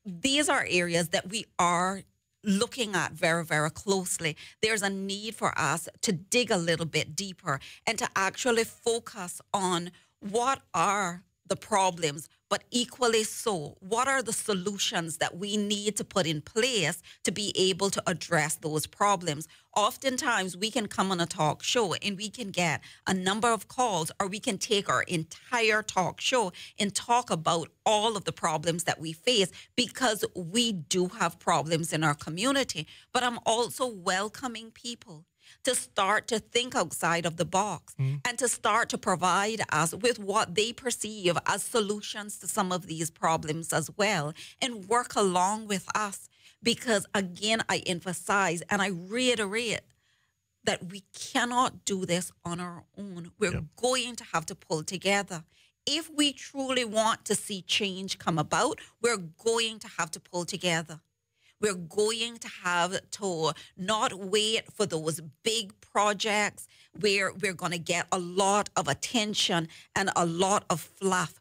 S3: These are areas that we are looking at very, very closely. There's a need for us to dig a little bit deeper and to actually focus on what are the problems, but equally so, what are the solutions that we need to put in place to be able to address those problems? Oftentimes, we can come on a talk show and we can get a number of calls, or we can take our entire talk show and talk about all of the problems that we face, because we do have problems in our community. But I'm also welcoming people to start to think outside of the box and to start to provide us with what they perceive as solutions to some of these problems as well, and work along with us. Because again, I emphasize and I reiterate that we cannot do this on our own. We're going to have to pull together. If we truly want to see change come about, we're going to have to pull together. We're going to have to not wait for those big projects where we're going to get a lot of attention and a lot of fluff,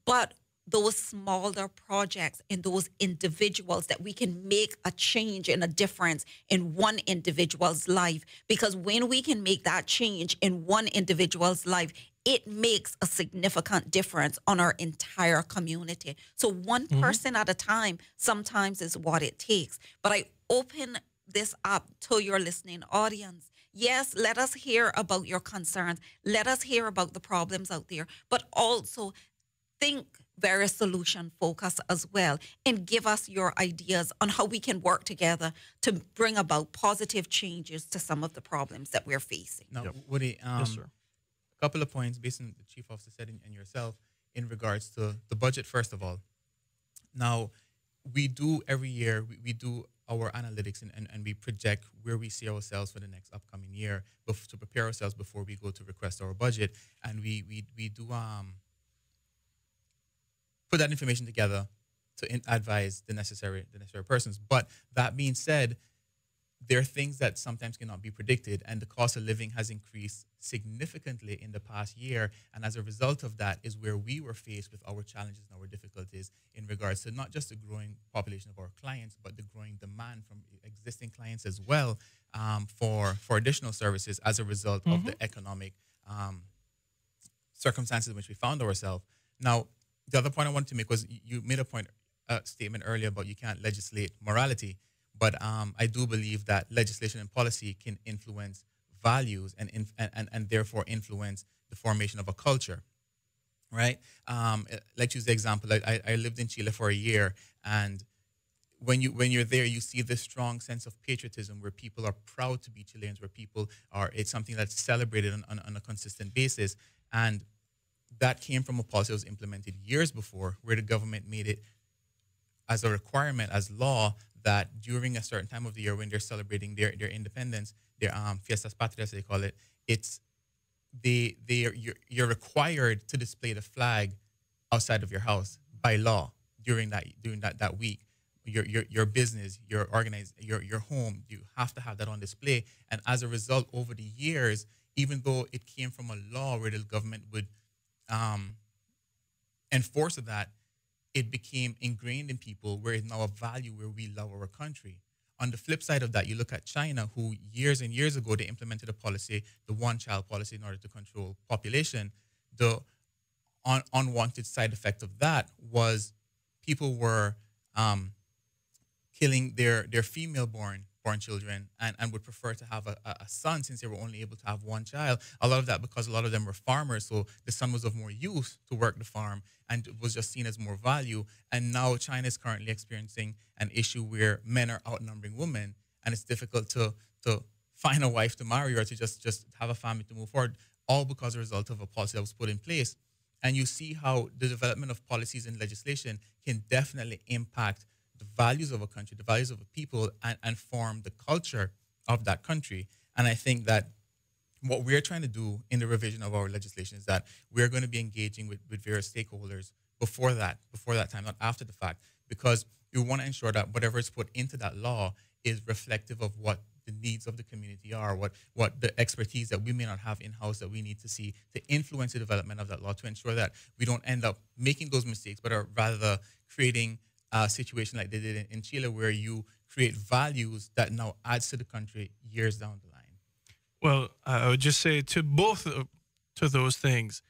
S3: but those smaller projects and those individuals that we can make a change and a difference in one individual's life. Because when we can make that change in one individual's life, it makes a significant difference on our entire community. So one person at a time sometimes is what it takes. But I open this up to your listening audience. Yes, let us hear about your concerns. Let us hear about the problems out there, but also think very solution focused as well, and give us your ideas on how we can work together to bring about positive changes to some of the problems that we're facing.
S4: Now, Woody,
S12: yes, sir.
S4: a couple of points based on the chief officer said and yourself in regards to the budget, first of all. Now, we do every year, we do our analytics and we project where we see ourselves for the next upcoming year to prepare ourselves before we go to request our budget. And we do put that information together to advise the necessary persons. But that being said, there are things that sometimes cannot be predicted, and the cost of living has increased significantly in the past year. And as a result of that is where we were faced with our challenges and our difficulties in regards to not just the growing population of our clients, but the growing demand from existing clients as well, for additional services as a result of the economic circumstances in which we found ourselves. Now, the other point I wanted to make was you made a statement earlier about you can't legislate morality. But I do believe that legislation and policy can influence values and therefore influence the formation of a culture, right? Let's use the example. I lived in Chile for a year, and when you're there, you see this strong sense of patriotism where people are proud to be Chileans, where people are. It's something that's celebrated on a consistent basis, and that came from a policy that was implemented years before, where the government made it as a requirement, as law, that during a certain time of the year when they're celebrating their independence, their fiestas patrias, they call it, you're required to display the flag outside of your house by law during that week. Your business, your home, you have to have that on display. And as a result, over the years, even though it came from a law where the government would enforce that, it became ingrained in people where it's now a value where we love our country. On the flip side of that, you look at China, who years and years ago, they implemented a policy, the one-child policy, in order to control population. The unwanted side effect of that was people were killing their female-born children and would prefer to have a son since they were only able to have one child. A lot of that because a lot of them were farmers, so the son was of more use to work the farm and was just seen as more value. And now China is currently experiencing an issue where men are outnumbering women, and it's difficult to find a wife to marry or to just have a family to move forward, all because as a result of a policy that was put in place. And you see how the development of policies and legislation can definitely impact the values of a country, the values of a people, and form the culture of that country. And I think that what we're trying to do in the revision of our legislation is that we're going to be engaging with various stakeholders before that time, not after the fact, because we want to ensure that whatever is put into that law is reflective of what the needs of the community are, what the expertise that we may not have in-house that we need to see to influence the development of that law, to ensure that we don't end up making those mistakes, but are rather creating a situation like they did in Chile, where you create values that now adds to the country years down the line.
S12: Well, I would just say to both to those things,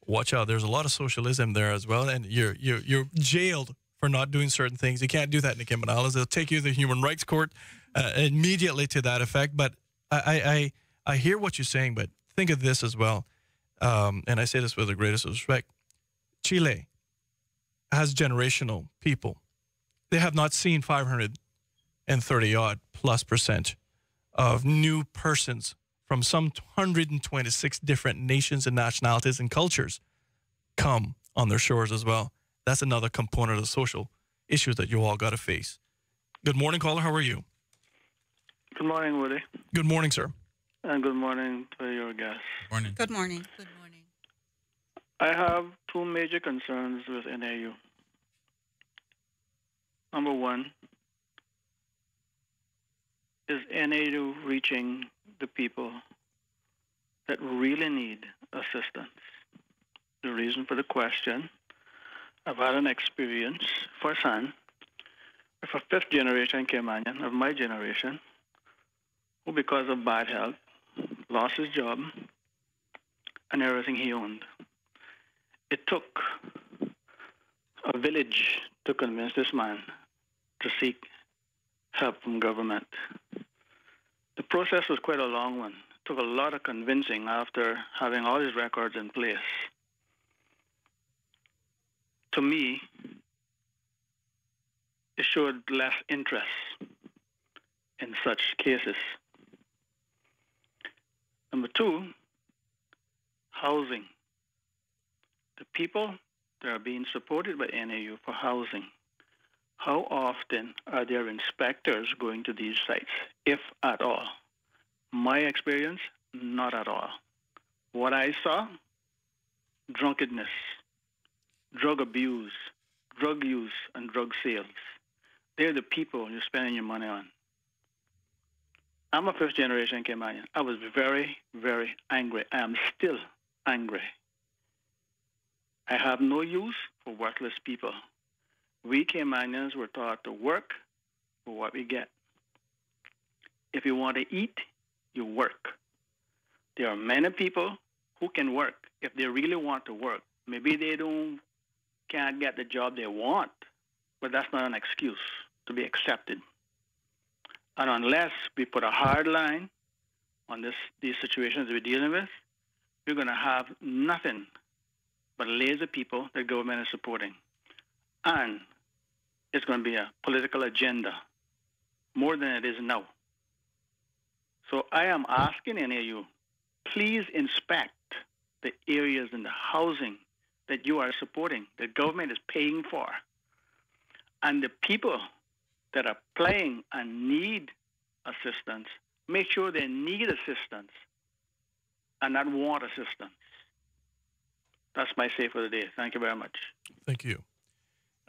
S12: watch out. There's a lot of socialism there as well, and you're jailed for not doing certain things. You can't do that in the Cayman Islands. They'll take you to the Human Rights Court immediately to that effect. But I hear what you're saying, but think of this as well, and I say this with the greatest respect. Chile has generational people. They have not seen 530-odd+% of new persons from some 126 different nations and nationalities and cultures come on their shores as well. That's another component of the social issues that you all got to face. Good morning, caller. How are you?
S1: Good morning, Woody.
S12: Good morning, sir.
S1: And good morning to your guests.
S4: Morning.
S3: Good morning. Good morning.
S1: I have two major concerns with NAU. Number one, is NAU reaching the people that really need assistance? The reason for the question, I've had an experience firsthand with a fifth-generation Caymanian of my generation who, because of bad health, lost his job and everything he owned. It took a village to convince this man to seek help from government. The process was quite a long one. It took a lot of convincing after having all his records in place. To me, it showed less interest in such cases. Number two, housing. The people that are being supported by NAU for housing, how often are there inspectors going to these sites, if at all? My experience, not at all. What I saw, drunkenness, drug abuse, drug use, and drug sales. They're the people you're spending your money on. I'm a first-generation Caymanian. I was very, very angry. I am still angry. I have no use for worthless people. We Caymanians were taught to work for what we get. If you want to eat, you work. There are many people who can work if they really want to work. Maybe they can't get the job they want, but that's not an excuse to be accepted. And unless we put a hard line on these situations we're dealing with, we're going to have nothing but lazy people the government is supporting. And it's going to be a political agenda more than it is now. So I am asking NAU, please inspect the areas in the housing that you are supporting, the government is paying for. And the people that are applying and need assistance, make sure they need assistance and not want assistance. That's my say for the day. Thank you very much.
S12: Thank you.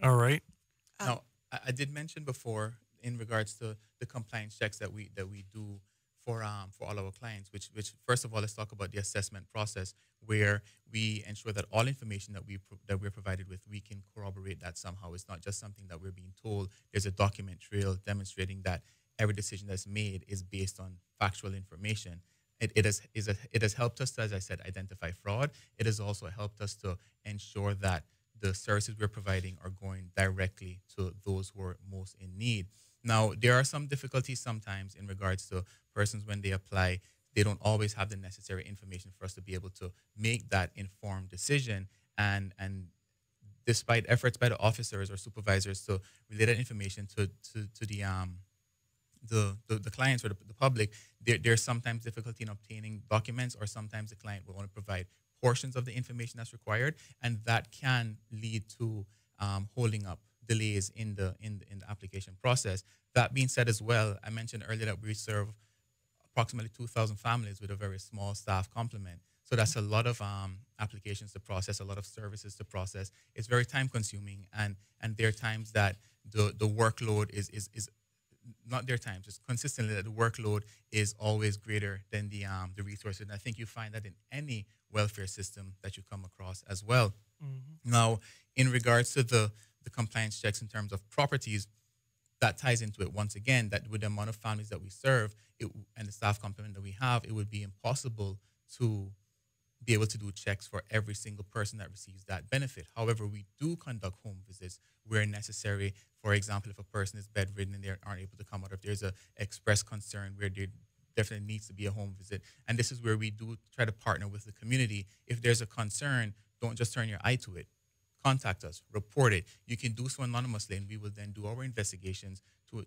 S12: All right.
S4: Now, I did mention before in regards to the compliance checks that we do for all our clients, which first of all, let's talk about the assessment process, where we ensure that all information that we're provided with, we can corroborate that somehow. It's not just something that we're being told. There's a document trail demonstrating that every decision that's made is based on factual information. It has helped us to, as I said, identify fraud. It has also helped us to ensure that the services we're providing are going directly to those who are most in need. Now, there are some difficulties sometimes in regards to persons when they apply. They don't always have the necessary information for us to be able to make that informed decision. And despite efforts by the officers or supervisors to relay that information to the clients or the public, there's sometimes difficulty in obtaining documents, or sometimes the client will want to provide portions of the information that's required, and that can lead to holding up delays in the application process. That being said as well, I mentioned earlier that we serve approximately 2,000 families with a very small staff complement. So that's a lot of applications to process, a lot of services to process. It's very time consuming, and there are times that the workload is not their times, it's consistently that the workload is always greater than the resources. And I think you find that in any welfare system that you come across as well. Mm-hmm. Now, in regards to the compliance checks in terms of properties, that ties into it once again, that with the amount of families that we serve and the staff complement that we have, it would be impossible to be able to do checks for every single person that receives that benefit. However, we do conduct home visits where necessary. For example, if a person is bedridden and they aren't able to come out, if there's an express concern where there definitely needs to be a home visit. And this is where we do try to partner with the community. If there's a concern, don't just turn your eye to it. Contact us, report it. You can do so anonymously, and we will then do our investigations to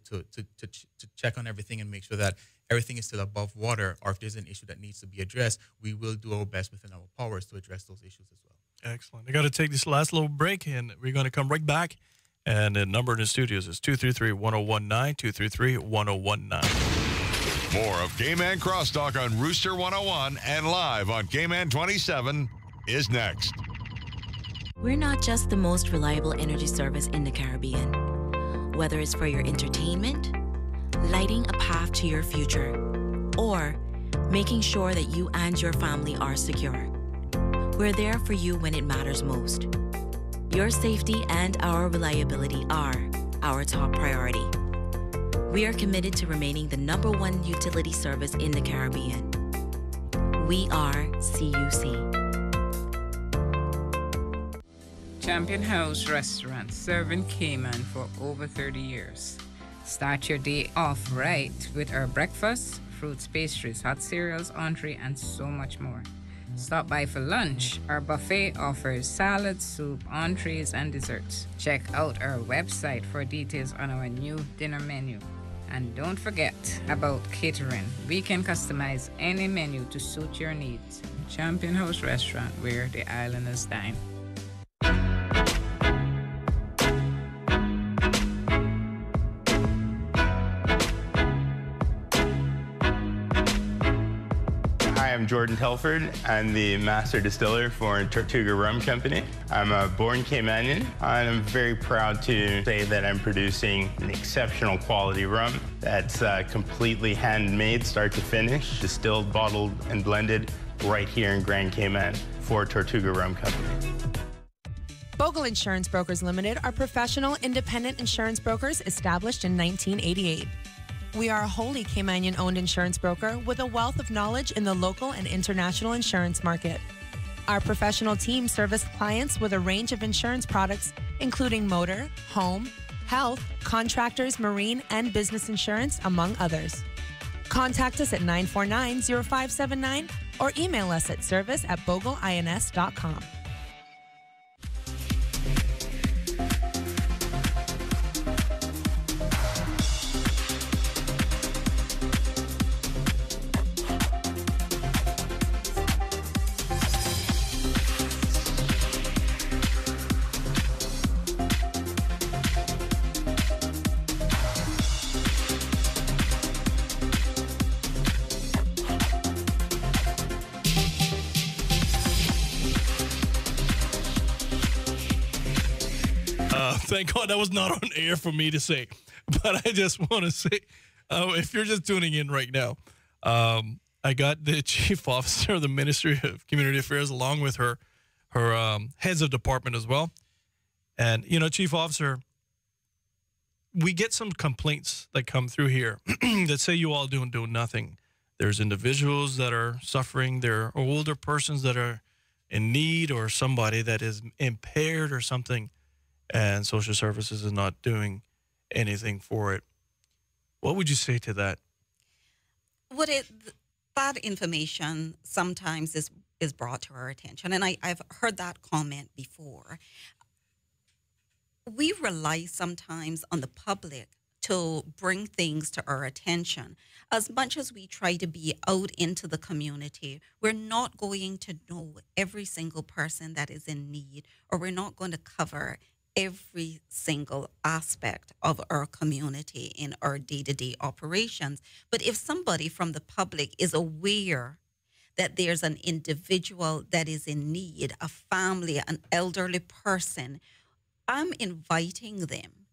S4: check on everything and make sure that everything is still above water, or if there's an issue that needs to be addressed, we will do our best within our powers to address those issues as well.
S12: Excellent. I got to take this last little break, and we're going to come right back. And the number in the studios is 233-1019, 233-1019.
S8: More of Cayman Crosstalk on Rooster 101 and live on Cayman 27 is next.
S2: We're not just the most reliable energy service in the Caribbean. Whether it's for your entertainment, lighting a path to your future, or making sure that you and your family are secure, we're there for you when it matters most. Your safety and our reliability are our top priority. We are committed to remaining the #1 utility service in the Caribbean. We are CUC.
S6: Champion House Restaurant, serving Cayman for over 30 years. Start your day off right with our breakfast, fruits, pastries, hot cereals, entree, and so much more. Stop by for lunch. Our buffet offers salads, soup, entrees, and desserts. Check out our website for details on our new dinner menu. And don't forget about catering. We can customize any menu to suit your needs. Champion House Restaurant, where the islanders dine.
S9: I'm Jordan Telford. I'm the master distiller for Tortuga Rum Company. I'm a born Caymanian, and I'm very proud to say that I'm producing an exceptional quality rum that's completely handmade, start to finish, distilled, bottled, and blended right here in Grand Cayman for Tortuga Rum Company.
S13: Bogle Insurance Brokers Limited are professional, independent insurance brokers established in 1988. We are a wholly Caymanian-owned insurance broker with a wealth of knowledge in the local and international insurance market. Our professional team service clients with a range of insurance products, including motor, home, health, contractors, marine, and business insurance, among others. Contact us at 949-0579 or email us at service@bogleins.com.
S12: Thank God that was not on air for me to say. But I just want to say, if you're just tuning in right now, I got the chief officer of the Ministry of Community Affairs along with her heads of department as well. And, you know, chief officer, we get some complaints that come through here that say you all do nothing. There's individuals that are suffering. There are older persons that are in need, or somebody that is impaired or something, and social services is not doing anything for it. What would you say to that?
S3: That information sometimes is brought to our attention, and I've heard that comment before. We rely sometimes on the public to bring things to our attention. As much as we try to be out into the community, we're not going to know every single person that is in need, or we're not going to cover every single aspect of our community in our day-to-day operations. But if somebody from the public is aware that there's an individual that is in need, a family, an elderly person, I'm inviting them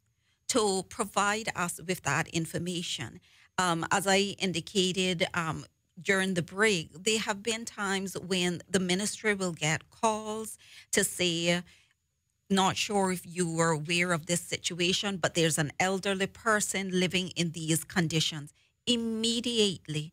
S3: to provide us with that information. As I indicated during the break, there have been times when the ministry will get calls to say, not sure if you were aware of this situation, but there's an elderly person living in these conditions. Immediately,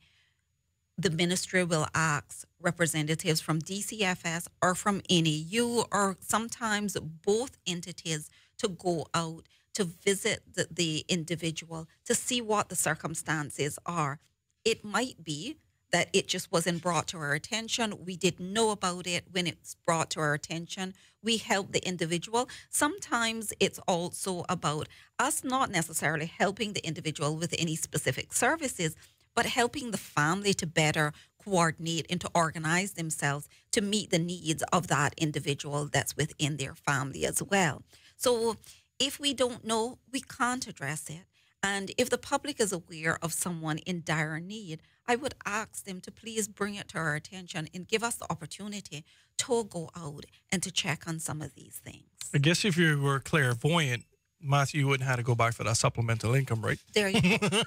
S3: the ministry will ask representatives from DCFS or from NAU, or sometimes both entities, to go out to visit the individual to see what the circumstances are. It might be that it just wasn't brought to our attention. We didn't know about it when it's brought to our attention. We help the individual. Sometimes it's also about us not necessarily helping the individual with any specific services, but helping the family to better coordinate and to organize themselves to meet the needs of that individual that's within their family as well. So if we don't know, we can't address it. And if the public is aware of someone in dire need, I would ask them to please bring it to our attention and give us the opportunity to go out and to check on some of these things.
S12: I guess if you were clairvoyant, Matthew, you wouldn't have to go back for that supplemental income, right?
S3: There you go.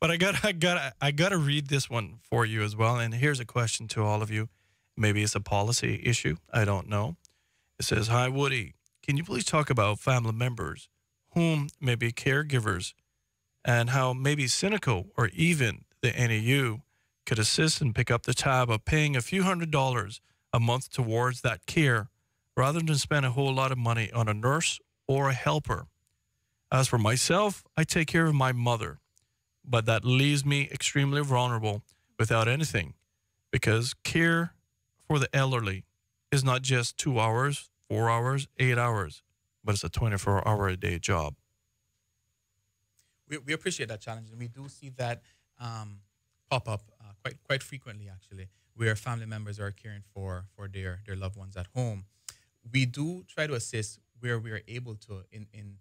S12: But I got to read this one for you as well. And here's a question to all of you. Maybe it's a policy issue. I don't know. It says, "Hi, Woody. Can you please talk about family members whom may be caregivers, and how maybe Cynical or even the NAU could assist and pick up the tab of paying a few $100s a month towards that care, rather than spend a whole lot of money on a nurse or a helper? As for myself, I take care of my mother, but that leaves me extremely vulnerable without anything, because care for the elderly is not just 2 hours, 4 hours, 8 hours, but it's a 24-hour-a-day job."
S4: We appreciate that challenge, and we do see that pop up quite frequently, actually, where family members are caring for their loved ones at home. We do try to assist where we are able to in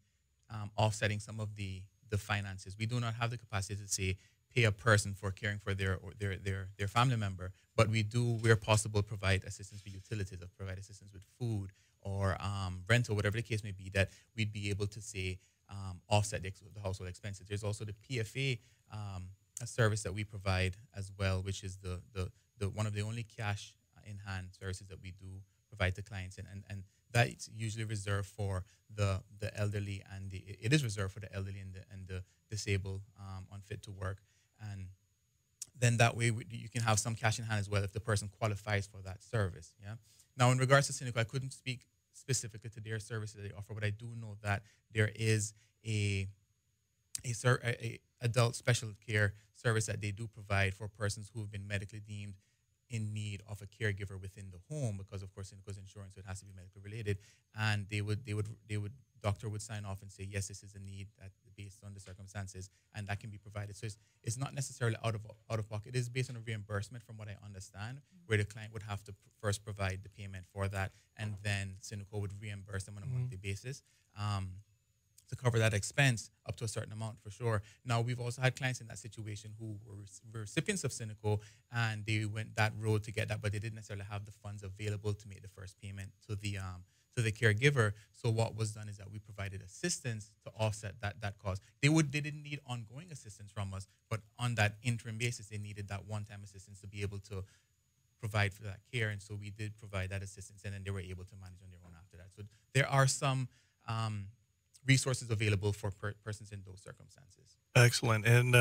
S4: offsetting some of the finances. We do not have the capacity to say pay a person for caring for their family member, but we do, where possible, provide assistance with utilities, or provide assistance with food or rent, or whatever the case may be, that we'd be able to say offset the household expenses. There's also the PFA a service that we provide as well, which is the one of the only cash in hand services that we do provide to clients, and that's usually reserved for the elderly, and it is reserved for the elderly and the disabled, unfit to work, and then that way you can have some cash in hand as well if the person qualifies for that service. Yeah. Now, in regards to Cynical, I couldn't speak specifically to their services they offer, but I do know that there is a adult special care service that they do provide for persons who have been medically deemed in need of a caregiver within the home, because of course Cynical's insurance, so it has to be medically related, and doctor would sign off and say, yes, this is a need that based on the circumstances, and that can be provided. So it's not necessarily out of pocket. It is based on a reimbursement, from what I understand, where the client would have to first provide the payment for that, and then Cynical would reimburse them on a monthly basis to cover that expense up to a certain amount, for sure. Now, we've also had clients in that situation who were recipients of Cynical, and they went that road to get that, but they didn't necessarily have the funds available to make the first payment to the caregiver. So what was done is that we provided assistance to offset that cost. They didn't need ongoing assistance from us, but on that interim basis, they needed that one-time assistance to be able to provide for that care, and so we did provide that assistance, and then they were able to manage on their own after that. So there are some resources available for persons in those circumstances.
S12: Excellent. And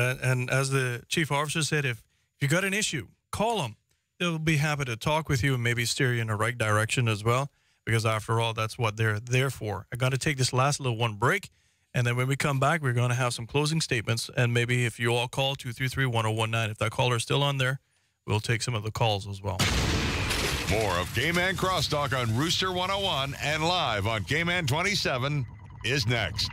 S12: as the chief officer said, if you got an issue, call them. They'll be happy to talk with you and maybe steer you in the right direction as well, because after all, that's what they're there for. I got to take this last little one break, and then when we come back, we're going to have some closing statements, and maybe if you all call 233-1019, if that caller is still on there, we'll take some of the calls as well.
S8: More of Cayman Crosstalk on Rooster 101 and live on Cayman 27 is next.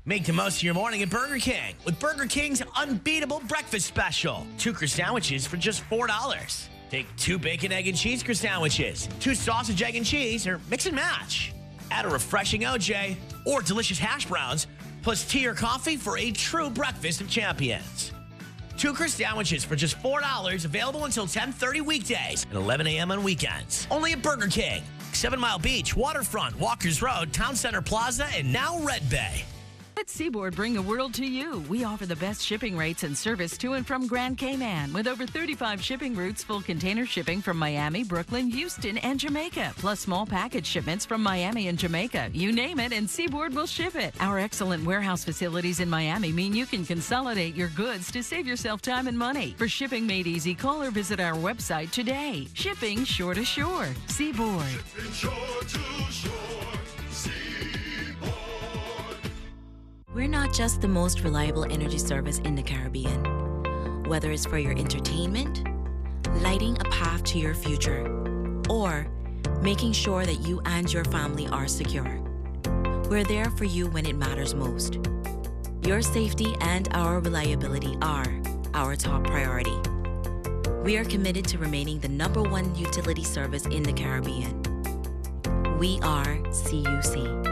S25: Make the most of your morning at Burger King with Burger King's unbeatable breakfast special. 2 croissants for just $4. Take 2 bacon, egg, and cheese croissants, 2 sausage, egg, and cheese, or mix and match. Add a refreshing OJ or delicious hash browns, plus tea or coffee for a true breakfast of champions. 2 croissants for just $4, available until 10:30 weekdays and 11 a.m. on weekends. Only at Burger King. 7 Mile Beach, Waterfront, Walkers Road, Town Center Plaza, and now Red Bay.
S11: Let Seaboard bring the world to you. We offer the best shipping rates and service to and from Grand Cayman with over 35 shipping routes, full container shipping from Miami, Brooklyn, Houston, and Jamaica, plus small package shipments from Miami and Jamaica. You name it, and Seaboard will ship it. Our excellent warehouse facilities in Miami mean you can consolidate your goods to save yourself time and money. For shipping made easy, call or visit our website today. Shipping shore to shore. Seaboard.
S23: Shipping shore to shore.
S2: We're not just the most reliable energy service in the Caribbean. Whether it's for your entertainment, lighting a path to your future, or making sure that you and your family are secure, we're there for you when it matters most. Your safety and our reliability are our top priority. We are committed to remaining the #1 utility service in the Caribbean. We are CUC.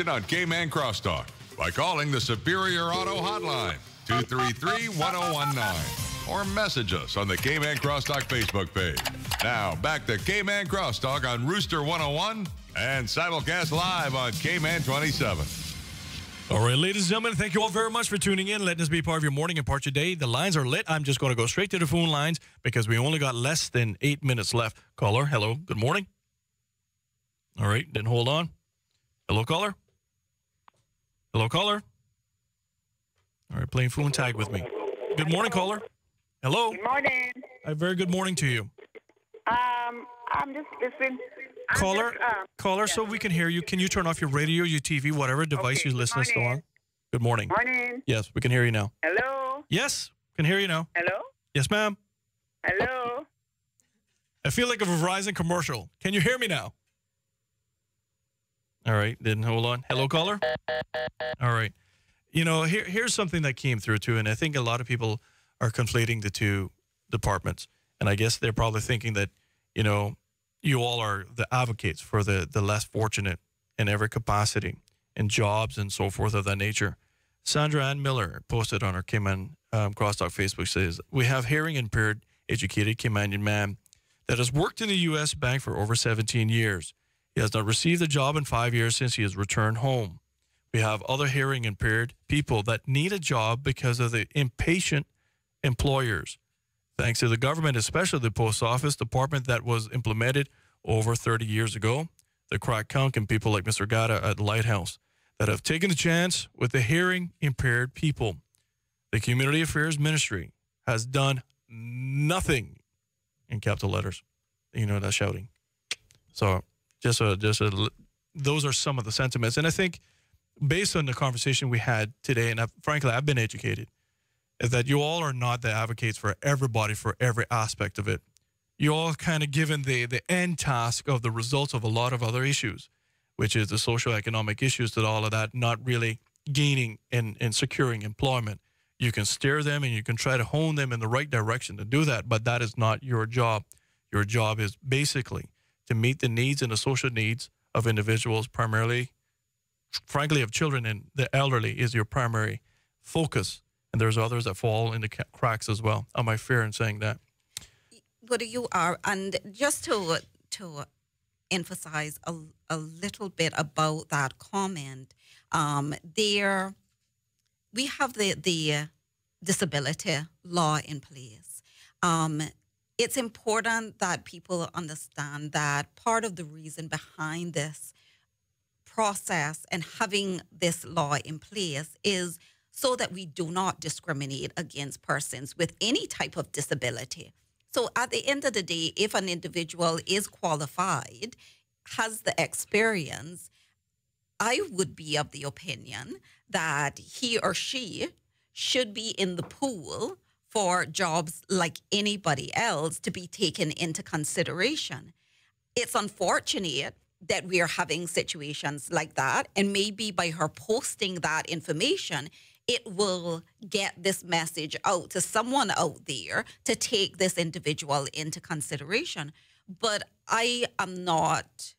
S8: On Cayman Crosstalk by calling the Superior Auto Hotline 233-1019 or message us on the Cayman Crosstalk Facebook page. Now back to Cayman Crosstalk on Rooster 101 and simulcast live on Cayman 27.
S12: All right, ladies and gentlemen, thank you all very much for tuning in, letting us be part of your morning and part of your day. The lines are lit. I'm just going to go straight to the phone lines because we only got less than 8 minutes left. Caller, hello, good morning. All right, then hold on. Hello, caller. Hello, caller. All right, playing phone tag with me. Good morning, caller. Hello.
S16: Good morning.
S12: A very good morning to you.
S16: I'm just listening
S12: Caller, so we can hear you. Can you turn off your radio, your TV, whatever device you listen to on? Good morning.
S16: Morning.
S12: Yes, we can hear you now.
S16: Hello.
S12: Yes, can hear you now.
S16: Hello.
S12: Yes, ma'am.
S16: Hello.
S12: I feel like a Verizon commercial. Can you hear me now? All right, then hold on. Hello, caller. All right. You know, here's something that came through too, and I think a lot of people are conflating the two departments. And I guess they're probably thinking that, you know, you all are the advocates for the less fortunate in every capacity, in jobs and so forth of that nature. Sandra Ann Miller posted on her Cayman Crosstalk Facebook, says, we have hearing impaired, educated Caymanian man that has worked in the U.S. bank for over 17 years. He has not received a job in 5 years since he has returned home. We have other hearing impaired people that need a job because of the impatient employers. Thanks to the government, especially the post office department that was implemented over 30 years ago, the crack conk and people like Mr. Gata at the Lighthouse that have taken the chance with the hearing impaired people. The Community Affairs Ministry has done nothing, in capital letters. You know, that's shouting. So those are some of the sentiments. And I think based on the conversation we had today, and frankly, I've been educated, is that you all are not the advocates for everybody for every aspect of it. You're all kind of given the end task of the results of a lot of other issues, which is the socioeconomic issues that all of that not really gaining and securing employment. You can steer them and you can try to hone them in the right direction to do that, but that is not your job. Your job is basically to meet the needs and the social needs of individuals, primarily, frankly, of children and the elderly is your primary focus. And there's others that fall in the cracks as well. Am I fair in saying that?
S3: But you are, and just to emphasize a little bit about that comment, we have the disability law in place. It's important that people understand that part of the reason behind this process and having this law in place is so that we do not discriminate against persons with any type of disability. So at the end of the day, if an individual is qualified, has the experience, I would be of the opinion that he or she should be in the pool for jobs like anybody else to be taken into consideration. It's unfortunate that we are having situations like that, and maybe by her posting that information, it will get this message out to someone out there to take this individual into consideration. But I am not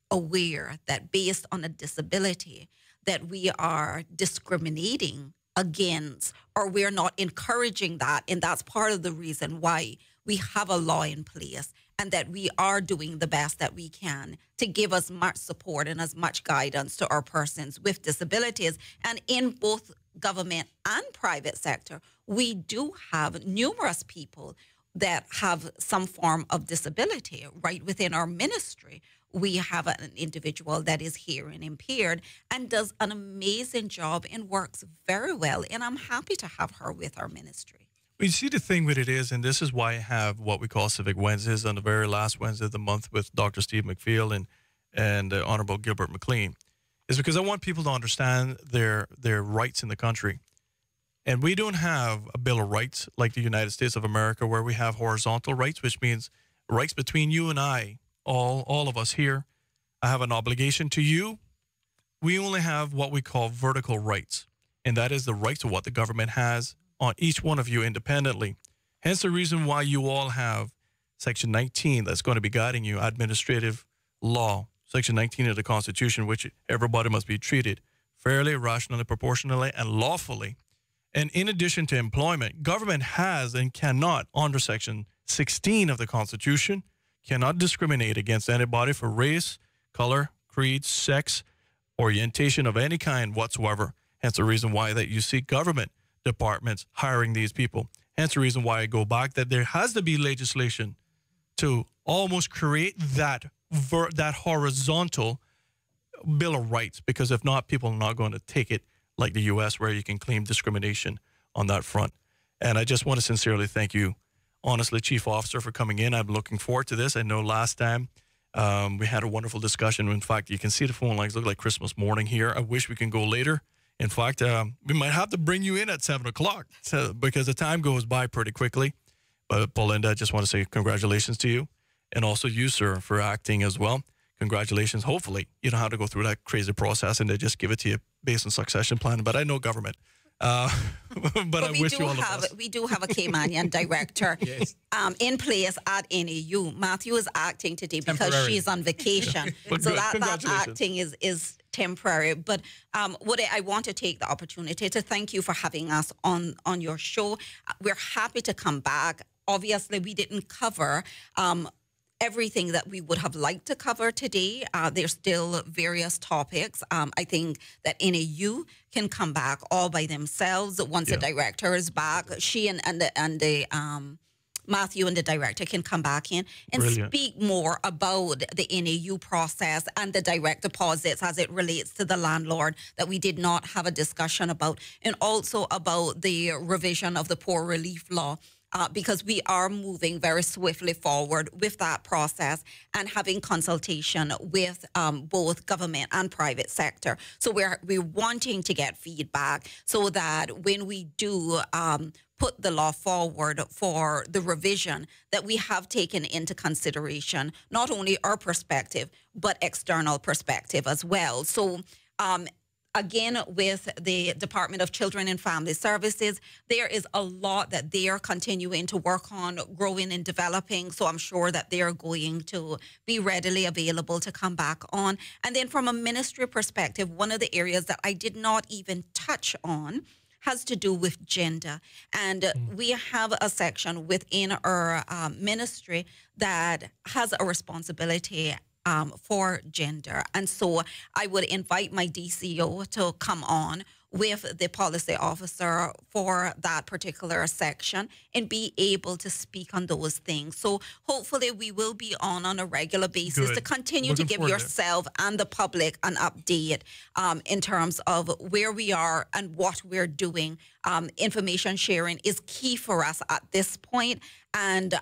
S3: aware that based on a disability that we are discriminating against, or we're not encouraging that. And that's part of the reason why we have a law in place and that we are doing the best that we can to give as much support and as much guidance to our persons with disabilities. And in both government and private sector, we do have numerous people that have some form of disability. Right within our ministry, we have an individual that is hearing impaired and does an amazing job and works very well. And I'm happy to have her with our ministry.
S12: You see, the thing with it is, and this is why I have what we call Civic Wednesdays on the very last Wednesday of the month with Dr. Steve McPhail and Honorable Gilbert McLean, is because I want people to understand their rights in the country. And we don't have a Bill of Rights like the United States of America, where we have horizontal rights, which means rights between you and I, all of us here. I have an obligation to you. We only have what we call vertical rights, and that is the right to what the government has on each one of you independently. Hence the reason why you all have Section 19 that's going to be guiding you, administrative law, Section 19 of the Constitution, which everybody must be treated fairly, rationally, proportionally, and lawfully. And in addition to employment, government has and cannot, under Section 16 of the Constitution, cannot discriminate against anybody for race, color, creed, sex, orientation of any kind whatsoever. Hence the reason why that you see government departments hiring these people. Hence the reason why I go back that there has to be legislation to almost create that horizontal Bill of Rights, because if not, people are not going to take it like the U.S., where you can claim discrimination on that front. And I just want to sincerely thank you, honestly, Chief Officer, for coming in. I'm looking forward to this. I know last time We had a wonderful discussion. In fact, you can see the phone lines look like Christmas morning here. I wish we can go later. In fact, we might have to bring you in at 7 o'clock because the time goes by pretty quickly. But Paulinda, I just want to say congratulations to you. And also you, sir, for acting as well. Congratulations. Hopefully, you don't have to go through that crazy process and they just give it to you based on succession plan. But I know government. But I wish you all the best.
S3: We do have a Caymanian director
S12: Yes.
S3: in place at NAU. Matthew is acting today because she's on vacation.
S12: But
S3: So
S12: good.
S3: that
S12: Congratulations.
S3: acting is temporary. But what I want to take the opportunity to thank you for having us on your show. We're happy to come back. Obviously, we didn't cover everything that we would have liked to cover today. There's still various topics. I think that NAU can come back all by themselves once the director is back. She and the Matthew and the director can come back in and speak more about the NAU process and the direct deposits as it relates to the landlord that we did not have a discussion about, and also about the revision of the poor relief law. Because we are moving very swiftly forward with that process and having consultation with both government and private sector. So we're wanting to get feedback so that when we do put the law forward for the revision, that we have taken into consideration not only our perspective, but external perspective as well. So again, with the Department of Children and Family Services, there is a lot that they are continuing to work on, growing and developing. So I'm sure that they are going to be readily available to come back on. And then from a ministry perspective, one of the areas that I did not even touch on has to do with gender. And we have a section within our ministry that has a responsibility for gender. And so I would invite my DCO to come on with the policy officer for that particular section and be able to speak on those things. So hopefully we will be on a regular basis to continue to give yourself and the public an update in terms of where we are and what we're doing. Information sharing is key for us at this point, and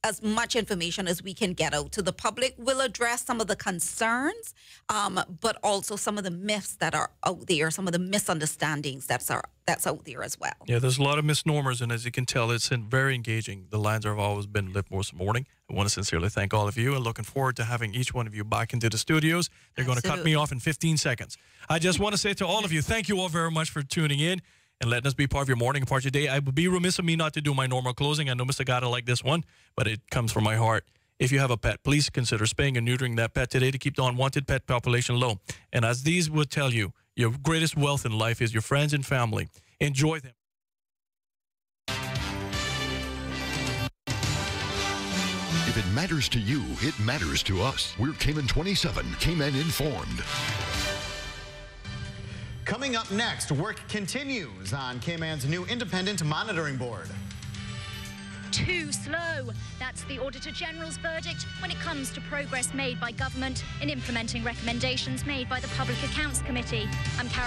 S3: as much information as we can get out to the public will address some of the concerns, but also some of the myths that are out there, some of the misunderstandings that's out there as well.
S12: Yeah, there's a lot of misnomers, and as you can tell, it's very engaging. The lines have always been lit most morning. I want to sincerely thank all of you, and looking forward to having each one of you back into the studios. They're going to cut me off in 15 seconds. I just want to say to all of you, thank you all very much for tuning in and letting us be part of your morning and part of your day. I would be remiss of me not to do my normal closing. I know Mr. Gata like this one, but it comes from my heart. If you have a pet, please consider spaying and neutering that pet today to keep the unwanted pet population low. And as these would tell you, your greatest wealth in life is your friends and family. Enjoy them.
S16: If it matters to you, it matters to us. We're Cayman 27, Cayman Informed.
S17: Coming up next, work continues on Cayman's new independent monitoring board.
S18: Too slow. That's the Auditor General's verdict when it comes to progress made by government in implementing recommendations made by the Public Accounts Committee. I'm Karen.